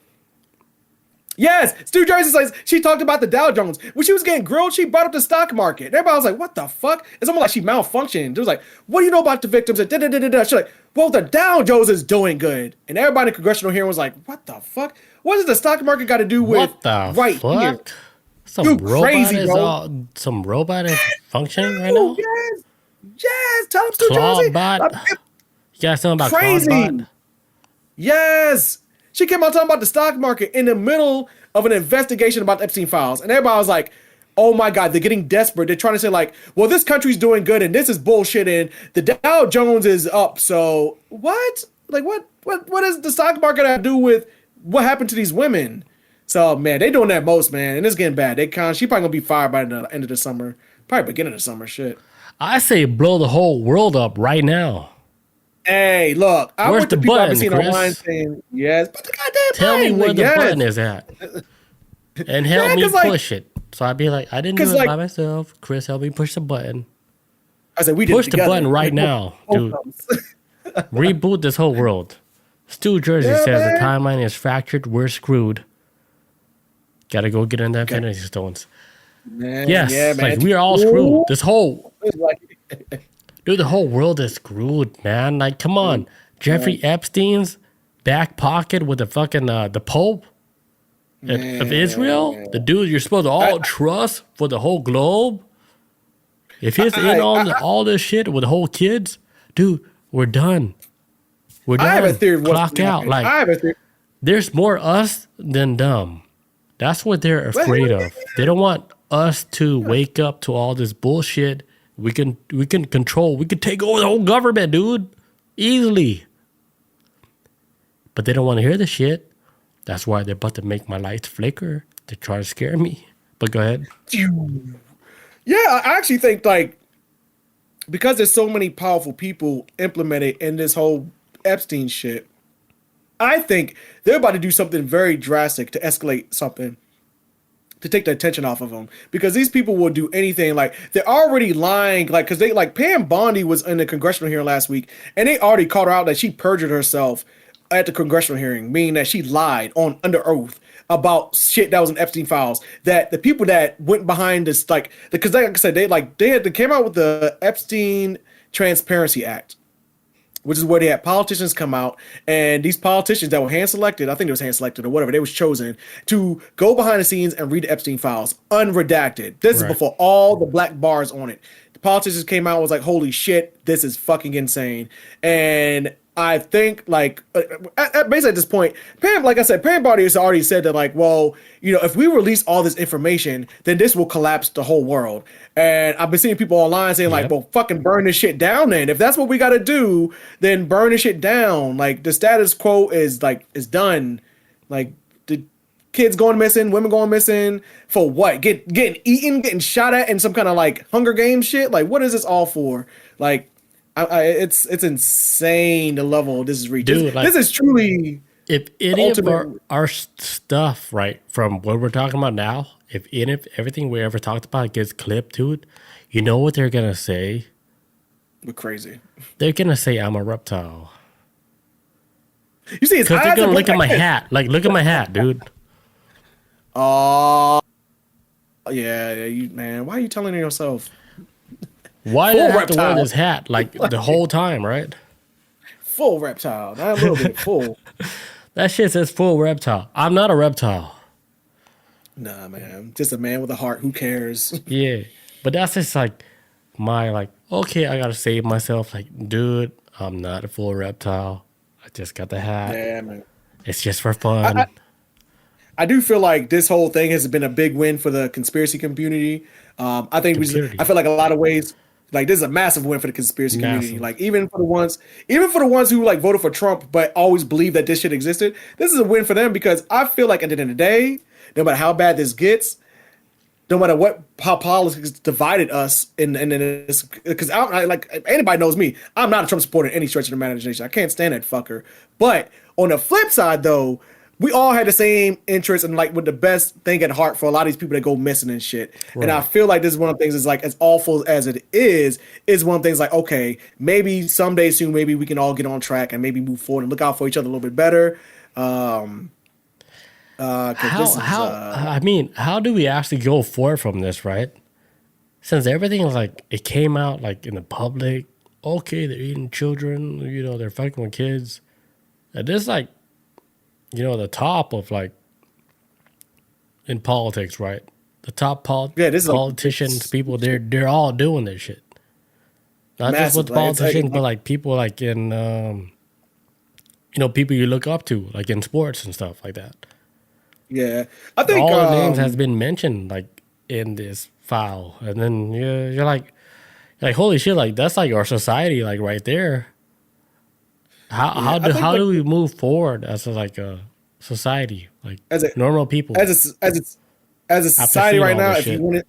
Yes, Stu Jersey says she talked about the Dow Jones. When she was getting grilled, she brought up the stock market. Everybody was like, what the fuck? It's almost like she malfunctioned. It was like, what do you know about the victims? She's like, well, the Dow Jones is doing good. And everybody in the congressional hearing was like, what the fuck? What does the stock market got to do with right here? Some robot is functioning right now? Yes, Tom's New Jersey. Clawbot. You guys know about Crazy. Clawbot? Yes. She came out talking about the stock market in the middle of an investigation about the Epstein files. And everybody was like, oh my God, they're getting desperate. They're trying to say like, well, this country's doing good and this is bullshit and the Dow Jones is up. So what? Like what does the stock market have to do with what happened to these women? So man, they doing that most, man. And it's getting bad. She probably gonna be fired by the end of the summer. Probably beginning of the summer, shit. I say blow the whole world up right now. Hey, look, I Where's went to the people I've button, been seeing Chris? online saying, yes, but the goddamn Tell me button, where the yes. button is at. And help me 'cause, like- push it. So I'd be like, I didn't do 'cause, it like- by myself. Chris, help me push the button. I said, we did Push it the together. button right now, dude. Reboot this whole world. Stu Jersey Yeah, says man. the timeline is fractured. We're screwed. Gotta go get in the Infinity Stones. Man, Yes, yeah, man. like we're all screwed. This whole It's like- dude, the whole world is screwed, man. Like, come on, Jeffrey Epstein's back pocket with the fucking the Pope of Israel, the dude you're supposed to all trust for the whole globe. If he's in on all this shit with the whole kids, dude, we're done. We're done. I have a theory of what's Clock gonna out. happen. Like, I have a theory. there's more us than them. That's what they're afraid of. They don't want us to wake up to all this bullshit. We can control. We can take over the whole government, dude, easily. But they don't want to hear the shit. That's why they're about to make my lights flicker to try to scare me. But go ahead. Yeah, I actually think like because there's so many powerful people implemented in this whole Epstein shit, I think they're about to do something very drastic to escalate something to take the attention off of them because these people will do anything. Like they're already lying, like because they like Pam Bondi was in the congressional hearing last week, and they already called her out that she perjured herself at the congressional hearing, meaning that she lied on under oath about shit that was in Epstein files. That the people that went behind this, like because like I said, they came out with the Epstein Transparency Act, which is where they had politicians come out, and these politicians that were hand selected, I think it was hand selected or whatever, they was chosen to go behind the scenes and read the Epstein files, unredacted. This is before all the black bars on it. The politicians came out and was like, holy shit, this is fucking insane. And I think like basically at this point, Pam, like I said, Pam Bondi has already said that like, well, you know, if we release all this information, then this will collapse the whole world. And I've been seeing people online saying like, well, fucking burn this shit down then. If that's what we got to do, then burn this shit down. Like the status quo is done. Like the kids going missing, women going missing for what? Getting eaten, getting shot at in some kind of like Hunger Games shit. Like what is this all for? Like, it's insane the level this is reaching. Dude, this is truly if any of our stuff, right, from what we're talking about now, if everything we ever talked about gets clipped, dude, you know what they're gonna say? We're crazy. They're gonna say I'm a reptile. You see, it's because they're gonna look at my hat. Like, look at my hat, dude. Oh, yeah, you man. Why are you telling yourself? Why did I have to wear this hat like the whole time, right? Full reptile, not a little bit full. That shit says full reptile. I'm not a reptile. Nah, man, just a man with a heart. Who cares? Yeah, but that's just like my like. Okay, I gotta save myself. Like, dude, I'm not a full reptile. I just got the hat. Yeah, man. It's just for fun. I do feel like this whole thing has been a big win for the conspiracy community. I think I feel like a lot of ways. Like this is a massive win for the conspiracy community. Like even for the ones who like voted for Trump but always believed that this shit existed, this is a win for them because I feel like at the end of the day, no matter how bad this gets, no matter how politics divided us in this, because I like anybody knows me, I'm not a Trump supporter in any stretch of the imagination. I can't stand that fucker. But on the flip side, though, we all had the same interest and like with the best thing at heart for a lot of these people that go missing and shit. Right. And I feel like this is one of the things is like as awful as it is one of the things like, okay, maybe someday soon, maybe we can all get on track and maybe move forward and look out for each other a little bit better. I mean, how do we actually go forward from this, right? Since everything is like, it came out like in the public, okay, they're eating children, you know, they're fucking with kids. And this like, you know, the top of like in politics, right? The top politicians, people, they're all doing this shit. Not just massive. with Like, it's politicians, but like people like in, people you look up to, like in sports and stuff like that. yeah, I think All the names has been mentioned like in this file, and then you're like holy shit, like that's like our society, like right there. I think How like do we move forward as a society, like as a normal people as a after society seeing right all now, this if you shit? want to,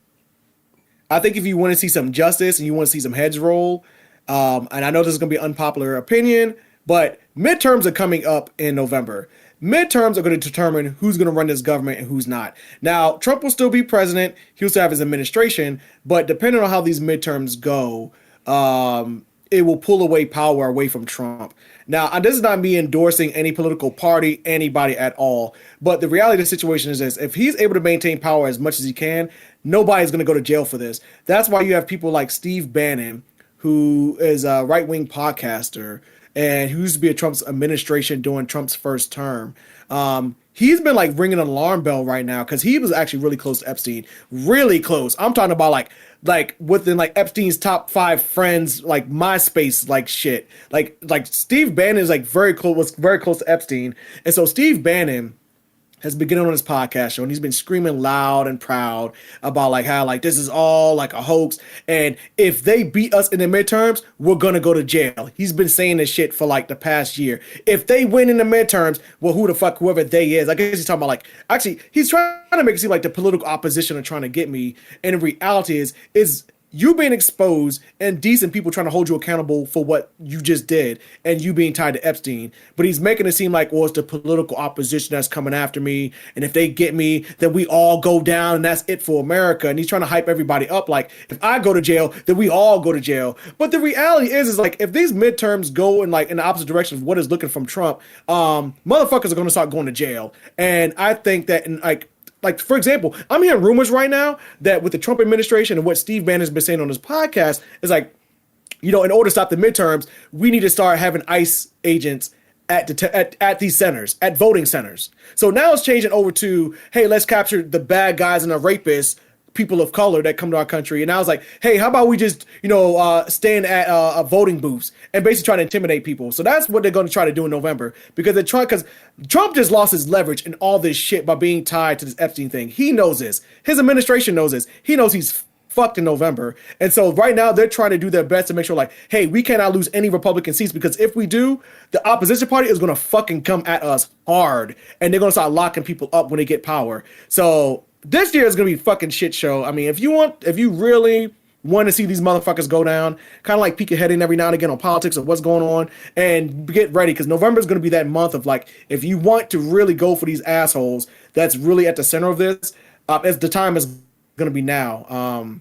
I think if you want to see some justice and you want to see some heads roll, and I know this is going to be an unpopular opinion, but midterms are coming up in November. Midterms are going to determine who's going to run this government and who's not. Now, Trump will still be president. He'll still have his administration, but depending on how these midterms go, it will pull away power away from Trump. Now, this is not me endorsing any political party, anybody at all. But the reality of the situation is this: if he's able to maintain power as much as he can, nobody's going to go to jail for this. That's why you have people like Steve Bannon, who is a right-wing podcaster and who used to be a Trump's administration during Trump's first term. He's been like ringing an alarm bell right now because he was actually really close to Epstein, really close. I'm talking about like within like Epstein's top 5 friends, like MySpace, like shit. Like Steve Bannon is like was very close to Epstein, and so Steve Bannon has been getting on his podcast show and he's been screaming loud and proud about like how like this is all like a hoax, and if they beat us in the midterms, we're gonna go to jail. He's been saying this shit for like the past year. If they win in the midterms, well, who the fuck whoever they is, I guess he's talking about like, actually he's trying to make it seem like the political opposition are trying to get me, and the reality is you being exposed and decent people trying to hold you accountable for what you just did and you being tied to Epstein. But he's making it seem like, well, it's the political opposition that's coming after me. And if they get me, then we all go down and that's it for America. And he's trying to hype everybody up. Like, if I go to jail, then we all go to jail. But the reality is like, if these midterms go in like in the opposite direction of what is looking from Trump, motherfuckers are going to start going to jail. And I think that in like, for example, I'm hearing rumors right now that with the Trump administration and what Steve Bannon has been saying on his podcast is like, in order to stop the midterms, we need to start having ICE agents at these centers, at voting centers. So now it's changing over to, hey, let's capture the bad guys and the rapists, people of color that come to our country. And I was like, hey, how about we just, stand at voting booths and basically try to intimidate people. So that's what they're going to try to do in November, because Trump just lost his leverage in all this shit by being tied to this Epstein thing. He knows this. His administration knows this. He knows he's fucked in November. And so right now they're trying to do their best to make sure like, hey, we cannot lose any Republican seats, because if we do, the opposition party is going to fucking come at us hard and they're going to start locking people up when they get power. So this year is going to be a fucking shit show. I mean, if you really want to see these motherfuckers go down, kind of like peek your head in every now and again on politics of what's going on, and get ready, because November is going to be that month of like, if you want to really go for these assholes that's really at the center of this, as the time is going to be now.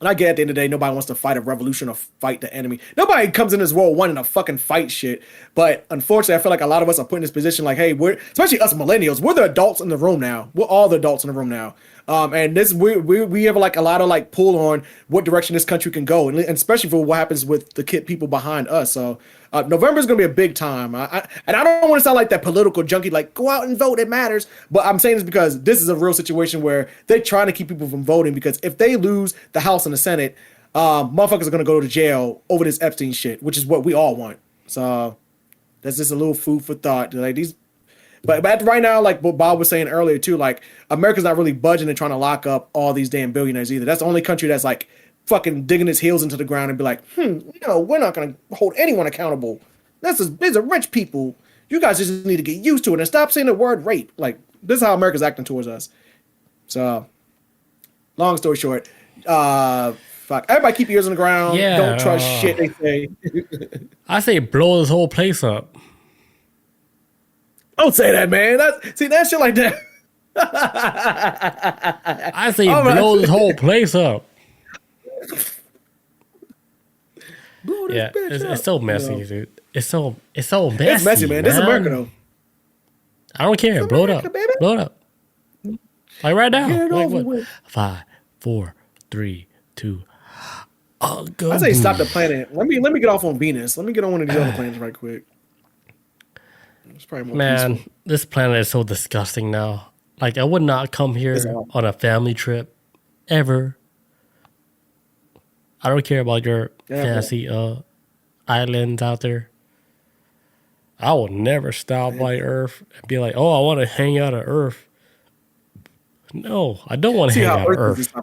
And I get at the end of the day, nobody wants to fight a revolution or fight the enemy. Nobody comes in this world wanting to fucking fight shit. But unfortunately, I feel like a lot of us are put in this position like, hey, especially us millennials, we're the adults in the room now. We're all the adults in the room now. And this we have like a lot of like pull on what direction this country can go, and especially for what happens with the people behind us. So November is going to be a big time. And I don't want to sound like that political junkie, like go out and vote, it matters. But I'm saying this because this is a real situation where they're trying to keep people from voting, because if they lose the House and the Senate, motherfuckers are going to go to jail over this Epstein shit, which is what we all want. So that's just a little food for thought. Like these. But right now, like what Bob was saying earlier too, like America's not really budging and trying to lock up all these damn billionaires either. That's the only country that's like fucking digging its heels into the ground and be like, we're not going to hold anyone accountable. These are rich people. You guys just need to get used to it and stop saying the word rape. Like, this is how America's acting towards us. So, long story short, fuck. Everybody keep your ears on the ground. Yeah, don't trust shit they say. I say blow this whole place up. Don't say that, man. That shit like that. I say blow this whole place up. Yeah, it's so messy, dude. It's so messy. It's messy, man. This is America, though. I don't care. Blow it up. Baby. Blow it up. Like right now. Get it like over what? with. 5, 4, 3, 2. Oh, go. I say stop the planet. Let me get off on Venus. Let me get on one of these other planets right quick. It's probably more peaceful. This planet is so disgusting now. Like, I would not come here on a family trip ever. I don't care about your Yeah, fancy islands out there. I will never stop by Earth and be like, oh, I want to hang out on Earth. No, I don't want to see hang how out on Earth is Earth. this time.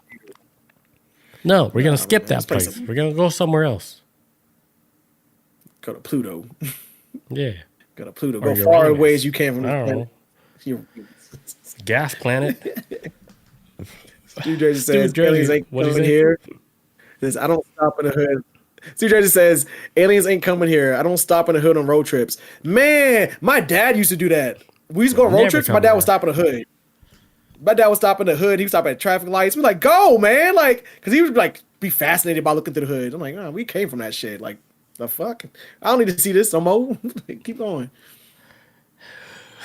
No, we're gonna skip Man, that let's play place. some- We're gonna go somewhere else. Go to Pluto. Yeah, Go to Pluto. Or Go far Uranus. away as you can from I this don't planet. know. Gas planet. Stu Jersey says Jersey, aliens ain't what'd he coming say? here. Says, I don't stop in the hood. Stu Jersey says aliens ain't coming here. I don't stop in the hood on road trips. Man, my dad used to do that. We used to go on road Never trips. My come dad here. would stop in the hood. My dad would stop in the hood. He would stop at traffic lights. We're like, go, man. Like, because he would like be fascinated by looking through the hood. I'm like, oh, we came from that shit. Like, the fuck? I don't need to see this no more. Keep going.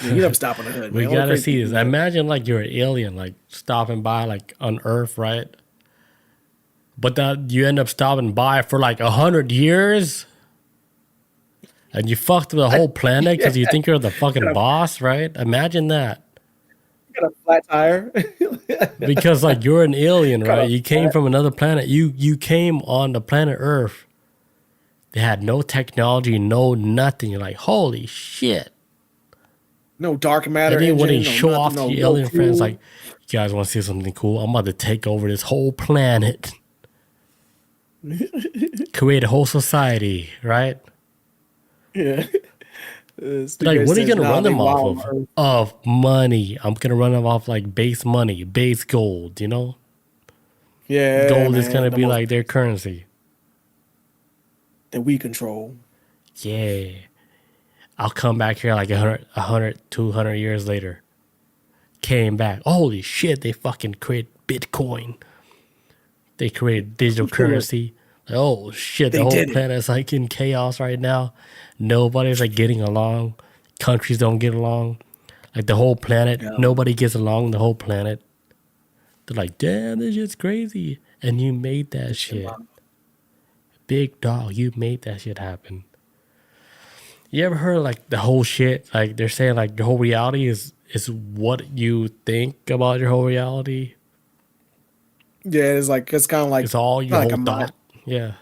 Yeah, you never stop in the hood, We man. Only gotta crazy see people this. do that. Imagine like you're an alien, like stopping by like on Earth, right? But that you end up stopping by for like 100 years, and you fucked the whole planet because you think you're the fucking boss, right? Imagine that. You got a flat tire. Because like you're an alien, Got a right? You came from another planet. You came on the planet Earth. They had no technology, no nothing. You're like, holy shit. No dark matter. And then when they engine, no show nothing, off no- to your no alien friends, fuel. like, you guys want to see something cool? I'm about to take over this whole planet. Create a whole society, right? Yeah. Like, what are you going to run them off of? Of money. I'm going to run them off like base money, base gold, you know? Yeah. Gold is man, going to the be most like their currency. that we control. Yeah. I'll come back here like 100, 200 years later. Came back. Holy shit, they fucking create Bitcoin. They create digital currency. Oh shit, the They whole did it. planet's like in chaos right now. Nobody's like getting along. Countries don't get along. Like the whole planet, Yeah. nobody gets along the whole planet. They're like, damn, this shit's crazy. And you made that shit. Big dog, you made that shit happen. You ever heard like the whole shit? Like they're saying like your whole reality is what you think about your whole reality. Yeah, it's kind of like It's all your like whole a thought. mind. Yeah.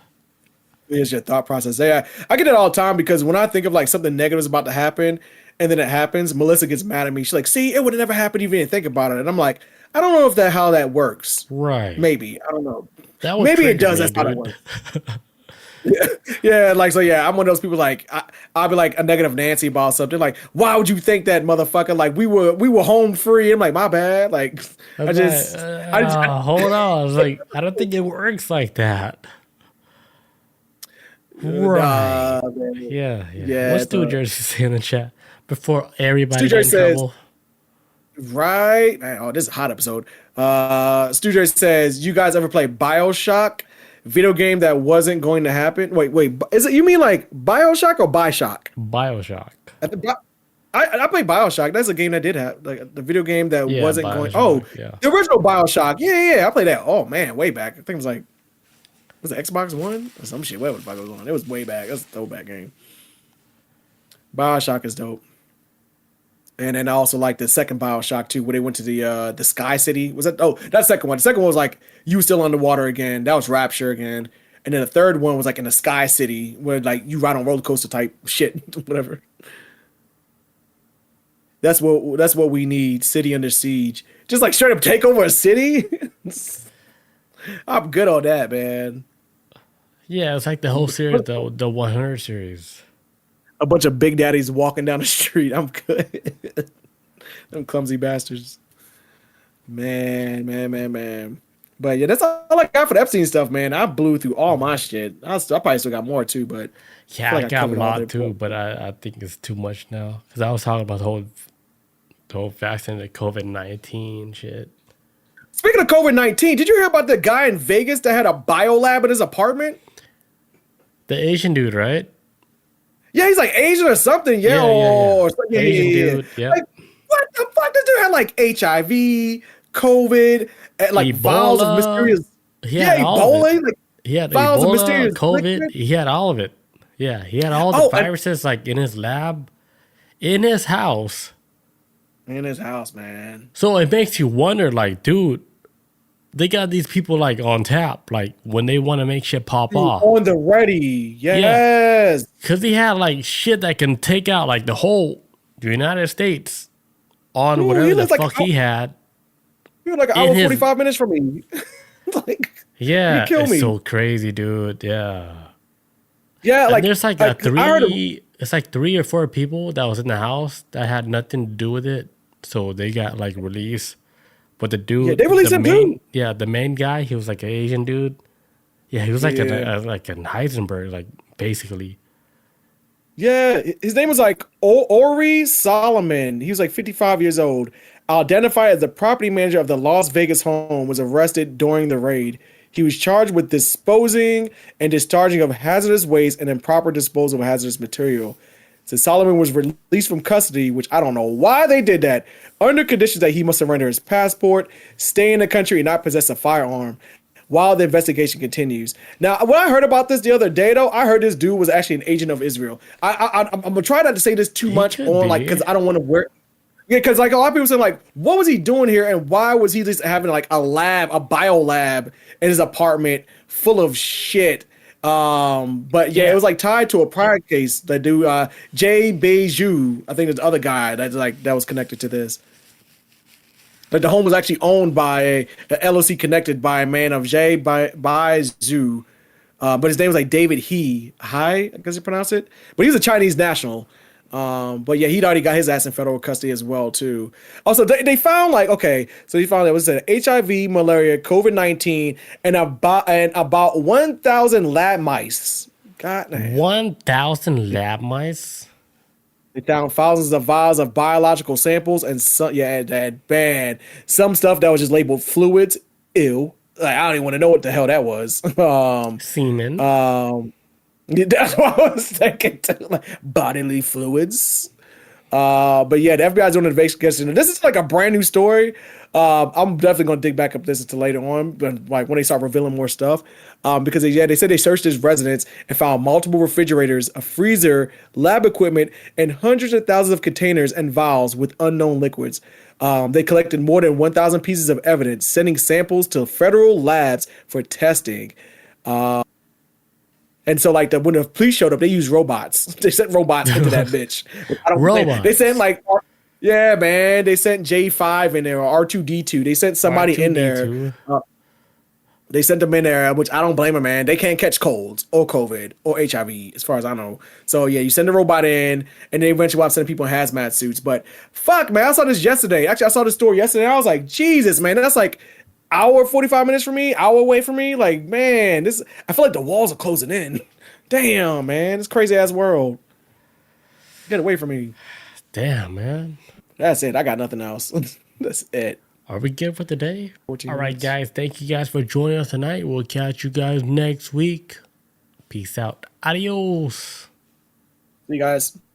It's your thought process. Yeah, I get it all the time because when I think of like something negative is about to happen, and then it happens, Melissa gets mad at me. She's like, "See, it would have never happened if you didn't think about it." And I'm like, "I don't know if that how that works. Right. Maybe I don't know. That would Maybe it trigger does. me, That's how it dude. works." Yeah, like so. Yeah, I'm one of those people. Like I'll be like a negative Nancy about something. Like, why would you think that, motherfucker? Like we were home free. I'm like, my bad. Like I just, Hold on. I was like, I don't think it works like that. Right. man. Yeah. Yeah, What's it's a- Stu Jersey say in the chat before everybody Stu gets in Jersey says- trouble? Right. Oh, this is a hot episode. Stu Jersey says, "You guys ever play BioShock? Video game that wasn't going to happen." Wait. Is it you mean like BioShock or Bioshock? Bioshock. I played BioShock. That's a game that did have like the video game that Yeah, wasn't going. BioShock, Oh, yeah. the original BioShock. Yeah. I played that. Oh man, way back. I think it was like was it Xbox One or some shit. Whatever the fuck it was on. It was way back. It was a throwback game. BioShock is dope. And then I also like the second BioShock too, where they went to the Sky City. Was that? Oh, that second one. The second one was like you still underwater again. That was Rapture again. And then the third one was like in the Sky City, where like you ride on roller coaster type shit, whatever. That's what we need. City under siege. Just like straight up take over a city. I'm good on that, man. Yeah, it's like the whole series, the 100 series. A bunch of big daddies walking down the street. I'm good. Them clumsy bastards. Man. But yeah, that's all I got for the Epstein stuff, man. I blew through all my shit. I probably still got more too, but Yeah, feel like I I got a covered all lot their too, points. but I think it's too much now. Because I was talking about the whole vaccine, the COVID-19 shit. speaking of COVID-19, did you hear about the guy in Vegas that had a biolab in his apartment? The Asian dude, right? Yeah, he's like Asian or something. Yeah, Yeah. or something. Asian dude, yeah. Like, what the fuck? This dude had like HIV, COVID, and like vials of Ebola. mysterious. He had all of Ebola. it. Like, He had vials of Ebola, mysterious COVID. liquid. He had all of it. Yeah, he had all the Oh, and- viruses like in his lab, in his house. in his house, man. So it makes you wonder, like, dude, they got these people like on tap, like when they want to make shit pop off. On the ready. Yeah, Yes. because he had like shit that can take out like the whole United States on Dude, whatever he the looks like fuck he had you were like an in hour his. 45 minutes from me. Like, you Yeah, kill it's me. so crazy, dude. Yeah, Yeah, and there's like a I heard of, three. It's like 3 or 4 people that was in the house that had nothing to do with it, so they got like released. But the yeah, dude, they released him too. the main guy, he was like an Asian dude. Yeah, he was like Yeah. an Heisenberg, like basically. Yeah, his name was like Ori Solomon. He was like 55 years old. Identified as the property manager of the Las Vegas home, was arrested during the raid. He was charged with disposing and discharging of hazardous waste and improper disposal of hazardous material. So Solomon was released from custody, which I don't know why they did that, under conditions that he must surrender his passport, stay in the country, and not possess a firearm while the investigation continues. Now, when I heard about this the other day, though, I heard this dude was actually an agent of Israel. I'm gonna try not to say this too He much could on like be. because I don't want to wear. Yeah, because like a lot of people say, like, what was he doing here, and why was he just having like a lab, a bio lab in his apartment full of shit? But yeah, it Yeah, was like tied to a prior case. That dude, Jay Beju, I think there's the other guy that's like that was connected to this. Like the home was actually owned by a LLC connected by a man of Jay by Zhu. But his name was like David I guess you pronounce it. But he's a Chinese national. But yeah, he'd already got his ass in federal custody as well too. Also, they found like okay, so they found there was an HIV, malaria, COVID-19, and about 1,000 lab mice. God damn. 1,000 lab mice. They found thousands of vials of biological samples and some, yeah, that bad. Some stuff that was just labeled fluids. Ew. Like, I don't even want to know what the hell that was. Semen. Yeah, that's what I was thinking too. Like, bodily fluids. But yeah, the FBI's doing an investigation. This is like a brand new story. I'm definitely gonna dig back up this until later on, but like when they start revealing more stuff. Because they said they searched his residence and found multiple refrigerators, a freezer, lab equipment, and hundreds of thousands of containers and vials with unknown liquids. They collected more than 1,000 pieces of evidence, sending samples to federal labs for testing. And so, like, when the police showed up, they used robots. They sent robots into that bitch. I don't. They sent Robots. like, yeah, man. They sent J5 in there or R2D2. They sent somebody in there. R2D2. They sent them in there, which I don't blame them, man. They can't catch colds or COVID or HIV, as far as I know. So yeah, you send the robot in, and then eventually I'll send people in hazmat suits. But fuck, man, I saw this yesterday. Actually, I saw this story yesterday. I was like, Jesus, man, that's like hour 45 minutes from me, hour away from me. Like, man, this. I feel like the walls are closing in. Damn, man, this crazy ass world. Get away from me. Damn, man. That's it. I got nothing else. That's it. Are we good for today? 14 All right, minutes. guys. Thank you guys for joining us tonight. We'll catch you guys next week. Peace out. Adios. See you guys.